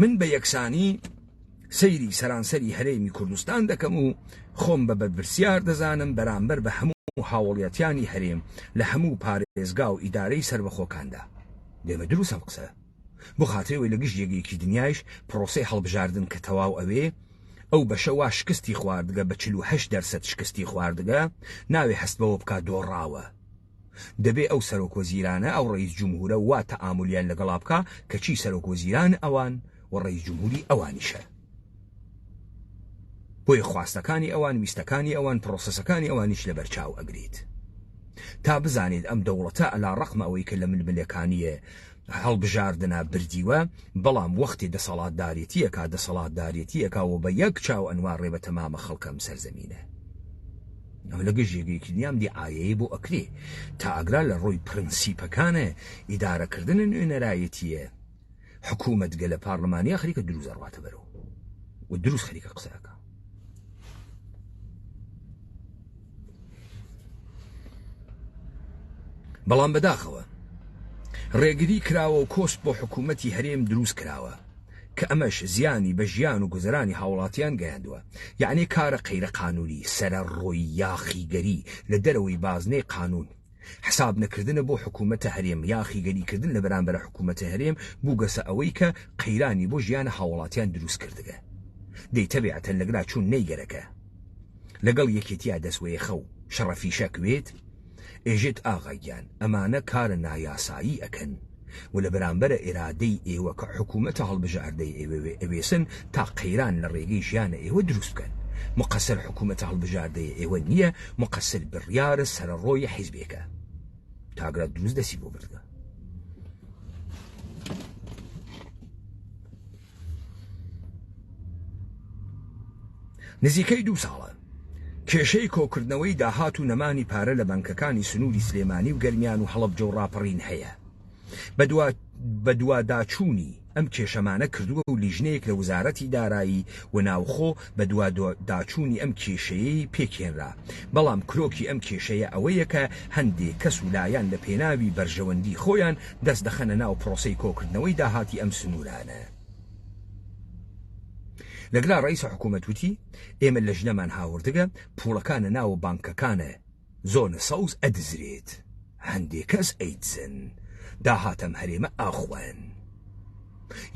من بە یەکسانی سەیری سەرانسەری هەرێمی کوردستان دەکەم و خۆم بە بەرپرسیار دەزانم بەرامبەر بە هەموو هاوڵیەتیانی هەرێم لە هەموو پارێزگا و ئیدارەی سربەخۆکاندا دێمە دروستم قسە بۆ خاترەوەی لە گشت یەکێکی دنیایش پرۆسەی هەڵبژاردن کە تەواو ئەوێ ئەو بەشەوا شکستی خواردگە بە 48% شکستی خواردگە ناوێ هەست بەوە بکات دۆڕاوە دەبێ ئەو سەرۆک وەزیرانە ئەو ڕئیس جمهورە وا تەعامولیان لەگەڵا بکا کە چی سەرۆک وەزیران ئەوان و ڕئیس جمهوری ئەوانیشە بۆیە خواستەکانی ئەوان ویستەکانی ئەوان پرۆسەسەکانی ئەوانیش لەبەرچاو ئەگریت تا بزانێت ئەم دەوڵەتە ئەلا ڕەقمە ئەوەی کە لە ململەکانیە هەڵبژاردنە بردیوە بەڵام وەختی دەسەڵاتدارێتیەکەوە بە یەک چاو ئەنوار ڕێ بە تەمامە خەڵکەم سەرزەمینە ئەمە لە گەژێگەیەکی نیام دیعایەیە بۆ ئەکرێ تا ئەگرا لە ڕۆی پرنسیپەکانە ئیدارەکردنە نوێنەرایەتیە حکوومەت گەلە پارلەمانیا خەریکە دروست ئەڕواتە بەرەوە و دروست خەریکە قسەکە بەڵام بەداخەوە ڕێگری کراوە و کۆست بۆ حکوومەتی هەرێم دروست کراوە کە ئەمەش زیانی بە ژیان و گوزەرانی هاوڵاتیان گەیاندووە یعنی کارە قەیرە قانونی سەرە ڕۆی یاخیگەری لە دەرەوەی بازنەی قانون حساب نەکردنە بۆ حکوومەتە هەرێم یاخیگەریکردن لە بەرامبەر حکوومەتە هەرێم بووگەسە ئەوەی کە قەیرانی بۆ ژیانە هاوڵاتیان دروست کردگە دەی تەبیعەتەن لەگرا چوون نەیگەرەکە لەگەڵ یەکێتیا دەستوەیە خەو شەڕەفی شەکوێت ئێژێت ئاغاگیان ئەمانە کارە نایاسایی ئەکەن و لە بەرامبەرە ئێرادەی ئێوە کە حکوومەتە هەڵبژاردەی ئێوێسن تا قەیران لە ڕێگەی ژیانە ئێوە دروست بکەن مقەسەر حکوومەتە هەڵبژاردەی ئێوە نییە مقەسەر بڕیارە سەرڕۆی حیزبێکە تاگرات دروست دەسی بۆ بردە نزیکەی 2 ساڵە کێشەی کۆکردنەوەی داهات و نەمانی پارە لە بانکەکانی سنووری سلێمانی و گەرمیان و هەڵەبجە و ڕاپەڕین هەیە بە دوواداچوونی ئەم کێشەمانە کردووە و لیژنەیەک لە وزارەتی دارایی و ناوخۆ بە دوا داچوونی ئەم کێشەیەی پێکێنرا بەڵام کرۆکی ئەم کێشەیە ئەوەیە کە هەندێک کەس و لایەن لە پێناوی بەرژەوەندی خۆیان دەست دەخەنە ناو پرۆسەی کۆکردنەوەی داهاتی ئەم سنوورانە. لەگلا ڕئیس حکوومەت وتی ئێمە لە ژنەمان هاوردگە پوڵەکانە ناو بانکەکانە زۆنە سەوز ئەدزرێت هەندێک کەس ئەیدزن داهاتەم هەرێمە ئاخوان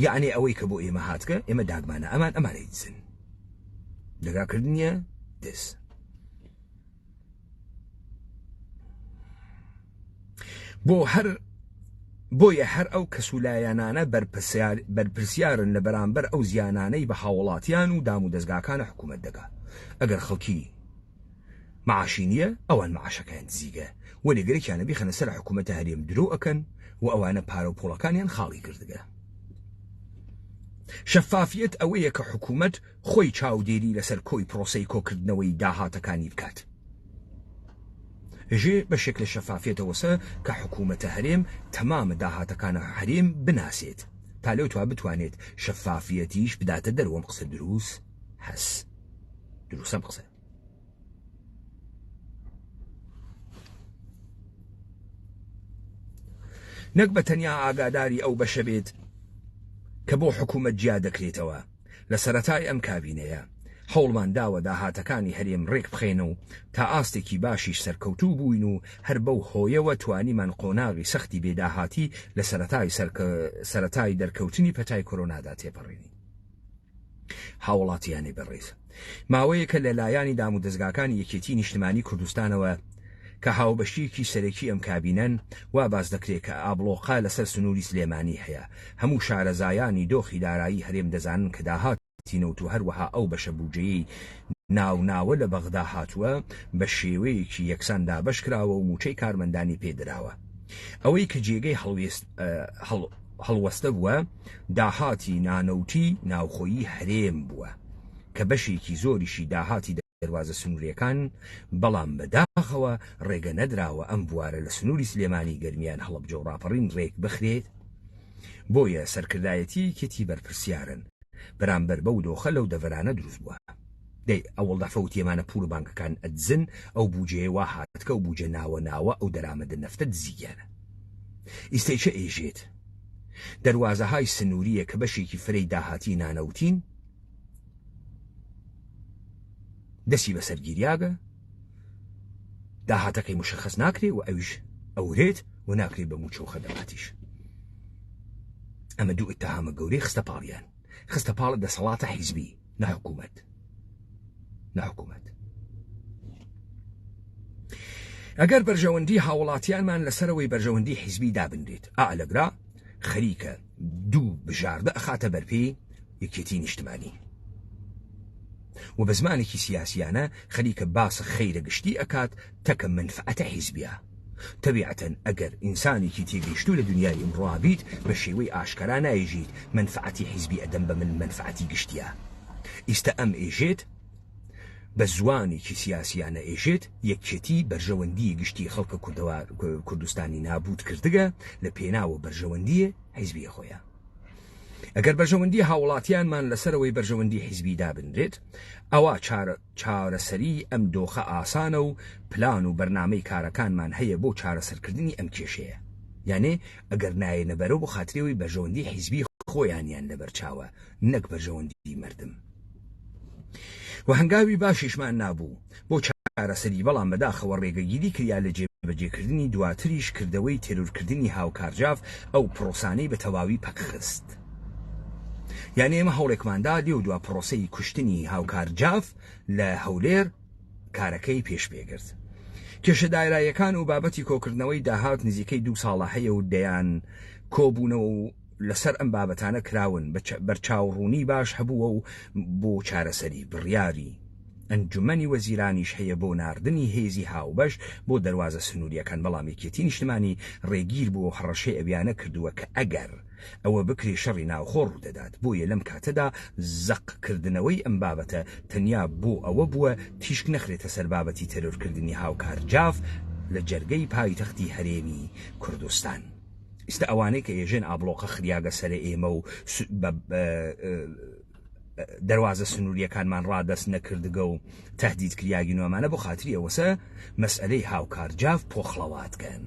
یعنی ئەوەی کە بۆ ئێمە هاتکە ئێمە داگمانە ئەمان ئەیدزن لەگاکردنیە دەست بۆیە هەر ئەو کەسولایەنانە بەرپرسیارن لە بەرامبەر ئەو زیانانەی بە هاوڵاتیان و دام و دەستگاکانە حکوومەت دەگا ئەگەر خەڵکی معاشی نییە ئەوان معاشەکان دزیگە و لێگەرێکیانە بیخەنە سەر حکوومەتە هەرێم درۆ ئەکەن و ئەوانە پارە و پۆڵەکانیان خاڵی کردگە. شەفافیت ئەوەیە کە حکوومەت خۆی چاودێری لەسەر کۆی پرۆسەی کۆکردنەوەی داهاتەکانی بکات. ژێ بەشێک لە شەفافیتەوەسە کە حکوومەتە هەرێم تەمامە داهاتەکانە هەرێم بناسێت تا لەو توا بتوانێت شەفافیەتیش بداتە دەروەم قسە دروست هەس دروستم قسە. نەک بە تەنیا ئاگاداری ئەو بەشە بێت کە بۆ حکوومەت جیا دەکرێتەوە لە سەرەتای ئەم کابینەیە هەوڵمان داوە داهاتەکانی هەرێم ڕێک بخێنە و تا ئاستێکی باشیش سەرکەوتوو بووین و هەر بەو هۆیەوە توانیمان قۆناغی سەختی بێداهاتی لە سەرەتای دەرکەوتنی پەتای کۆرۆنادا تێپەڕێنی. هاوڵاتیانی بەڕێز ماوەیەکە لە لایانی دام و دەستگاکانی یەکێتی نیشتمانی کوردستانەوە کە هاوبەشیەکی سەرەکی ئەم کابینەن وا باز دەکرێت کە ئابلۆقا لەسەر سنووری سلێمانی هەیە هەموو شارەزایانی دۆخی دارایی هەرێم دەزانن کە داهات تینەوت و هەروەها ئەو بەشە بوجەیەی ناوناوە لە بەغدا هاتووە بە شێوەیەکی یەکسان دابەش کراوە و موچەی کارمەندانی پێدراوە. ئەوەی کە جێگەی هەڵوەستە بووە داهاتی نانەوتی ناوخۆیی هەرێم بووە کە بەشێکی زۆریشی داهاتی دەواازە سنووریەکان بەڵام بەداخەوە ڕێگە نەدراوە ئەم بوارە لە سنووری سلێمانی گەرمیان هەڵبجە و ڕاپەڕین ڕێک بخرێت. بۆیە سەرکردایەتی کێتی بەرپرسیارن بەرامبەر بەو دۆخە لەو دەڤەرانە دروست بووە. دەی ئەوڵ دەفەوت ئێمانە پوڵ بانکەکان ئەدزن ئەو بوجەیە وا هاتکە و بوجە ناوە ئەو دەرامەدە نەفتە دزیگەنە. ئیسەیچە ئێژێت دەواازەهای سنووریە کە بەشێکی فرەی داهاتی نانەوتین دەسی بەسەرگیریاگە داهاتەکەی مشخص ناکرێ و ئەویش ئەورێت و ناکرێ بە موچە و خەدەماتیش. ئەمە دوو ئتهامە گەورەی خستە پاڵیان خستە پاڵە دەسەڵاتە حیزبی ناحکوومەت. ئەگەر بەرژەوەندی هاوڵاتیانمان لەسەرەوەی بەرژەوەندی حیزبی دابنرێت ئالەگرا خەریکە دوو بژاردە ئەخاتە بەرپێی یەکێتی نیشتمانی و بە زمانێکی سیاسیانە خەریکە باسە خەیرە گشتی ئەکات تەکە منفعەتە حیزبیە. تەبیعەتەن ئەگەر ئینسانێکی تێگەیشتوو لە دنیای ئمڕۆبیت بە شێوەی ئاشکرا نایژیت منفعەتی حیزبی ئەدەم بە منفعەتی گشتیە. ئیستە ئەم ئێژێت بە زوانێکی سیاسیانە ئێژێت یەکێتی بەرژەوەندی گشتی خەڵکە کوردستانی نابود کردگە لە پێناوە بەرژەوەندیە حیزبیە خۆیان. ئەگەر بەرژەوەندی هاوڵاتیانمان لەسەرەوەی بەرژەوەندی حیزبی دابنرێت ئەوە چارەسەری ئەم دۆخە ئاسانە و پلان و بەرنامەی کارەکانمان هەیە بۆ چارەسەرکردنی ئەم کێشەیە. یانێ ئەگەر نایەنە بەرەو بۆ خاترەوەی بەرژەوەندی حیزبی خۆیانیان لەبەرچاوە نەک بەرژەوەندی مردم. و هەنگاوی باشیشمان نابوو بۆ چارەسەری بەڵام بەداخەوە ڕێگەگیری کریا لە جێبەجێکردنی دواتریش کردەوەی تێرورکردنی هاوکارجاف ئەو پرۆسانەی بە تەواوی پەکخست. یعنی ئێمە هەوڵێکماندا لێ و دوا پرۆسەی کوشتنی هاوکارجاف لە هەولێر کارەکەی پێش پێگرت. کێشە دایرایەکان و بابەتی کۆکردنەوەی داهات نزیکەی 2 ساڵە هەیە و دەیان کۆبوونەوە و لەسەر ئەم بابەتانە کراون بەرچاوڕوونی باش هەبووە و بۆ چارەسەری بڕیاری ئەنجومەنی وەزیرانیش هەیە بۆ ناردنی هێزی هاوبەش بۆ دەواازە سنووریەکان بەڵام یەکێتی نیشتمانی ڕێگیر بۆ هەڕەشەی ئەویانە کردووە کە ئەگەر ئەوە بکرێ شەڕی ناوخۆ ڕوودەدات. بۆیە لەم کاتەدا زەقکردنەوەی ئەم بابەتە تەنیا بۆ ئەوە بووە تیشک نەخرێتە سەر بابەتی تەرۆرکردنی هاوکارجاف لە جەرگەی پایتەختی هەرێمی کوردستان. ئێستا ئەوانەی کە ئێژێن ئابلۆقە خریاگە سەر ئێمە و دەواازە سنووریەکانمان ڕادەست نەکردگە و تهدید کریاگی نوۆمانە بۆ خاتری ئەوەسە مەسئلەی هاوکار جاف پۆخڵەواتکەن.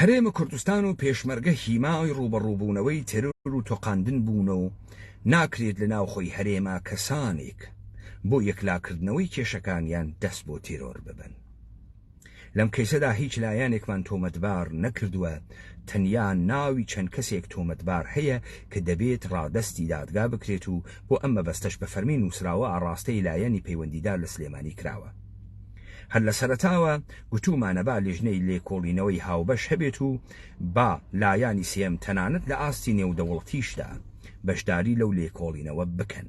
هەرێمە کوردستان و پێشمەرگە هیمای ڕوبەڕووبوونەوەی تەرۆر و تۆقاندن بوونە و ناکرێت لە ناوخۆی هەرێما کەسانێک بۆ یەکلاکردنەوەی کێشەکانیان دەست بۆ تیرۆر ببن. لەم کەیسەدا هیچ لایەنێکمان تۆمەتبار نەکردووە، تەنیا ناوی چەند کەسێک تۆمەتبار هەیە کە دەبێت ڕادەستی دادگا بکرێت و بۆ ئەمە بەستەش بە فەرمی نووسراوە ئاڕاستەی لایەنی پەیوەندیدار لە سلێمانی کراوە. هەر لە سەرەتاوە گوتومانەبا لێژنەی لێکۆڵینەوەی هاوبەش هەبێت و با لایانی سێم تەنانەت لە ئاستی نێودەوڵەتیشدا بەشداری لەو لێکۆڵینەوە بکەن.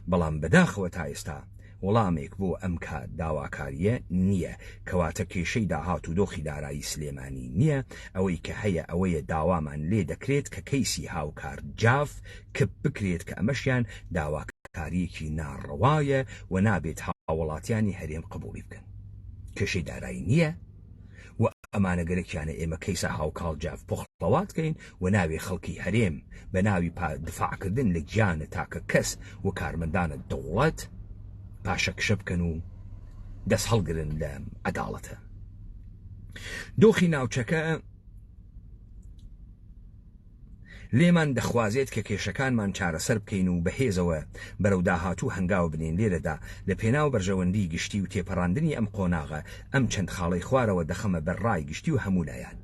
بەڵام بەداخەوە تا ئێستا وەڵامێک بۆ ئەم داواکاریە نییە، کەواتە کێشەی داهات و دۆخی دارایی سلێمانی نییە. ئەوەی کە هەیە ئەوەیە داوامان لێ دەکرێت کە کەیسی هاوکار جاف کە بکرێت کە ئەمەشیان داواکاریەکی ناڕەوایە و نابێت هاوڵاتیانی هەرێم قبوڵی بکەن. کێشەی دارایی نییە و ئەمانە گەلێکیانە ئێمە کەیسە هاوکاڵ جاف پۆخڵەواتکەین و ناوێ خەڵکی هەرێم بە ناوی دفاعکردن لە گیانە تاکە کەس و کارمەندانە دەوڵەت پاشە کشە بکەن و دەست هەڵگرن لە عەداڵەتە. دۆخی ناوچەکە لێمان دەخوازێت کە کێشەکانمان چارەسەر بکەین و بەهێزەوە بەرەو داهاتوو هەنگاو بنێن. لێرەدا لە پێناو بەرژەوەندی گشتی و تێپەڕاندنی ئەم قۆناغە ئەم چەند خاڵەی خوارەوە دەخەمە بەرڕای گشتی و هەمولایەن.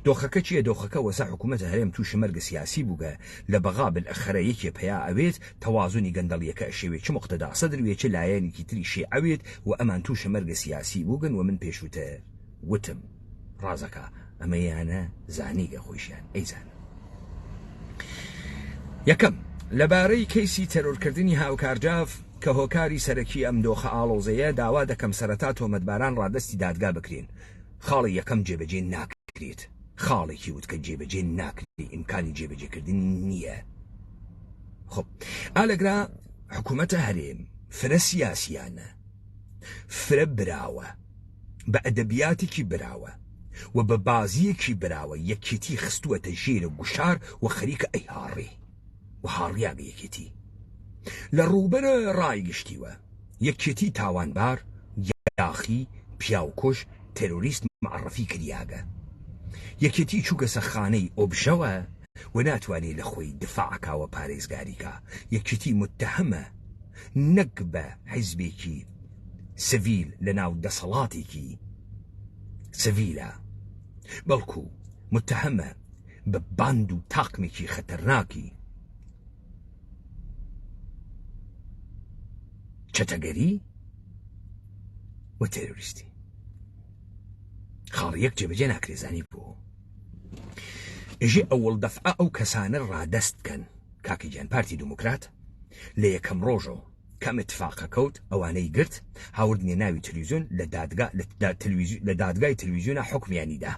دۆخەکە چییە؟ دۆخەکە وەسا حکوومەتە هەرێم تووشی مەرگە سیاسی بووگە لە بەغا بالئەخەرە یەکێ پیا ئەوێت تەوازونی گەندەڵیەکە ئەشێوێت چ مقتەدا سەدروێ چ لایەنێکی تری شێعەوێت و ئەمان تووشە مەرگە سیاسی بووگن و من پێشوتە وتم ڕازەکە ئەمەیانە زانیگە خۆشیان ئەیزان. یەکەم لەبارەی کەیسی تەرۆرکردنی هاوکار جاف کە هۆکاری سەرەکی ئەم دۆخە ئاڵۆزەیە داوا دەکەم سەرەتا تۆمەتباران ڕادەستی دادگا بکرێن. خاڵی یەکەم جێبەجێ ناکرێت. خاڵێکی وت کە جێبەجێ ناکرێت، ئیمکانی جێبەجێکردن نییە. خب ئالەگرا حکوومەتە هەرێم فرە سیاسیانە، فرە براوە، بە ئەدەبیاتێکی براوە و بە بازیەکی براوە یەکێتی خستووەتە ژێرە گوشار و خەریکە ئەیهاڕێ و هاڕیاگە یەکێتی لە ڕووبەرە ڕایگشتیوە. یەکێتی تاوانبار، یاخی، پیاوکۆش، تەرۆریست معرفی کریاگە. یەکێتی چووکە سەخانەی ئۆبژەوە و ناتوانێت لە خۆی دفاعکاوە پارێزگاریکە. یەکێتی متتەهمە نەک بە حیزبێکی سڤیل لە ناو دەسەڵاتێکی سڤیلە، بەڵکو متتەهمە بە باند و تاقمێکی خەتەرناکی چەتەگەری و تێرۆریستی. خاڵ یەک جێبەجێ ناکرێزانی بوو. ئێژێ ئەوڵ دەفعە ئەو کەسانە ڕادەست بکەن. کاکی گیان پارتی دموکرات لە یەکەم ڕۆژەوە کەم اتفاقە کەوت ئەوانەی گرت هاوردنی ناوی تەلەڤیزیۆن لە دادگای تەلەڤیزیۆنە حکمیانیدا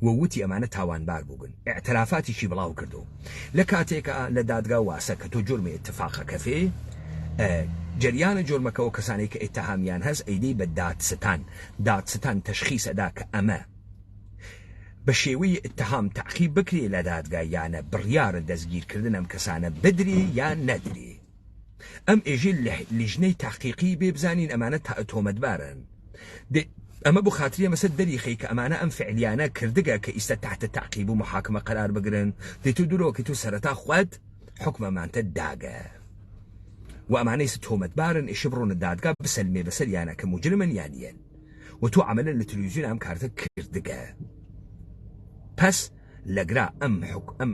و وتی ئەمانە تاوانبار بووگن. ئێعترافاتیشی بڵاو کردو لە کاتێکە لە دادگا واسە کە تۆ جرمی اتفاقە کەفێ جریانە جۆرمەکەەوە کەسانی کە ئێتەهامیان هەست ئەیدەی بە دادستان تەشخیص ئەدا کە ئەمە بە شێوەی اتهام تعقیب بکرێ لە دادگای یانە بڕیارە دەستگیرکردن ئەم کەسانە بدرێ یان نەدرێ. ئەم ئێژێ لیژنەی تحقیقی بێ بزانین ئەمانە تۆمەتبارن. ئەمە بۆ خاتریە مەسەر دەریخی کە ئەمانە ئەم فعلیانە کردگە کە ئیستا تحتە تعقیب و محاکمە قەرار بگرن. دەیتو دوورەوە کە تو سەرەتا خوات حکمەمانتە داگە و ئەمانەی تۆمەتبارن ئێشە بڕۆنە دادگا بسەلمێ بەسەریانە کە موجرمن یانیەن و تۆ عەمەلە لە تەلەڤیزیۆن ئەم کارتە کردگە. پس لەگرا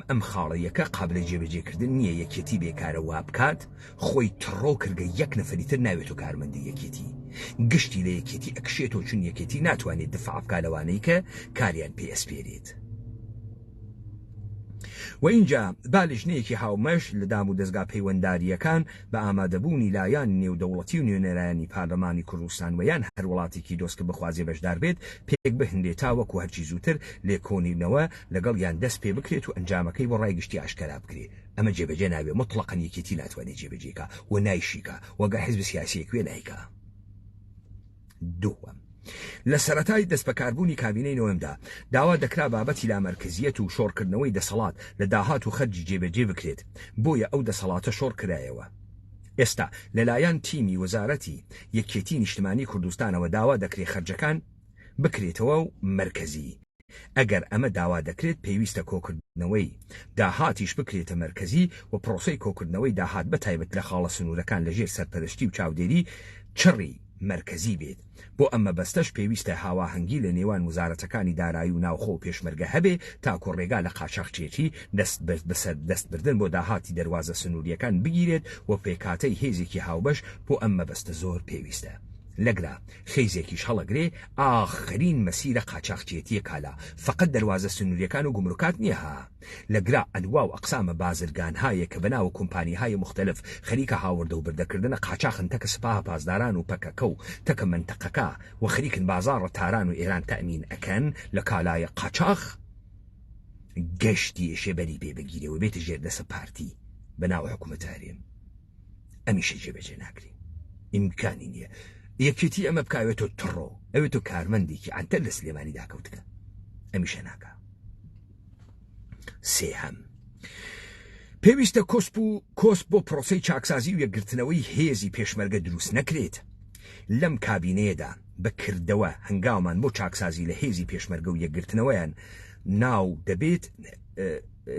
ئەم خاڵەیەکە قابلە جێبەجێکردن نییە. یەکێتی بێکارە وا بکات خۆی تڕۆ کردگە یەک نەفەریتر ناوێت و کارمەندی یەکێتی گشتی لە یەکێتی ئەکشێتەوە چون یەکێتی ناتوانێت دفاع بکات لەوانەی کە کاریان پێ ئەسپێرێت. و اینجا بالیژنەیەکی هاومەش لە دام و دەستگا پەیوەنداریەکان بە ئامادەبوونی لایەن نێودەوڵەتی و نوێنەرانی پارلەمانی کوردستان و یان هەر وڵاتێکی دۆستکە بخوازێ بەشدار بێت پێک بهێنرێت تا وەکو هەرچی زووتر لێکۆنینەوە لەگەڵ یان دەست پێ بکرێت و ئەنجامەکەی بۆ ڕای گشتی ئاشکرا بکرێت. ئەمە جێبەجێ نابێت مطلقاً یەکێتی ناتوانێت جێبەجێکە و نایشیکە وەگە حیزب سیاسیەکوێ نایکە. دووەم، لە سەرەتای دەستبەکاربوونی کابینەی نۆوەمدا داوا دەکرا بابەتی لامەرکزیەت و شۆڕکردنەوەی دەسەڵات لە داهات و خەرجی جێبەجێ بکرێت، بۆیە ئەو دەسەڵاتە شۆڕ کرایەوە. ئێستا لەلایەن تیمی وەزارەتی یەکێتی نیشتمانی کوردستانەوە داوا دەکرێت خەرجەکان بکرێتەوە و مرکزی. ئەگەر ئەمە داوا دەکرێت پێویستە کۆکردنەوەی داهاتیش بکرێتە مرکزی و پرۆسەی کۆکردنەوەی داهات بەتایبەت لە خاڵە سنوورەکان لەژێر سەرپەرشتی و چاودێری چڕی مرکزی بێت. بۆ ئەمە بەستەش پێویستە هاواهەنگی لە نێوان وزارەتەکانی دارایی و ناوخۆ و پێشمەرگە هەبێ تاکو ڕێگا لە قاچاقچێتی دەستبردن بۆ داهاتی دەواازە سنووریەکان بگیرێت و پێکاتەی هێزێکی هاوبەش بۆ ئەمە بەستە زۆر پێویستە. لەگرا خەیزێکیش هەڵەگرێ ئاخرین مەسیرە قاچاقچێتیە کالا فقط دەواازە سنووریەکان و گومڕکات نییەها. لەگرا ئەنوا و ئەقسامە بازرگان هەیە کە بەناو کۆمپانیهای مختلف خەریکە هاوردە و بردەکردنە قاچاقن تەکە سپاه پاسداران و پەکەکە و تەکە منتەقەکە و خەریکن بازاڕە تاران و ئێران تەمین ئەکەن لە کالایە قاچاق گەشتی شێبەری پێ بگیرێەوە بێتە ژێردەسە پارتی بەناو حکوومەت هەرێم. ئەمیشە جێبەجێ ناکرێ، ئیمکانی نییە. یەکێتی ئەمە بکاوێتۆ تڕۆ ئەوێتۆ کارمەندێکی ئەنتەر لە سلێمانی داکەوتکە، ئەمیشە ناکە. سێهەم، پێویستە کۆسپ بۆ پرۆسەی چاکسازی و یەکگرتنەوەی هێزی پێشمەرگە دروست نەکرێت. لەم کابینەیەدا بەکردەوە هەنگاومان بۆ چاکسازی لە هێزی پێشمەرگە و یەکگرتنەوەیان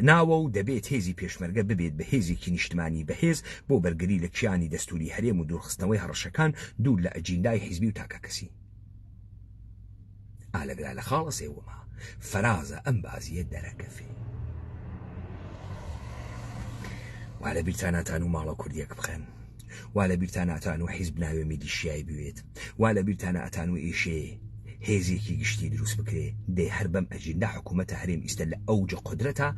ناوە و دەبێت هێزی پێشمەرگە ببێت بە هێزێکی نیشتمانی بەهێز بۆ بەرگری لە کیانی دەستوری هەرێم و دوورخستنەوەی هەڕەشەکان دوور لە ئەجیندای حیزبی و تاکە کەسی. ئالەگرا لە خاڵە سێوەما فەرازە ئەم بازیە دەرەکەفێ. وا لە بیرتاناتان و ماڵە کوردیەک بخەن، وا لە بیرتاناتان و حیزب ناوێ میلیشیای بوێت، وا لە بیرتاناتان و ئێشێ هێزێکی گشتی دروست بکرێ دێ هەر بەم ئەجندا حکوومەتە هەرێم ئیستا لە ئەوجە قدرەتە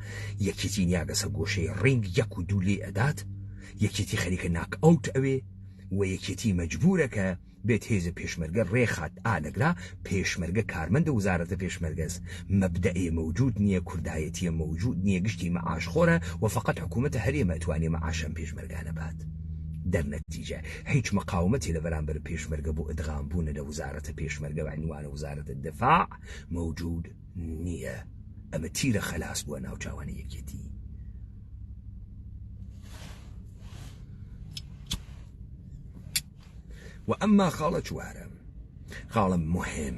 یەکێتی نیاگەسە گۆشەی ڕنگ یەک و دوو لێ ئەدات، یەکێتی خەریکە ناک ئەوت ئەوێ و یەکێتی مەجبورەکە بێت هێزە پێشمەرگە ڕێخات. ئالەگرا پێشمەرگە کارمەندە وزارەتە پێشمەرگەز مەبدەئێ موجود نییە، کوردایەتیە موجود نییە، گشتی مەعاشخۆرە و فقط حکوومەتە هەرێمە توانێ مەعاشەم پێشمەرگانە بات. دەرنەتیجە هیچ مەقاومەتی لە بەرامبەر پێشمەرگە بۆ ئەدغام بوون لە وزارەتە پێشمەرگە و عنوانە وزارەتە دفاع موجود نییە. ئەمە تیرە خەلاس بووە ناوچاوانە یەکێتی. و ئەمما خاڵە چوارە، خاڵم مهم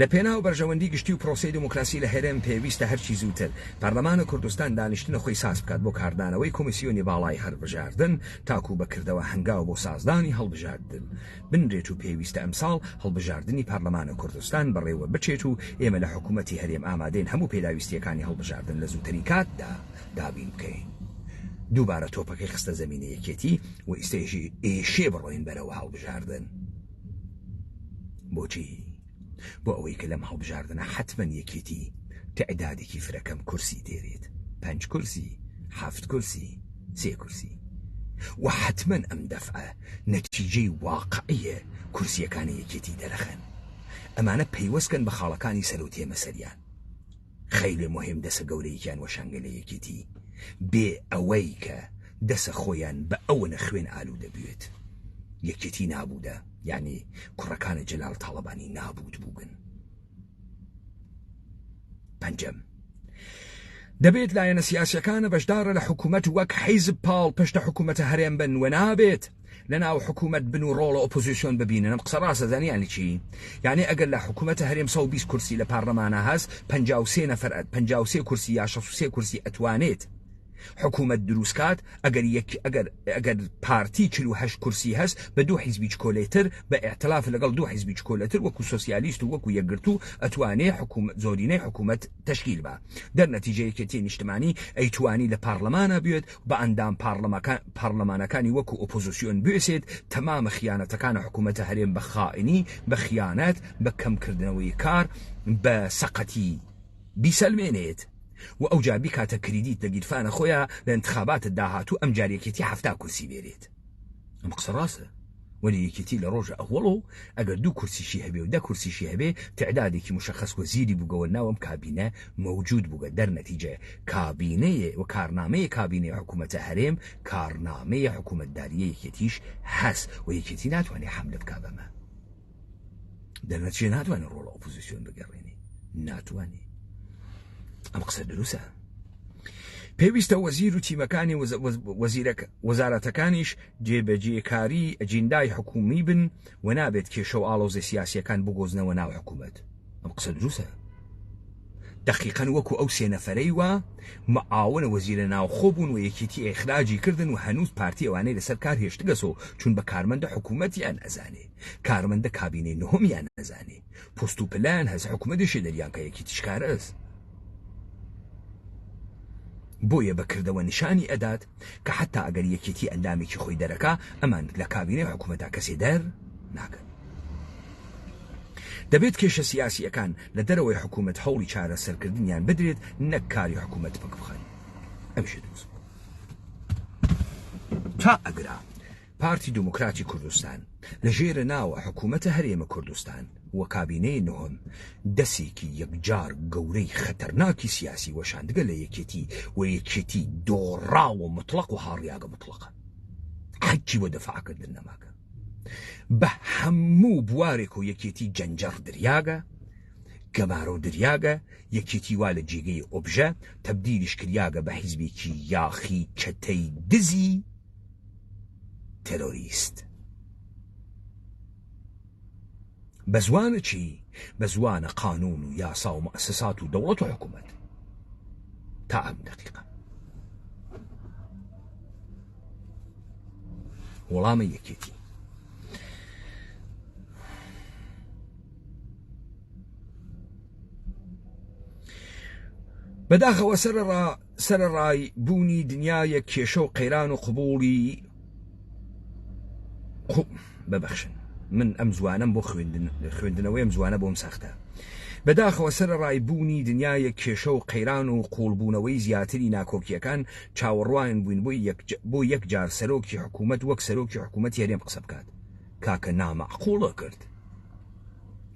لە پێناو بەرژەوەندی گشتی و پرۆسەی دموکراسی لە هەرێم پێویستە هەرچی زووتر پەرلەمانە کوردستان دانیشتنە خۆی ساز بکات بۆ کاردانەوەی کۆمیسیۆنی باڵای هەڵبژاردن تاکو بەکردەوە هەنگاو بۆ سازدانی هەڵبژاردن بنرێت و پێویستە ئەمساڵ هەڵبژاردننی پەرلەمانە کوردستان بەڕێوە بچێت و ئێمە لە حکوومەتی هەرێم ئامادەین هەموو پێداویستیەکانی هەڵبژاردن لە زووترین کاتدا دابین بکەین. دووبارە تۆپەکەی خستە زەمینە یەکێتی و ئیسێژی ئێشێ بڕۆین بەرەوە هەڵبژاردن. بۆچی؟ بۆ ئەوەی کە لەم هەڵبژاردنە حتمەن یەکێتی تعدادێکی فرەکەم کورسی دێرێت، 5 کورسی، 7 کورسی، 3 کورسی و حتمەن ئەم دەفعە نەتیجەی واقعیە کورسیەکانی یەکێتی دەرەخەن. ئەمانە پەیوەستکەن بە خاڵەکانی سەرۆتێ مەسەریان. خەیلێ مهم دەسە گەورەیەکیان وەشانگە لە یەکێتی بێ ئەوەی کە دەسە خۆیان بە ئەوە نەخوێن ئالوودە بوێت. یەکێتی نابوودە، یعنی کوڕەکانە جەلال تاڵەبانی نابوود بووگن. پەنجەم، دەبێت لایەنە سیاسیەکانە بەشدارە لە حکوومەت وەک حیزب پاڵ پشتە حکوومەتە هەرێم بن و نابێت لە ناو حکوومەت بن و ڕۆڵە ئۆپۆزیسیۆن ببینن. ئەم قسە ڕاستە زانیانی چی؟ یعنی ئەگەر لە حکوومەتە هەرێم 120 کورسی لە پارلەمانە هەست 53 نەفەر 53 کورسی یا 63 کورسی ئەتوانێت حکوومەت دروستکات. ئەگەر پارتی 48 کورسی هەست بە 2 حیزبی چکۆلێتر بە ئێعتلاف لەگەڵ 2 حیزبی چکۆلێتر وەکو سۆسیالیست و وەکو یەکگرتو ئەتوانێ زۆرینەی حکوومەت تەشکیل بە. دەرنەتیجە یەکێتی نیشتمانی ئەیتوانی لە پارلەمانە بێت بە ئەندام پارلەمانەکانی وەکو ئۆپۆزیسیۆن بێسێت تەمامە خیانەتەکانە حکوومەتە هەرێم بە خائینی، بە خیانەت، بە کەمکردنەوەی کار، بە سەقەتی بیسەلمێنێت و ئەو جا بیکاتە کریدیت لە گیرفانە خۆیان لە انتخاباتە داهاتوو ئەم جار یەکێتی 7 کورسی بێرێت. ئەم قسە ڕاستە، وەلی یەکێتی لە ڕۆژە ئەوڵ ئەگەر 2 کورسیشی هەبێ و 10 کورسیشی هەبێ تعدادێکی مشخص وەزیری بووگەوە ناوەم کابینە موجود بووگە. دەرنەتیجە کابینەیە و کارنامەیە کابینەی حکوومەتە هەرێم کارنامەیە حکوومەتداریە یەکێتیش هەست و یەکێتی ناتوانێت حملە بکا بەمە. دەرنەتیجە ناتوانێت ڕۆڵە ئۆپۆزیسیۆن بگەڕێنێ، ناتوانێت. ئەم قسە دروستە. پێویستە وەزیر و تیمەکانی وەزارەتەکانیش جێبەجێکاری ئەجیندای حکومی بن و نابێت کێشە و ئاڵۆزە سیاسیەکان بگۆزنەوە ناو حکوومەت. ئەم قسە دروستە. دقیقاً وەکو ئەو 3 نەفەرەی وە مەعاونە وەزیرە ناوخۆ بوون و یەکێتی ئیخراجی کردن و هەنووز پارتی ئەوانەی لەسەر کار هێشتگەسەوە چون بە کارمەندە حکوومەتیان نەزانێ، کارمەندە کابینەی نهۆمیان نەزانێ، پۆست و پلان هەز حکوومەتیشە دەریان کە یەکێتیش کارەست. بۆیە بەکردەوە نیشانی ئەدات کە حتا ئەگەر یەکێتی ئەندامێکی خۆی دەرەکا ئەمان لە کابینەی حکوومەتە کەسێ دەر ناکەن. دەبێت کێشە سیاسیەکان لە دەرەوەی حکوومەت هەوڵی چارە سەرکردنیان بدرێت نەک کاری حکوومەت پک بخەن. ئەمشە دروست تا ئەگرا پارتی دموکراتی کوردستان لە ژێرە ناوە حکوومەتە هەرێمە کوردستان و کابینەی نهۆم دەسێکی یەکجار گەورەی خەتەرناکی سیاسی وەشاندگە لە یەکێتی و یەکێتی دۆڕاوە مطلق و هاڕیاگە مطلقە حەجی وە دەفاعکردن نەماکە بە هەموو بوارێک و یەکێتی جەنجەڕ دریاگە گەمارە و دریاگە یەکێتی وا لە جێگەی ئۆبژە تەبدیلیش کریاگە بە حیزبێکی یاخی چەتەی دزی تێرۆریست. بە زوانە چی؟ بە زوانە قانون و یاسا و مؤسسات و دەوڵەت و حکوومەت. تا ئەم دقیقە وەڵامە یەکێتی بەداخەوە سەرڕای بوونی دنیایە کێشە و قەیران و قبوڵی ببەخشن من ئەم زوانم بۆ خوێندنەوەی ئەم زوانە بۆم سەختە. بەداخەوە سەرڕای بوونی دنیایە کێشە و قەیران و قوڵبوونەوەی زیاتری ناکۆکیەکان چاوەڕوان بووین بۆ یەک جار سەرۆکی حکوومەت وەک سەرۆکی حکوومەت هەرێم قسە بکات کاکە نامەعقوڵە کرد.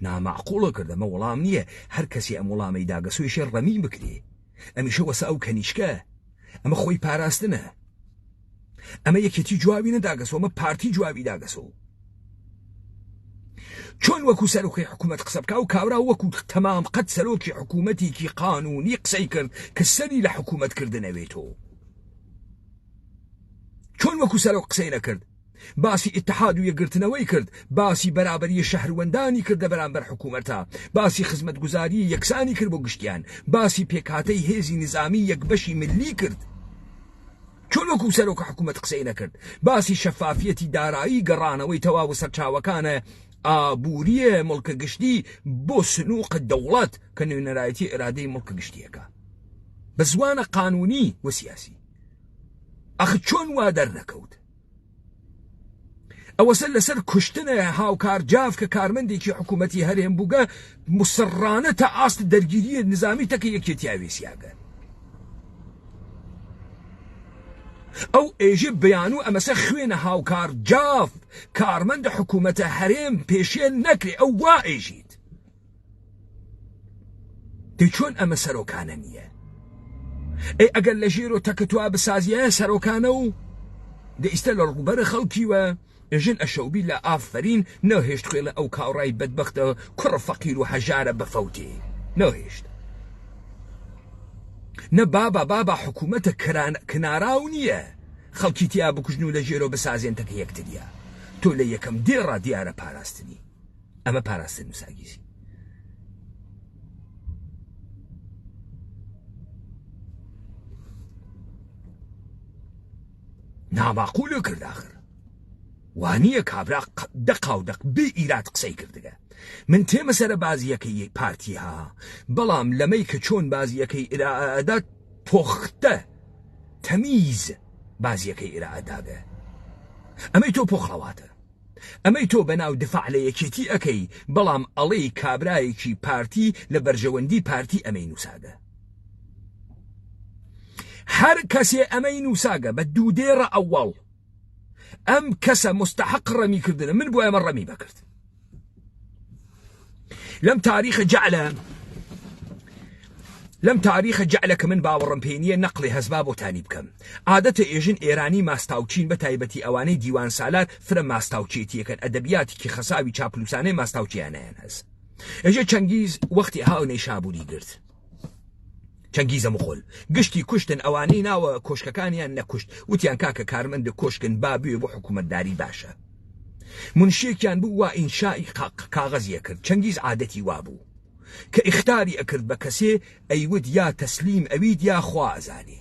نامەعقوڵە کرد. ئەمە وەڵام نییە هەر کەسی ئەم وەڵامەی داگەسۆیشێ ڕەمی بکرێ. ئەمیشە وەسە ئەو کەنیشکە ئەمە خۆی پاراستنە. ئەمە یەکێتی جوابی نەداگەسەوە، ئەمە پارتی جوابی داگەسەوە. چۆن وەکو سەرۆکی حکوومەت قسە بکا و کاورا وەکو تەمام قەت سەرۆکی حکوومەتێکی قانونی قسەی کرد کە سەری لە حکوومەتکردنەوێتەوە. چۆن وەکو سەرۆک قسەی نەکرد؟ باسی ئیتحاد و یەکگرتنەوەی کرد، باسی بەرابەری شەهروەندانی کردە بەرامبەر حکوومەتە، باسی خزمەتگوزاری یەکسانی کرد بۆ گشتیان، باسی پێکهاتەی هێزی نظامی یەکبەشی ملی کرد. چۆن وەکو سەرۆک حکوومەت قسەی نەکرد؟ باسی شەفافیەتی دارایی گەڕانەوەی تەواو سەرچاوەکانە ئابووریە مڵکە گشتی بۆ سنووق دەوڵەت کە نوێنەرایەتی ئێرادەی مڵکە گشتیەکە بە زوانە قانونی و سیاسی. ئەخ چۆن وا دەرنەکەوت؟ ئەوەسەر لەسەر کوشتنە هاوکار جاف کە کارمەندێکی حکوومەتی هەرێم بووگە مسڕانە تا ئاست دەرگیریە نظامی تەکە یەکێتیاوێ سیاگە. ئەو ئێژە بەیان و ئەمەسە خوێنە هاوکار جاف کارمەندە حکوومەتە هەرێم پێشێن نەکرێ ئەو وا ئێژیت. دەی چۆن ئەمە سەرۆکانە نییە؟ ئەی ئەگەر لە ژێر و تەکەتوا بسازیایە سەرۆکانە و دەئیستە لە ڕووبەرە خەڵکیوە ئێژن ئەشەوبی لە ئافرین نەهێشت خوێ لە ئەو کاوڕای بەدبەختە کوڕە فەقیر و هەژارە بەفەوتێ نەهێشت. نە بابا حکوومەتە کناراو نییە خەڵکی تیا بکوژن و لە ژێرۆ بسازێن تەکە یەکتریە. تۆ لە یەکەم دێڕا دیارە پاراستنی. ئەمە پاراستن وساگیسی. ناماقولە کرد آخر. وانیە کابرا دەقاودەق بێ ئیراد قسەی کردگە. من تێمە سەرە بازیەکەی پارتیها بەڵام لەمەی کە چۆن بازیەکەی ئێرائەدات پۆختە تەمیز بازیەکەی ئێرائەداگە. ئەمەی تۆ پۆخڵەواتە. ئەمەی تۆ بەناو دفاع لە یەکێتی ئەەکەی بەڵام ئەڵەی کابرایەکی پارتی لە بەرژەوەندی پارتی ئەمەی نووساگە. هر کسی امین وساقه بدو دير اول ام كسا مستحق رمي كردنا من بو امر رمي بكرت لم تاريخ جعلك من باورم بينيه نقل هزباب وتاني بكم عادة ايجن ايراني ماستاوچين بتايبتي اواني ديوان سالار فرم ماستاوچيتي كان ادبياتي كي خصاوي چاپلوسانه ماستاوچيانه هز اجا چنگيز وقتي هاو نيشابوري گرت چنگيز مغول گشتي كشتن اواني ناو كوشككانيان نكشت وتيان كاكا كارمند كوشكن بابي بو حكومت داري باشا منشيكيان بو وانشاء كاغز يكرد چنگيز عادتي وابو كاختاري اكرد بكسي ايود يا تسليم اويد يا خوازاني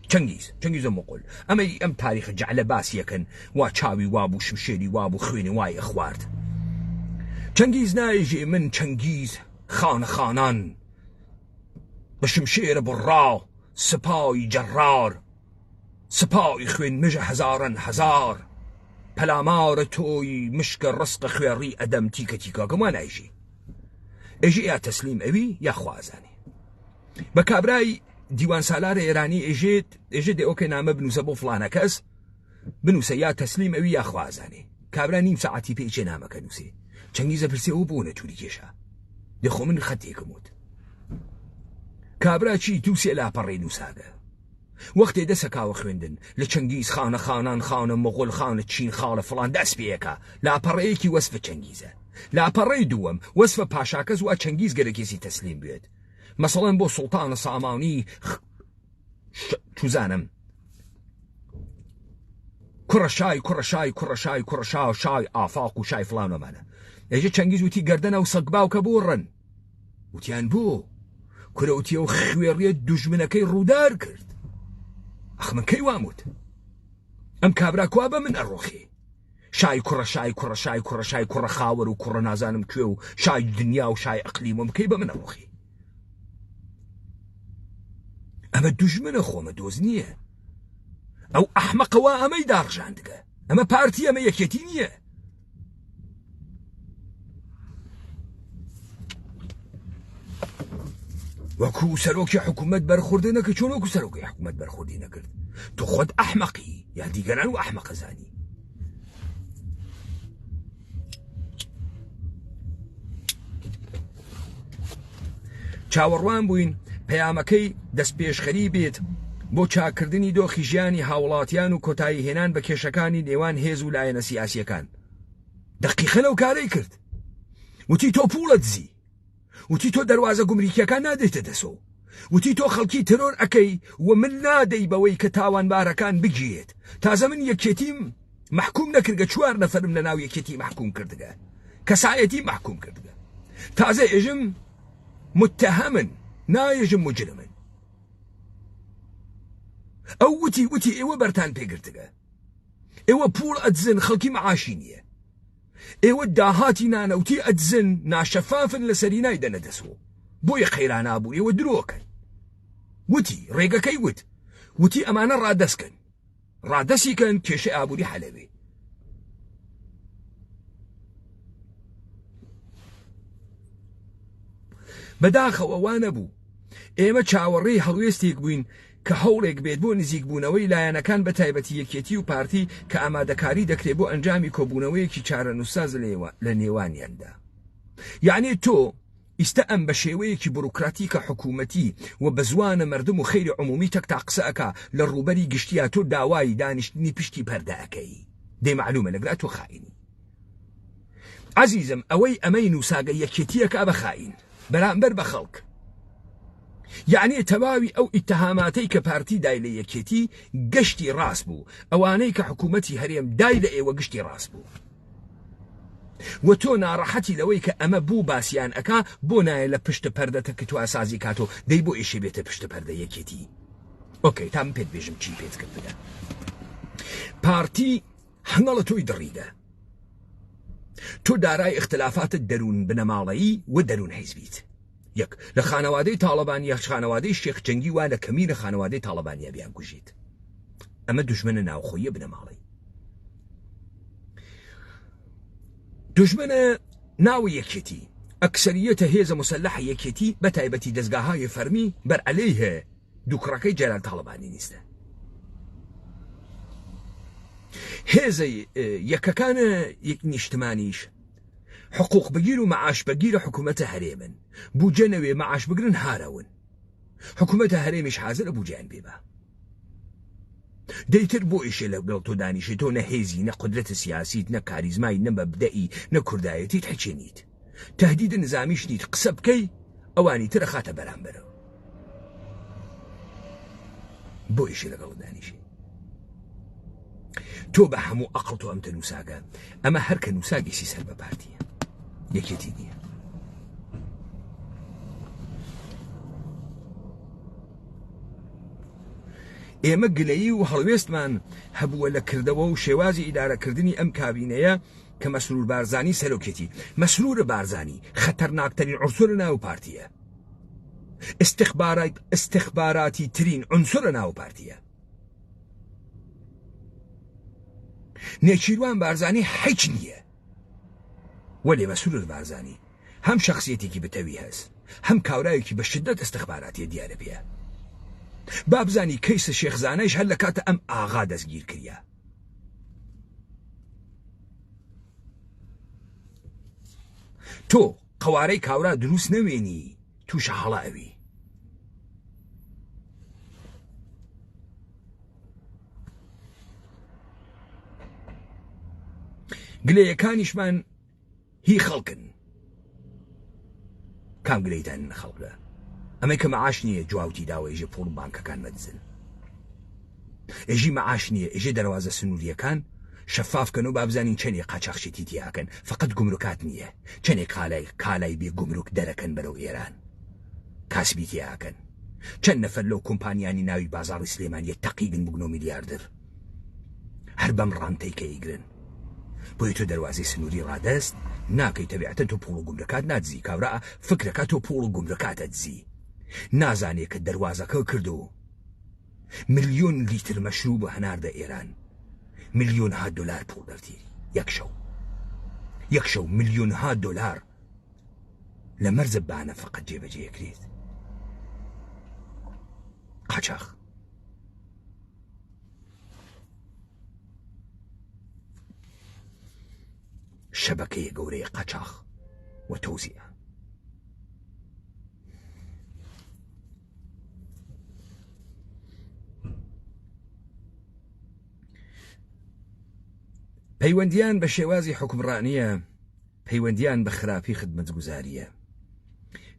چنگيز مغول ام تاريخ جعل باس يكن وچاوي وابو شمشيري وابو خويني واي اخوارد چنگيز نايجي من چنگيز خانان بشمشير براو سپاي جرار سپاي خوين مجه هزار پلامار توي مشك رزق خويري ادم تيكا كمان ايجي يا تسليم اوي يا خوازاني بكابراي ديوان سالار ايراني اجيت اوكي نامه بنوسه بو فلانه كس بنوسه يا تسليم اوي يا خوازاني كابرا نيم ساعتي بيجي نامه كنوسي چنگيزه برسي او بونه توري كيشا دخو من خطي كموت كابرا چي توسي لا پري نوساده وقت دسكاو خويندن لچنگيز خانان مغول خانه چين خاله فلان دس بيكا لا پري كي وصف چنگيزه لا پري دوم وصف پاشاكز و چنگيز گركيسي تسليم بيد مثلا بو سلطان ساماني چوزانم كرشاي شاي آفاق وشاي فلان ومانا اجي چنگيز وتي گردنه وصقباو كبورن وتيان بو كروتي وخويريه دجمنكي رودار كرد اخ من كي واموت ام كابرا كوابا من الروخي شاي كرة خاور وكرة نازانم كيو شاي دنيا وشاي اقليم ومكيبا من الروخي اما دجمن اخو ما دوزنيه او احمق وا اما يدار جاندقه اما بارتي اما يكيتينيه وكو سروكي حكومت برخوردينك چون وكو سروكي حكومت برخوردينك تو خود احمقي يا ديگران و احمق زاني چاوەڕوان بووین پەیامەکەی دەستپێشخەری بێت بۆ چاکردنی دۆخی ژیانی هاوڵاتیان و کۆتایی هێنان بە کێشەکانی نێوان هێز و لایەنە سیاسیەکان دەقیقە لەو کارەی کرد وتی تۆ پوڵە دزی وتی تۆ دەواازە گومریکیەکان نادەیتە دەسۆ وتی تۆ خەڵکی ترۆر ئەەکەی و من نادەی بەوەی کە تاوانبارەکان بگیێت تازە من یەکێتیم محکوم نەکردگە 4 نەفەرم لە ناو یەکێتی محکوم کردگە کەسایەتی محکوم کردگە تازە ئێژم متهمن نايجم مجرمن او وتي ايوه برتان بيقرتقه ايوه بول ادزن خلقي معاشينيه ايوه داهاتي نانا وتي ادزن ناشفافن لسريناي دندسو بوي خيرانا ابو ايوه دروكن وتي ريقا كي وتي امانا رادسكن رادسي كان كيشي ابو دي حلبي بداخەوە ئەوانە بوو ئێمە چاوەڕێی هەڵوێستێک بووین کە هەوڵێک بێت بۆ نزیکبوونەوەی لایەنەکان بە تایبەتی یەکێتی و پارتی کە ئامادەکاری دەکرێت بۆ ئەنجامی کۆبوونەوەیەکی چارەنووساز لە نێوانیاندا یعنی تۆ ئیستا ئەم بە شێوەیەکی بروکراتیکە حکوومەتی و بە زوانە مردم و خەیری عمومی تەکتا قسە ئەکا لە ڕووبەری گشتیا تۆ داوای دانیشتنی پشتی پەردە ئەکەی دێ معلومە لەگرا تۆ خائینی عەزیزم ئەوەی ئەمەی نووساگە یەکێتیەکە بە خائین برامبر بخلق يعني تواوي او اتهاماتي كبارتي دايلة يكيتي قشتي راس بو اواني كحكومتي هريم دايلة ايوه قشتي راس بو وتو ناراحتي لويك اما بو باسيان اكا بو نايلة پشت پرده تكتو اسازي كاتو دي بو ايشي بيت پشت پرده يكيتي اوكي تام بيت بيجم چي بيت كتبدا بارتي حنالتو يدريده تو دارای اختلافات درون بنەماڵەیی و دەرون حیزبیت یەک لە خانەوادەی تاڵەبان یەخ خانەوادەی شێخ جەنگی وا لە کەمینە خانەوادەی تاڵەبانیا بیان کوژیت ئەمە دوژمنە ناوخۆیە بنەماڵەی دوژمنە ناو یەکێتی ئەکسەریەتە هێزە مسلحە یەکێتی بە تایبەتی دەستگاهای فەرمی بەر عەلەیهە دووکڕەکەی جەلال تاڵبانی نیستە. هێزەی یەکەکانە یەک نیشتمانیش حقوق بگیر و معاش بگیر حکوومەتە هەرێمن بوجەنەوێ معاش بگرن هارەون حکوومەتە هەرێمیش حازر بوجیان بێبە دەیتر بۆ ئیشێ لەگەڵ تۆ دانیشی تۆ نە هێزی نە قودرەتە سیاسیت نە کاریزمای نە مەبدەئی نە کوردایەتیت هەچێنیت تهدید نظامیش نیت قسە بکەی ئەوانی ترە خاتە بەرامبەرەوە بۆ ئیشێ لەگەڵ دانیشی تۆ بە هەموو ئەقڵ تۆ ئەمتە نووساگە ئەمە هەرکە نووساگەیسی سەر بە پارتیە یەکێتی نییە. ئێمە گلەیی و هەڵوێستمان هەبووە لە کردەوە و شێوازی ئیدارەکردنی ئەم کابینەیە کە مەسرور بارزانی سەرۆکێتی. مەسرور بارزانی خەتەرناکترین عنسورە ناو پارتیە، استخباراتی ترین عنسورە ناو پارتیە. نێچیروان بارزانی هیچ نییە، وەلێ مەسرور بارزانی هەم شخصیەتێکی بتەوی هەست هەم کاورایەکی بە شدت استخباراتی دیارە پێە. بابزانی کەیسە شێخزانەیش هەر لە کاتە ئەم ئاغا دەستگیر کردە. تۆ قەوارەی کاورا دروست نەوێنی تووشە هەڵا ئەوی. گلەیەکانیشمان هی خەڵکن. کام گلەیتان خەڵکە؟ ئەمەی کە مەعاش نییە جواوتی داوە ئێژێ پوڵ بانکەکان مەدزن، ئێژی مەعاش نییە ئێژێ دەواازە سنووریەکان شەفافکەن و بابزانین چەندێک قاچاقشێتی تیاکەن فقط گومرکات نییە چەندێک کالای بێ گومرک دەرەکەن بەرەو ئێران کاسبی تیاکەن. چەند نەفەر لەو کۆمپانیانی ناوی بازاڕی سلێمانیە تەقیگن بگنۆ میلیاردر هەر بەم ڕانتەی کە ئیگرن. بۆی تۆ دەواازەی سنووری ڕادەست ناکەی تەبیعەتەن تۆ پوڵ و گومرکات نادزی. کاورا فکرەکە تۆ پوڵ و گومرکاتە دزی نازانێت کە دەواازەکە کردو ملیۆن لیتر مەشروب بە هەناردە ئێران ملیۆنها دلار پوڵ دەرتیری یەک شەو ملیۆنها دلار لە مەرزە بانە فقط جێبەجێکرێت. قاچاق شەبەکەیە گەورەیە قاچاق و تەوزیع. پەیوەندیان بە شێوازی حکمڕانیە، پەیوەندیان بە خراپی خدمەتگوزاریە،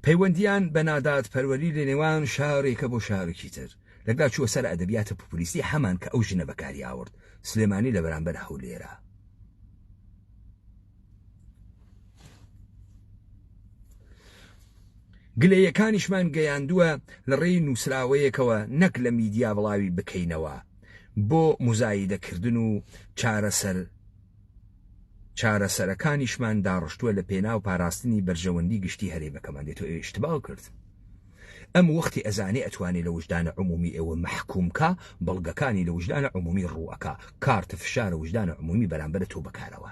پەیوەندیان بە نادات پەروەری لە نێوان شارێکە بۆ شارێکی تر. لەگەڵ چووە سەر ئەدەبیاتە پۆپولیستی هەمان کە ئەو ژنە بەکاری ئاورد سلێمانی لە بەرامبەر هەولێرە. گلەیەکانیشمان گەیاندووە لە ڕێی نووسراوەیەکەوە نەک لە میدیا بڵاوی بکەینەوە بۆ مزایدەکردن و چارەسەرەکانیشمان داڕشتووە لە پێنا و پاراستنی بەرژەوەندی گشتی هەرێمەکەمان. دێتۆ ئێشتباو کرد. ئەم وەختی ئەزانێ ئەتوانێت لە وجدانە عمومی ئێوە مەحکومکە بەڵگەکانی لە وجدانە عمومی ڕووەکە کارتە فشارە وجدانە عمومی بەرامبەر تۆ بەکارەوە.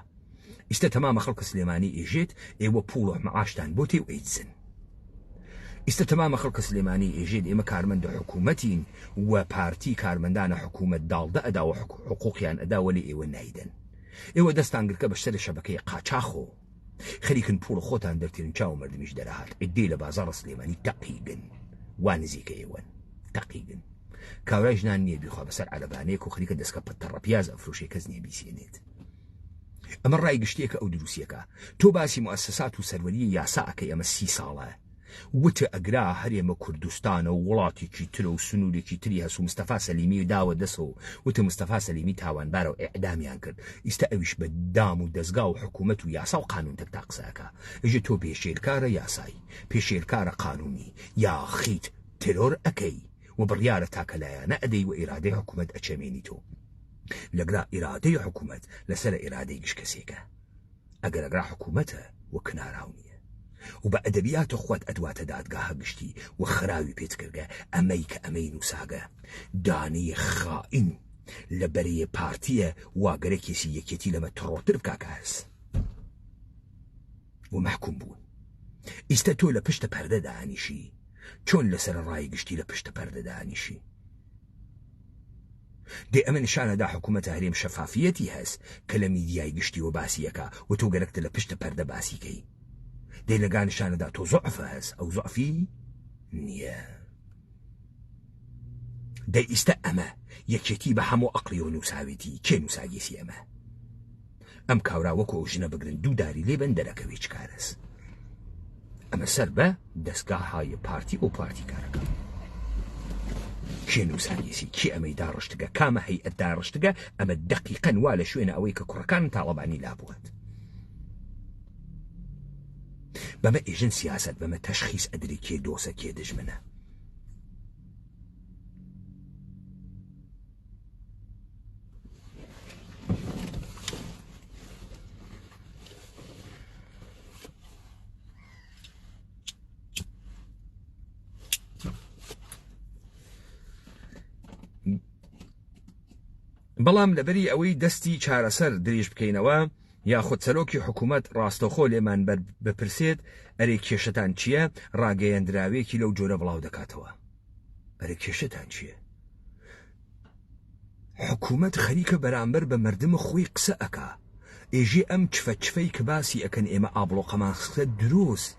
ئیستا تەمامە خەڵکە سلێمانی ئێژێت ئێوە پوڵ و مەعاشتان بۆ تێ و ئەیدزن. ئیستا تەمامە خەڵکە سلێمانی ئێژێت ئێمە کارمەندە حکوومەتین و پارتی کارمەندانە حکوومەت داڵدە ئەدا و حقوقیان ئەداوە لێ ئێوە نایدەن. ئێوە دەستان گرکە بەشتە شەبەکەی قاچاخۆ خەریکن پوڵ خۆتان دەرتێن چاو مردمیش دەرەهات عیددەی لە بازاڕە سلێمانی تەقیگن وا نزیکە ئێوەن تەقیگن. کاورای ژنان نییە بیخوا بەسەر عەرەبانەیەک و خەریکە دەستکە پەتەڕە پیاز ئەفرۆشێ کەس نییە بیسێنێت. ئەمە ڕای گشتێکە ئەو دروستیەکە. تۆ باسی موسسات و سەروەریی یاساکەی ئەمە 30 ساڵە وتە ئەگرا هەرێمە کوردستانە و وڵاتێکی ترە و سنوورێکی تری هەست و مستەفا سەلیمی داوە دەسەوە وتە مستەفا سەلیمی تاوانبارە و ئیعدامیان کرد. ئیستا ئەویش بە دام و دەستگا و حکوومەت و یاسا و قانون تەک تا قسەکە. ئەژێ تۆ پێشێرکارە یاسایی پێشێرکارە قانونی یا خیت ترۆر ئەەکەی و بڕیارە تاکەلایەنە ئەدەی و ئیرادەی حکوومەت ئەچەمێنی تۆ لەگرا ئیرادەی حکوومەت لەسەر ئیرادەی گشت کەسێکە. ئەگەر ئەگرا حکوومەتە و کناراونیە و بە ئەدەبیاتە خۆت ئەدواتە دادگاهە گشتی و خراوی پێچکردگە ئەمەی کە ئەمەی نووساگە دانەی خائین لە بەرەیە پارتیە واگەرەکێسی یەکێتی لەمە تڕۆتر بکاکە هەست و مەحکوم بوون. ئیستا تۆ لە پشتە پەردە دانیشی چۆن لەسەر ڕای گشتی لە پشتە پەردە دانیشی دێ ئەمە نیشانەدا حکوومەتە هەرێم شەفافیەتی هەست کە لە میدیای گشتی و باسیەکە و تۆ گەرەکتە لە پشتە پەردە باسیکەی دێ لەگا نیشانەدا تۆ زوعفە هەست ئەو زوعفی نییە دەی ئیستە ئەمە یەکێتی بە هەموو ئەقلی و نووساویتی کێ نووساگیسی ئەمە ئەم کاورا وەکو ئەو ژنە بگرن دوو داری لێ بن دەرەکەوی چکارەس ئەمە سەر بە دەستگاهای پارتی و پارتی کارەکە کێ نووساگیسی کێ ئەمەی داڕشتگە کامە هەیئەت داڕشتگە ئەمە دەقیقەن وا لە شوێنە ئەوەی کە کوڕەکان تاڵەبانی لابووەت بەمە ئێژن سیاست بەمە تەشخیص ئەدری کێ دۆسە کێ دژمنە بەڵام لەبەری ئەوەی دەستی چارەسەر درێژ بکەینەوە یاخود سەرۆکی حکوومەت ڕاستەخۆ لێمان بپرسێت ئەرێ کێشەتان چییە ڕاگەیەندراوێکی لەو جۆرە بڵاو دەکاتەوە ئەرێ کێشەتان چییە حکوومەت خەریکە بەرامبەر بە مردم خۆی قسە ئەکا ئێژێ ئەم چفەی کە باسی ئەکەن ئێمە ئابڵۆقەمان خستە دروست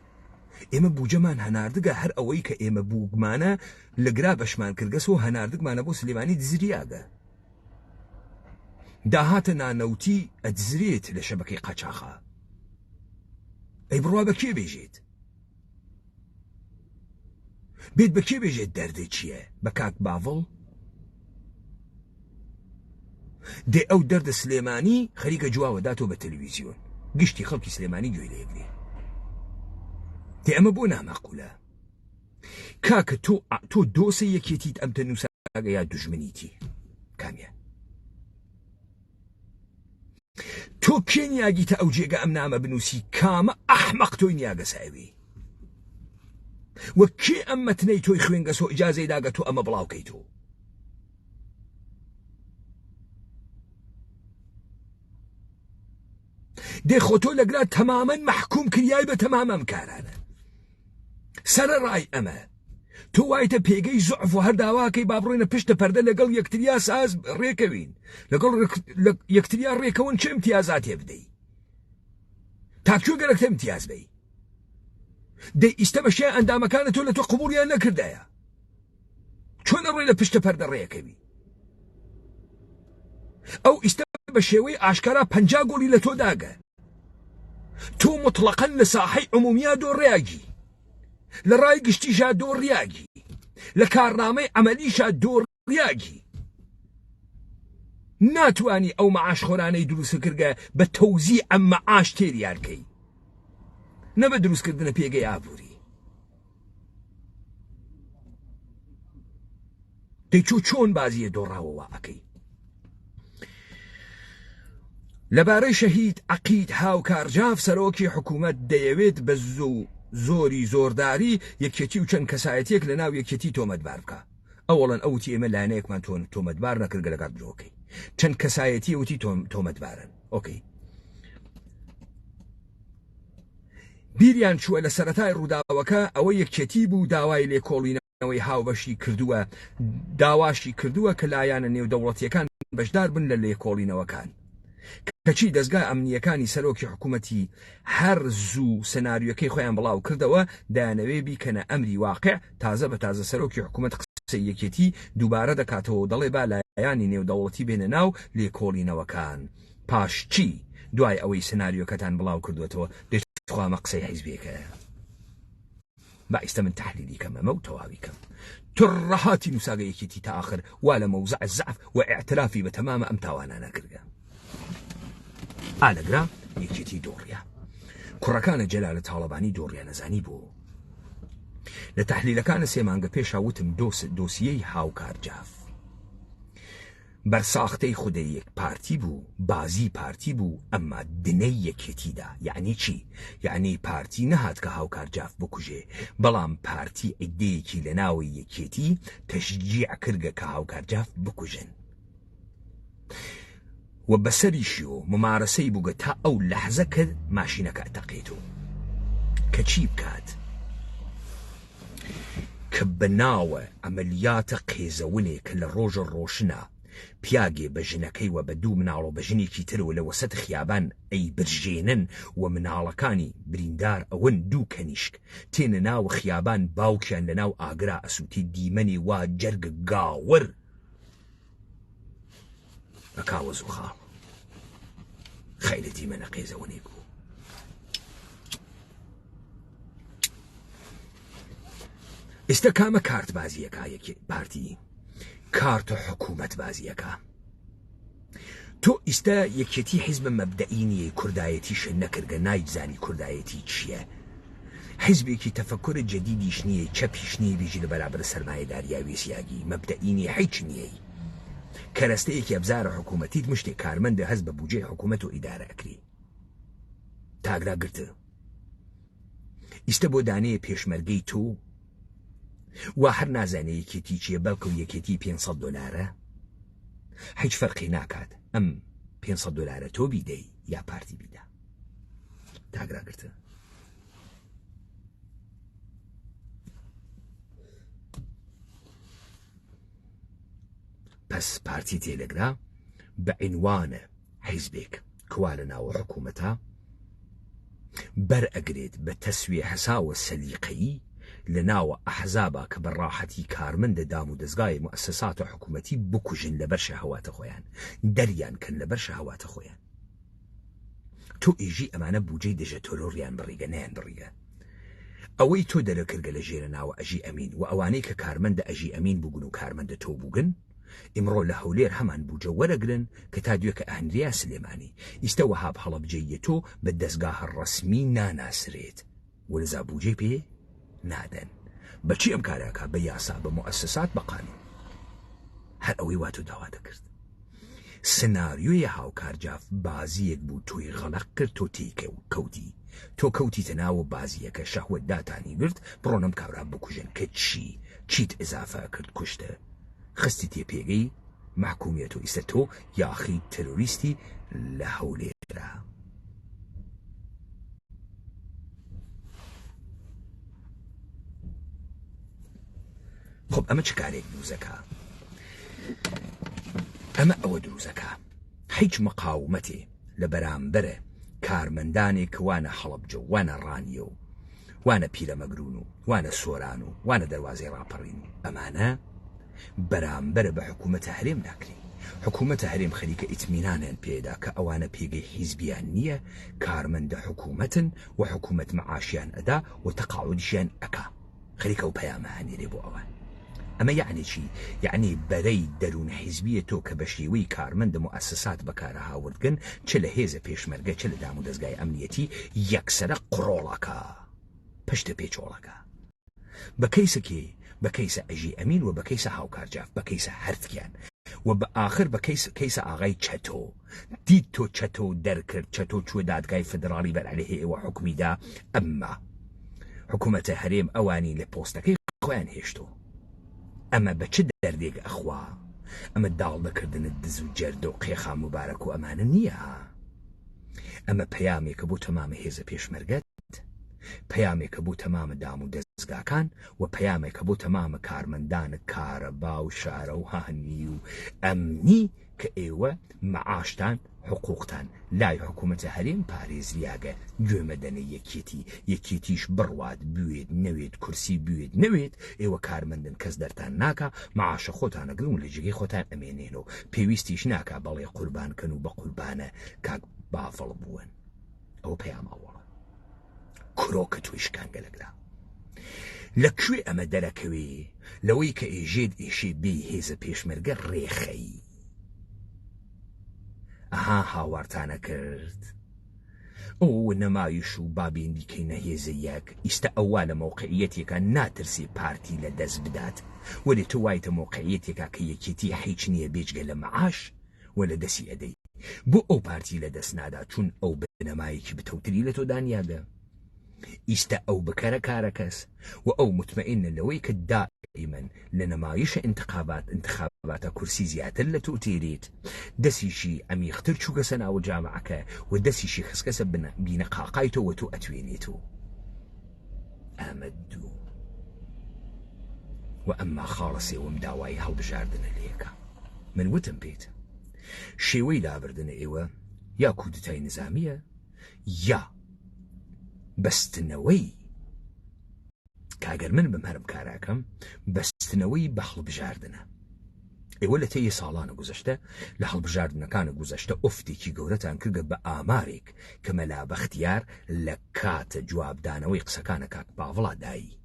ئێمە بوجەمان هەناردگە هەر ئەوەی کە ئێمە بووگمانە لەگرا بەشمان کردگەس و هەناردگمانە بۆ سلێمانی دزریاگە داهاتە نانەوتی ئەدزرێت لە شەبەکەی قاچاخە ئەی بڕوا بە کێ بێژێت بێت بە کێ بێژێت دەردە چییە بە کاک باڤڵ دێ ئەو دەردە سلێمانی خەریکە جواوەداتۆ بە تەلەڤیزیۆن گشتی خەڵکی سلێمانی گوێ لێگرێ دێ ئەمە بۆ نامەقولە کاکە تۆ دۆسە یەکێتیت ئەم تەنووساگە یا دوژمنیتی کامیە تۆ کێ نیاگیتە ئەو جێگە ئەم نامە بنووسی کامە ئەحمەق تۆی نیاگە ساوی وە کێ ئەم مەتنەی تۆی خوێنگەسۆ ئیجازەی داگە تۆ ئەمە بڵاوکەی تۆ دێ خۆ تۆ لەگرا تەمامەن مەحکوم کریای بە تەمام ئەم کارانە سەرە ڕای ئەمە تۆ وایتە پێگەی زوعف و هەر داواکەی با بڕۆینە پشتە پەردە لەگەڵ یەکتریا ساز ڕێکەوین لەگەڵ یەکتریا ڕێکەون چه امتیازاتێ بدەی تاکوێ گەرەکتە امتیاز بەی دەی ئیستە بەشێ ئەندامەکانە تۆ لە تۆ قبوڵیان نەکردایە چۆن ئەڕۆی لە پشتە پەردە ڕێکەوی ئەو ئیستە بە شێوەی ئاشکارا 50 گۆڵی لە تۆ داگە تۆ مطلقاً لە ساحەی عمومیە دۆڕیاگی لە ڕای گشتیشا دۆڕیاگی لە کارنامەی ئەمەلیشا دۆڕیاگی ناتوانی ئەو مەعاشخۆرانەی دروستکردگە بە تەوزیع ئەم مەعاش تێریارکەی نە بە دروستکردنە پێگەی ئابووری دەی چۆن بازیە دۆڕاوەوە ئەکەی لەبارەی شەهید عەقید هاوکارجاف سەرۆکی حکوومەت دەیەوێت بە زۆری زۆرداری یەکێتی و چەند کەسایەتێک لە ناو یەکێتی تۆمەتبار بکە ئەوڵەن ئەوتی ئێمە لایەنەیەکمان تۆمەتبار نەکرد لەگەڵ درۆکەی چەند کەسایەتی وتی تۆمەتبارن ئۆکەی بیریان چووە لە سەرەتای ڕووداوەکە ئەوە یەکێتی بوو داوای لێکۆڵینەوەی هاوبەشی کردووە داواشی کردووە کە لایەنە نێودەوڵەتیەکان بەشدار بن لە لێکۆڵینەوەکان کەچی دەستگای ئەمنیەکانی سەرۆکی حکوومەتی هەر زوو سەناریۆکەی خۆیان بڵاو کردەوە دایانەوێ بیکەنە ئەمری واقع تازە بە تازە سەرۆکی حکوومەت قسەی یەکێتی دووبارە دەکاتەوە دەڵێ با لایەنی نێودەوڵەتی بێنە ناو لێکۆڵینەوەکان پاش چی دوای ئەوەی سەناریۆکەتان بڵاو کردوێتەوە دەخوامە قسەی حیزبێکە با ئێستا من تحلیلی کەم ئەمە و تەواوی کەم تڕەهاتی نووساگە یەکێتی تا ئاخر وا لە مەوزع الزعف و ئیعترافی بە تەمامە ئەم تاوانانە کردە ئالەگرا یەکێتی دۆڕیا کوڕەکانە جەلالە تاڵەبانی دۆڕیا نەزانی بوو لە تحلیلەکانە 3 مانگە پێشا وتم دۆسیەی هاوکارجاف بەرساختەی خودەی یەک پارتی بوو بازی پارتی بوو ئەمما دنەی یەکێتیدا یعنی چی یعنی پارتی نەهات کە هاوکارجاف بکوژێ بەڵام پارتی عیدەیەکی لە ناوی یەکێتی تەشجیع کردگە کە هاوکارجاف بکوژن و بەسەریشی و ممارەسەی بووگە تا ئەو لەحزە کرد ماشینەکە ئەتەقێتەوە کە چی بکات کە بەناوە ئەمەلیاتە قێزەونێک لە ڕۆژە ڕۆشنە پیاگێ بە ژنەکەی و بە دوو مناڵۆ بە ژنێکی ترەوە لە وەسەد خیابان ئەی برژێنن و مناڵەکانی بریندار ئەوەن دوو کەنیشک تێنە ناو خیابان باوکیان لە ناو ئاگرا ئەسووتی دیمەنی وا جەرگە گاوەر بە کاوەز و خاڵ خەیلە دیمەنە قێزەونێک بوو. ئێستا کامە کارت بازیەکە یەکی پارتی کارتە حکوومەت بازیەکە. تۆ ئیستا یەکێتی حیزبە مەبدەئی نیە کوردایەتیشە نەکردگە نایزانی کوردایەتی چییە حیزبێکی تەفەکوڕ جەدیدیش نییە چەپیش نییە بیژی لە بەرابەر سەرمایەداریە وێسیاگی مەبدەئی نیە هیچ نییە کەرەستەیەکی ئەبزارە حکوومەتیت مشتێک کارمەندە هەست بە بوجێ حکوومەت و ئیدارە ئەکری تاگراگرتە ئیستا بۆ دانەیە پێشمەرگەی تۆ وا هەر نازانێ یەکێتی چیە بەڵکە و یەکێتی $500 هیچ فەرقی ناکات ئەم $500 تۆ بیدەی یا پارتی بیدا تاگراگرتە. پس پارتی تێلەگرا بە عنوانە حیزبێک کوا لە ناوە حکوومەتە بەرئەگرێت بە تەسویە حەساوە سەلیقەیی لە ناوە ئەحزابە کە بەڕاحەتی کارمەندە دام و دەستگای موسساتە حکوومەتی بکوژن لەبەر شەهەواتە خۆیان دەریان کەن لەبەر شەهەواتە خۆیان. تۆ ئیژی ئەمانە بوجەی دەژە تۆلۆڕیان بڕیگە نەیان بڕیگە ئەوەی تۆ دەرەکردگە لە ژێرە ناوە ئەژی ئەمین و ئەوانەی کە کارمەندە ئەژی ئەمین بووگن و کارمەندە تۆ بووگن ئیمڕۆ لە هەولێر هەمان بوجە وەرەگرن کە تا دوێکە ئەهەنریا سلێمانی ئیستە وەهاب هەڵەبجەیە تۆ بە دەستگاهە ڕەسمی ناناسرێت وەرزا بوجەی پێ نادەن بەچی ئەم کارەکە بە یاسا بە موسسات بە قانون هەر ئەوەی واتۆ داوا دەکرد. سناریۆیە هاوکارجاف بازیەک بوو تۆی غەلق کرد تۆ تێکەوتی تۆ کەوتیتە ناوە بازیەکە شەهوەت داتانی گرت بڕۆنم کابرا بکوژن کە چیت ئزافە کرد کوشتە خستی تێ پێگەی محکومیەت و ئیسە تۆ یاخی تەرۆریستی لە هەولێرە. خب ئەمە چ کارێک دروزەکە؟ ئەمە ئەوە دروزەکە هیچ مقاومەتێ لە بەرامبەرە کارمەندانێک وانە هەڵەبجە و وانە ڕانیە و وانە پیرەمەگرون و وانە سۆران و وانە دەواازەی ڕاپەڕین و ئەمانە بەرامبەرە بە حکوومەتە هەرێم ناکرێت. حکوومەتە هەرێم خەریکە ئیتمینانیان پێدا کە ئەوانە پێگەی حیزبیان نییە کارمەندە حکوومەتن و حکوومەت مەعاشیان ئەدا و تەقاعودیشیان ئەکا خەریکە و پەیامە هەنێرێ بۆ ئەوان. ئەمە یعنی چی؟ یعنی بەرەی دەروون حیزبیە تۆ کە بە شێوەی کارمەندە موسسات بەکارە هاوردگن چ لە هێزە پێشمەرگە چ لە دام و دەستگای ئەمنیەتی یەکسەرە قڕۆڵەکە پشتە پێچۆڵەکە بە کەیسەکێ بە کەیسە ئەژی ئەمین و بە کەیسە هاوکارجاف بە کەیسە هەرتکیان و بە ئاخر بە کەیسە ئاغای چەتۆ دیت تۆ چەتۆ دەرکرد چەتۆ چوە دادگای فدراڵی بەرعەلەیهی ئێوە حکمیدا ئەمما حکوومەتە هەرێم ئەوانی لە پۆستەکەی خۆیان هێشتۆ ئەمە بە چ دەردێک ئەخوا ئەمە داڵدەکردنت دز و جەردە و قێخا مبارەک و ئەمانە نییە ئەمە پەیامێکە بۆ تەمامە هێزە پێشمەرگەت پەیامێکە بۆ تەمامە دام و دەستگاکان و پەیامێکە بۆ تەمامە کارمەندانە کارەبا و شارە و هاهنی و ئەمنی کە ئێوە مەعاشتان حقوقتان لای حکوومەتە هەرێم پارێزریاگە گوێمەدەنە یەکێتیش بڕوات بوێت نەوێت کورسی بوێت نەوێت ئێوە کارمەندن کەس دەرتان ناکە مەعاشە خۆتانەگرن و لە جگەی خۆتان ئەمێنێن و پێویستیش ناکە بەڵێ قوربانکەن و بە قوربانە کاک بافڵ بوون ئەو پەیام ئەوڵە کرۆکە توی شکانگە لەگرا لەکوێ ئەمە دەرەکەوێ لەوەی کە ئێژێت ئێشێ بێ هێزە پێشمەرگە ڕێخەی ئەها هاوارتانە کرد ئەو نەمایش و بابێندیکەی نەهێزە یەک ئیستا ئەووا لە مۆقعیەتێکە ناترسی پارتی لە دەست بدات وەێ تو وایتە مۆقعیەتێکا کە یەکێتی هیچ نییە بێجگە لە مەعاش وە لە دەسی ئەدەی بۆ ئەو پارتی لە دەست نادا چون ئەو بنەمایەکی بتەوتری لە تۆ دانیاگە ئیستا ئەو بکەرە کارەکەس و ئەو متمەئینە لەوەی کە دائیمەن لە نەمایشە انتخاباتە کورسی زیاتر لە تۆ تێریت دەسیشی ئەمیختر چووکە سەناوە جامعەکە و دەسیشی خسکەسە بینە قاقایتەوە تۆ ئەتوێنێت و ئەمە دوو و ئەمما خاڵە سێوەم داوای هەڵبژاردنە لێکە. من وتم پێیت شێوەی لابردنە ئێوە یا کودتای نظامیە یا بەستنەوەی کاگەر من بم هەرم کاراکەم بەستنەوەی بە هەڵبژاردنە. ئێوە لە تێی ساڵانە گوزەشتە لە هەڵبژاردنەکانە گوزەشتە ئوفتێکی گەورەتان کردە بە ئامارێک کە مەلا بەختیار لە کاتە جوابدانەوەی قسەکانە کاک باوڵا دایی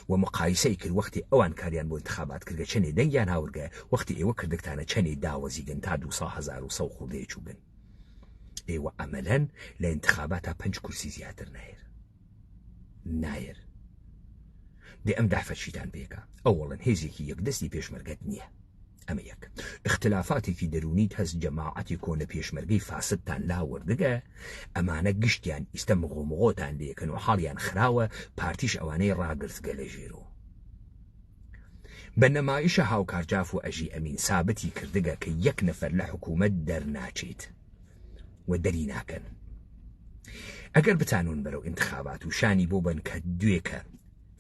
و مقایسەی کرد وەختی ئەوان کاریان بۆ انتخابات کردگە چەندێ دەنگیان هاورگە وەختی ئێوە کردکتانە چەندێ داوەزیگەن تا 200,000 خوڵدەیە چووگن. ئێوە ئەمەلەن لە انتخابات تا 5 کورسی زیاتر نایر دێ ئەم دافەتشیتان پێکە ئەوڵەن هێزێکی یەکدەستی پێشمەرگەت نییە. ئەمە یەک اختلافاتێکی دەرونیت هەست جەماعەتی کۆنە پێشمەرگەی فاسدتان لاوەردگە ئەمانە گشتیان ئیستە مغۆمغۆتان لێکن و حاڵیان خراوە پارتیش ئەوانەی ڕاگرتگە لە ژێرۆ. بە نەمایشە هاوکارجاف و ئەژی ئەمین سابەتی کردگە کە یەک نەفەر لە حکوومەت دەرناچێت و دەری ناکەن. ئەگەر بتانون بەرەو انتخابات و شانی بۆ بن کە دوێکە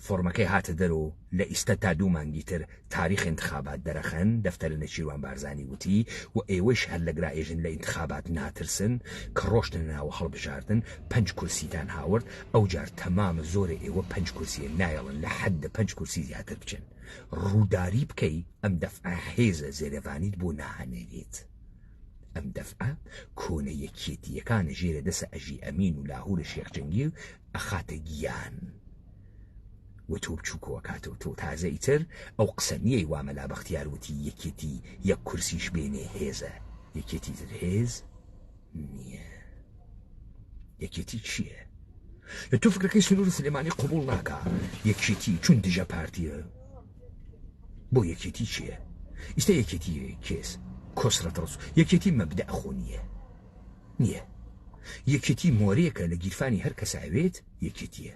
فۆرمەکەی هاتە دەرەوە لە ئیستە تا 2 مانگی تر تاریخ انتخابات دەرەخەن. دەفتەرە نەچیروان بارزانی وتی و ئێوەش هەر لە گرائێژن لە انتخابات ناترسن کە ڕۆشتن ناوە هەڵبژاردن 5 کورسیتان هاورد ئەو جار تەمامە زۆرە ئێوە 5 کورسیە نایەڵن لە حەدە 5 کورسی زیاتر بچن. ڕووداری بکەی ئەم دەفعە هێزە زێرەڤانیت بۆ ناهەنێرێت. ئەم دەفعە کۆنە یەکێتیەکانە ژێرە دەسە ئەژی ئەمین و لاهور شێخجەنگی ئەخاتە گیان و تۆ بچووکەوە کاتەوە تۆ تازە ئیتر ئەو قسە نییەی وامەلا بەختیار وتی یەکێتی یەک کورسیش بێنێ هێزە. یەکێتی تر هێز نییە. یەکێتی چییە؟ تۆ فکرەکەی سنوور سلێمانی قبول ناکە یەکێتی چون دژە پارتیە بۆ یەکێتی چییە؟ ئیستا یەکێتی کێس کۆسرەت ڕسو یەکێتی مەبدە ئەخۆ نییە. یەکێتی مۆرێکە لە گیرفانی هەر کەساوێت یەکێتیە.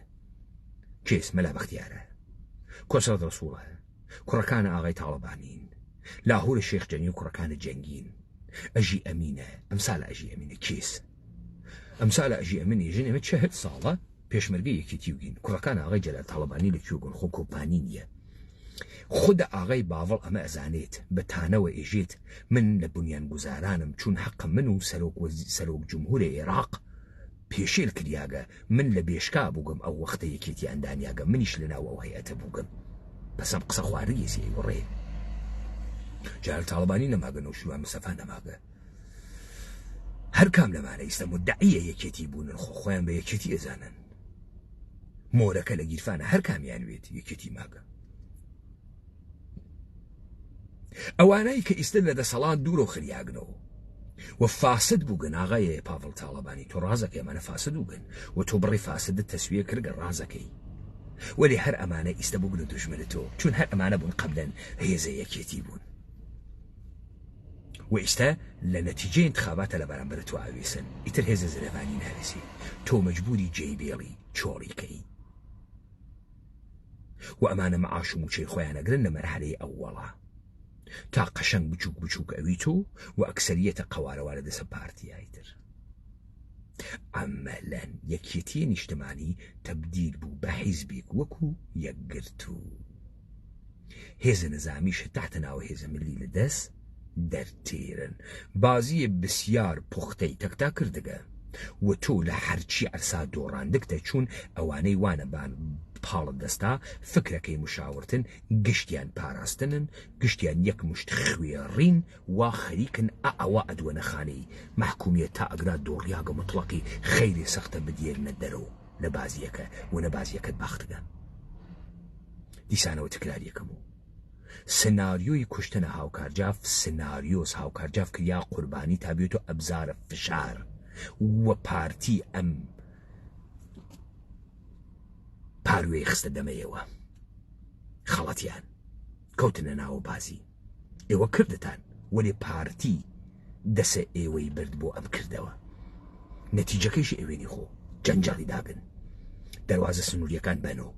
کێس مەلا بەختیارە کۆسرەت ڕسوڵە کوڕەکانە ئاغای تاڵەبانین لاهور شێخجەنی و کوڕەکانە جەنگین ئەژی ئەمینە ئەمسالە ئەژی ئەمینە کێس ئەمسالە ئەژی ئەمینی ژن ئێمە 40 ساڵە پێشمەرگەی یەکێتی وگین کوڕەکان ئاغای جەلال تاڵەبانی لەکوێگون خۆ کۆمپانی نییە. خودە ئاغای باوەڵ ئەمە ئەزانێت بە تانەوە ئێژێت من لە بنیان گوزارانم چون حەق من و سەرۆک جمهوری عێراق پێشێل کریاگە من لە بێشکا بووگم ئەو وەختە یەکێتی ئەندانیاگە منیش لەناو ئەو هەیەتە بووگم بەسەم قسە خوارەیە سێ وڕێ جار تاڵبانی نەماگەن و شوان مستەفا نەماگە هەر کام لەمانە ئیستە مدعیە یەکێتی بوونن خۆیان بە یەکێتی ئەزانن مۆرەکە لە گیرفانە هەر کامیان وێت یەکێتی ماگە. ئەوانەی کە ئیستر لە دەسەڵات دوورۆ خریاگنەوە و فاسد بووگن ئاغای پاڤڵ تاڵەبانی تۆ ڕازەکەی ئەمانە فاسد بووگن و تۆ بڕی فاسدت تەسویە کردگە ڕازەکەی وەلی هەر ئەمانە ئیستە بووگن و دوژمنە تۆ چون هەر ئەمانە بوون قەبلەن هێزە یەکێتی بوون و ئیستە لە نەتیجەی انتخاباتە لە بەرامبەر تۆ ئاوێسن ئیتر هێزە زەرەڤانی ناوێسی تۆ مەجبوری جێیبێڵی چۆڵیکەی و ئەمانە مەعاش و موچەی خۆیان ئەگرن لە مەرحەلەی ئەووەڵە تا قەشەنگ بچووک ئەوی تۆ و ئەکسەریەتە قەوارەوە لە دەسە پارتیایتر. ئەمەلەن یەکێتی نیشتمانی تەبدیل بوو بە حیزبێک وەکو یەکگرتو هێزە نەزامیش تحتە ناوە هێزە ملی لەدەست دەرتێرن بازیە بسیار پوختەی تەکتا کردگە و تۆ لە هەرچی ئەرسا دۆڕاندکتە چون ئەوانەی وانەبان پاڵت دەستا فکرەکەی مشاورتن گشتیان پاراستنن گشتیان یەک مشت خوێڕین وا خەریکن ئەوە ئەدوەنە خانەی محکومیە تا ئەگرا دۆڕیاگە مطلقی خەیری سەختە بدێرنە دەرەوە لە بازیەکە و نە بازیەکەت باختگە. دیسانەوە تکراریەکەم و سناریۆی کوشتنە هاوکارجاف سناریۆس هاوکارجاف کریا قوربانی تا بێتۆ ئەبزارە فشار و پارتی ئەم پاروێی خستە دەمەیەوە خەڵەتیان کەوتنە ناوە بازی ئێوە کردتان وەلی پارتی دەسە ئێوەی برد بۆ ئەم کردەوە نەتیجەکەیش ئێوێنی خۆ جەنجاڵی داگن دەواازە سنووریەکان بەنەوە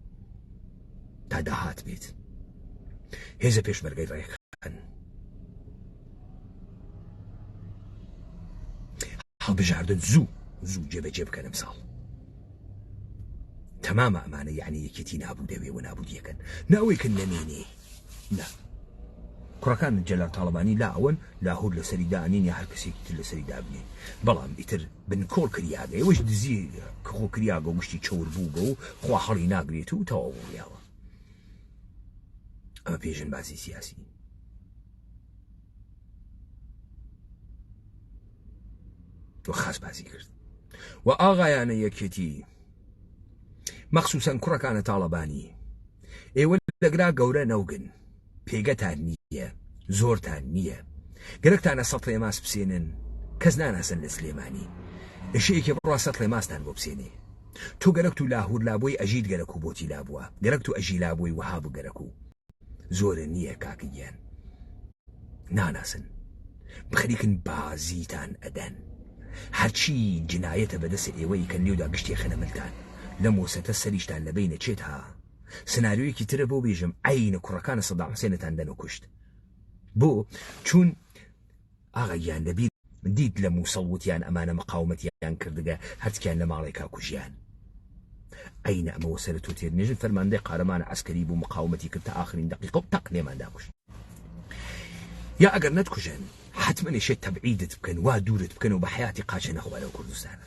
تا داهات بێت هێزە پێشمەرگەی ڕێکخان هەڵبژاردن زوو جێبەجێ بکەن ئەمساڵ تمام ئەمانە یعنی یەکێتی نابوو دەوێ و نابودیەکەن ناوەیکن نەمێنێ نا کوڕەکان جەلال تاڵبانی لا ئەوەن لاهور لەسەری دانین یا هەر کەسێکی تر لەسەری دابنێ بەڵام ئیتر بنکۆڵ کریاگە ئێوەش دزی کۆ کریاگە و گشتی چەور بووگە و خوا هەڵی ناگرێت و تەواو ڕیاوە ئەمە پێژن بازی سیاسی و خاص بازی کرد و ئاغایانە یەکێتی مەخسوسەن کوڕەکانە تاڵەبانی ئێوە لەگرا گەورە نەوگن پێگەتان نییە زۆرتان نییە گەرەکتانە سەڵێ ماس بسێنن کەس ناناسن لە سلێمانی ئەشەیەکی بڕوا سەڵێ ماستان بۆ بسێنێ تۆ گەرەکت و لاهور لابۆی ئەژید گەرەک و بۆتی لابووە گەرەکت و ئەژی لابۆی وەها بوو گەرەک و زۆرە نییە کاکەگیان ناناسن بخەریکن بازیتان ئەدەن هەرچی جنایەتە بەدەست ئێوەی کە لێودا گشتی خەنەملتان لە مۆسەتە سەریشتان لەبەی نەچێت ها سناریۆیەکی ترە بۆ بێژم عینە کوڕەکانە سەدام حوسێنتان دەن و کوشت بۆ چون ئاغایان لەبیر دیت لە مووسڵ وتیان ئەمانە مەقاومەتیان کردگە هەرچیان لە ماڵێکا کوژیان عینە ئەمەوە سەر تۆ تێرنێژن فەرماندەی قارەمانە عەسکەری بوو مقاومەتی کرد تا ئاخرین دەقیقە و تەق لێماندا کوشت یا ئەگەر نەتکوژن حتمما نێشێت تەبعیدت بکەن وا دوورت بکەن و بە حیاتی قاچە نەخوارەوە کوردستانە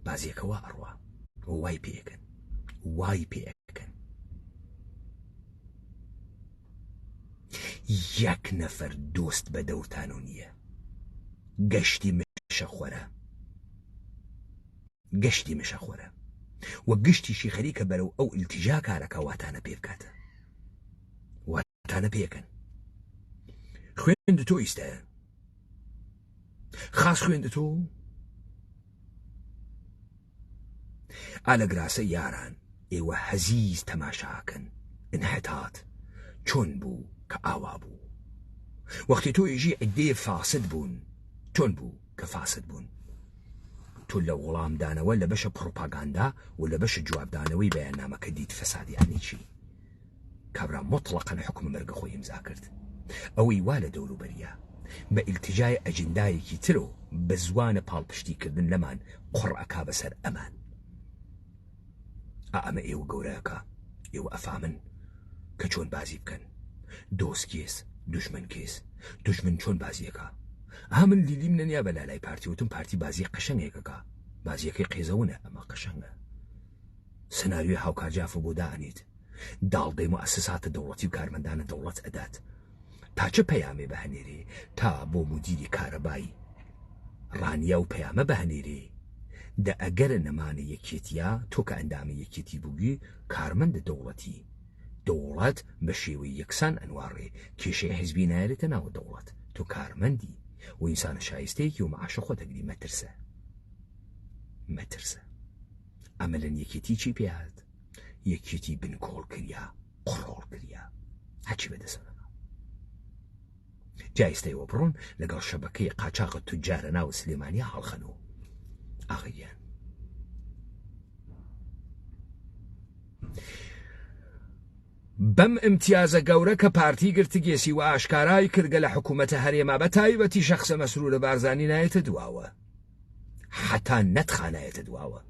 بازیەکە وا ئەڕوا وای پێەکەن وای پێەکەن یەک نەفەر دۆست بە دەورتان و نییە گەشتی مشەخۆرە وە گشتیشی خەریکە بەرەو ئەو ئیلتیجا کارەکە واتانە پێ بکاتە واتانە پێکەن خوێند تۆ ئیستە خاص خوێند تۆ ئالە گراسە یاران ئێوە هەزیز تەماشاکەن انحتات چۆن بوو کە ئاوا بوو وەختی تۆ ئێژی عیدەیە فاسد بوون چۆن بوو کە فاسد بوون تۆ لە وەڵامدانەوە لە بەشە پڕۆپاگاندا و لە بەشە جوابدانەوەی بەیاننامەکە دیت فەسادیانی چی کابرا مطلقاً حکم مەرگە خۆی ئیمزا کرد ئەوەی وا لە دەوروبەریە بە ئیلتیجای ئەجندایەکی ترۆ بە زوانە پاڵپشتیکردن لەمان قڕعەکا بەسەر ئەمان ئەمە ئێوە گەورەکە ئێوە ئەفامن کە چۆن بازی بکەن دۆست کێس دوژمن کێس دوژمن چۆن بازیەکە من لیلیم نەنیا بە لالای پارتی وتم پارتی بازی قەشەنگێکەکە بازیەکەی قێزەونە ئەمە قەشەنگە سناریۆی هاوکارجافە بۆ دانیت داڵدەی موسساتە دەوڵەتی و کارمەندانە دەوڵەت ئەدات تا چه پەیامێ بەهەنێرێ تا بۆ مدیری کارەبایی ڕانیا و پەیامە بەهەنێرێ دە ئەگەرە نەمانە یەکێتیە تۆ کە ئەندامی یەکێتی بووی کارمەندە دەوڵەتی دەوڵەت بە شێوەی یەکسان ئەنوارڕێ کێشەی حیزبی نایرێتە ناوە دەوڵەت تۆ کارمەندی و ئینسانە شایستەیەکی و مەعاشە خۆ دەگری مەترسە ئەمەلەن یەکێتی چی پێهات یەکێتی بنکۆڵ کریا قڕۆڵ کریا هەچی بەدەسەوە جایستەیەوە بڕۆن لەگەڵ شەبەکەی قاچاقە توجارە ناو سلێمانیا هەڵخەنەوە ئاغایان بەم ئیمتیازە گەورە کە پارتی گرتگێسی و ئاشکارای کردگە لە حکوومەتە هەرێما بە تایبەتی شەخصە مەسرورە بارزانی نایەتە دواوە حتا نەتخانایەتە دواوە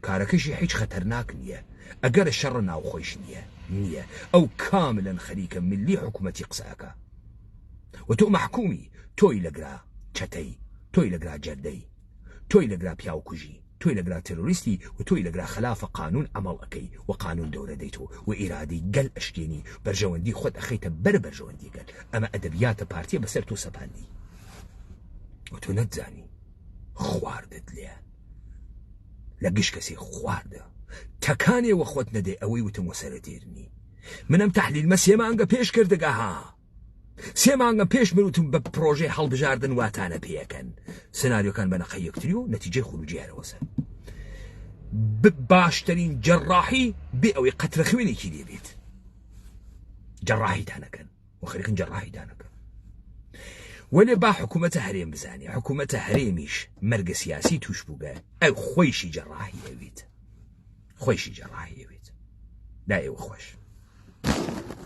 کارەکەشی هیچ خەتەرناک نییە ئەگەرە شەڕە ناوخۆیش نییە ئەو کاملەن خەریکە ملی حکوومەتی قسەکە و تۆ مەحکومی تۆی لەگرا چەتەی تۆی لەگرا جەردەی تۆی لەگرا پیاوکوژی تۆی لەگرا تێرۆریستی و تۆی لەگرا خلافە قانون ئەمەڵ ئەەکەی و قانون دەورە دەیتۆ و ئیرادی گەل ئەشکێنی بەرژەوەندی خۆت ئەخەیتە بەر بەرژەوەندی گەل ئەمە ئەدەبیاتە پارتیە بەسەر تۆ سەپاندی و تۆ نەتزانی خواردت لێ لە گشت کەسێ خواردە تەکانێوە خۆت نەدەی ئەوەی وتم وەسەرە تێرنی منم تەحلیلمە 3 مانگە پێش کردگە ها 3 مانگە پێش مروتم بە پرۆژەی هەڵبژاردن واتانە پێەکەن سناریۆکان بە نەقە یەکتری و نەتیجەی خروجیارەوەسە باشترین جەڕاحی بێ ئەوەی قەترە خوێنێکی لێبێت جەڕاحیتانەکەن و خەریکن جەڕاحیتانەکەن وەلێ با حکوومەتە هەرێم بزانێ حکوومەتە هەرێمیش مەرگە سیاسی توش بووگە ئەو خۆیشی جەڕاحی ئەوێت دا ئێوە خۆش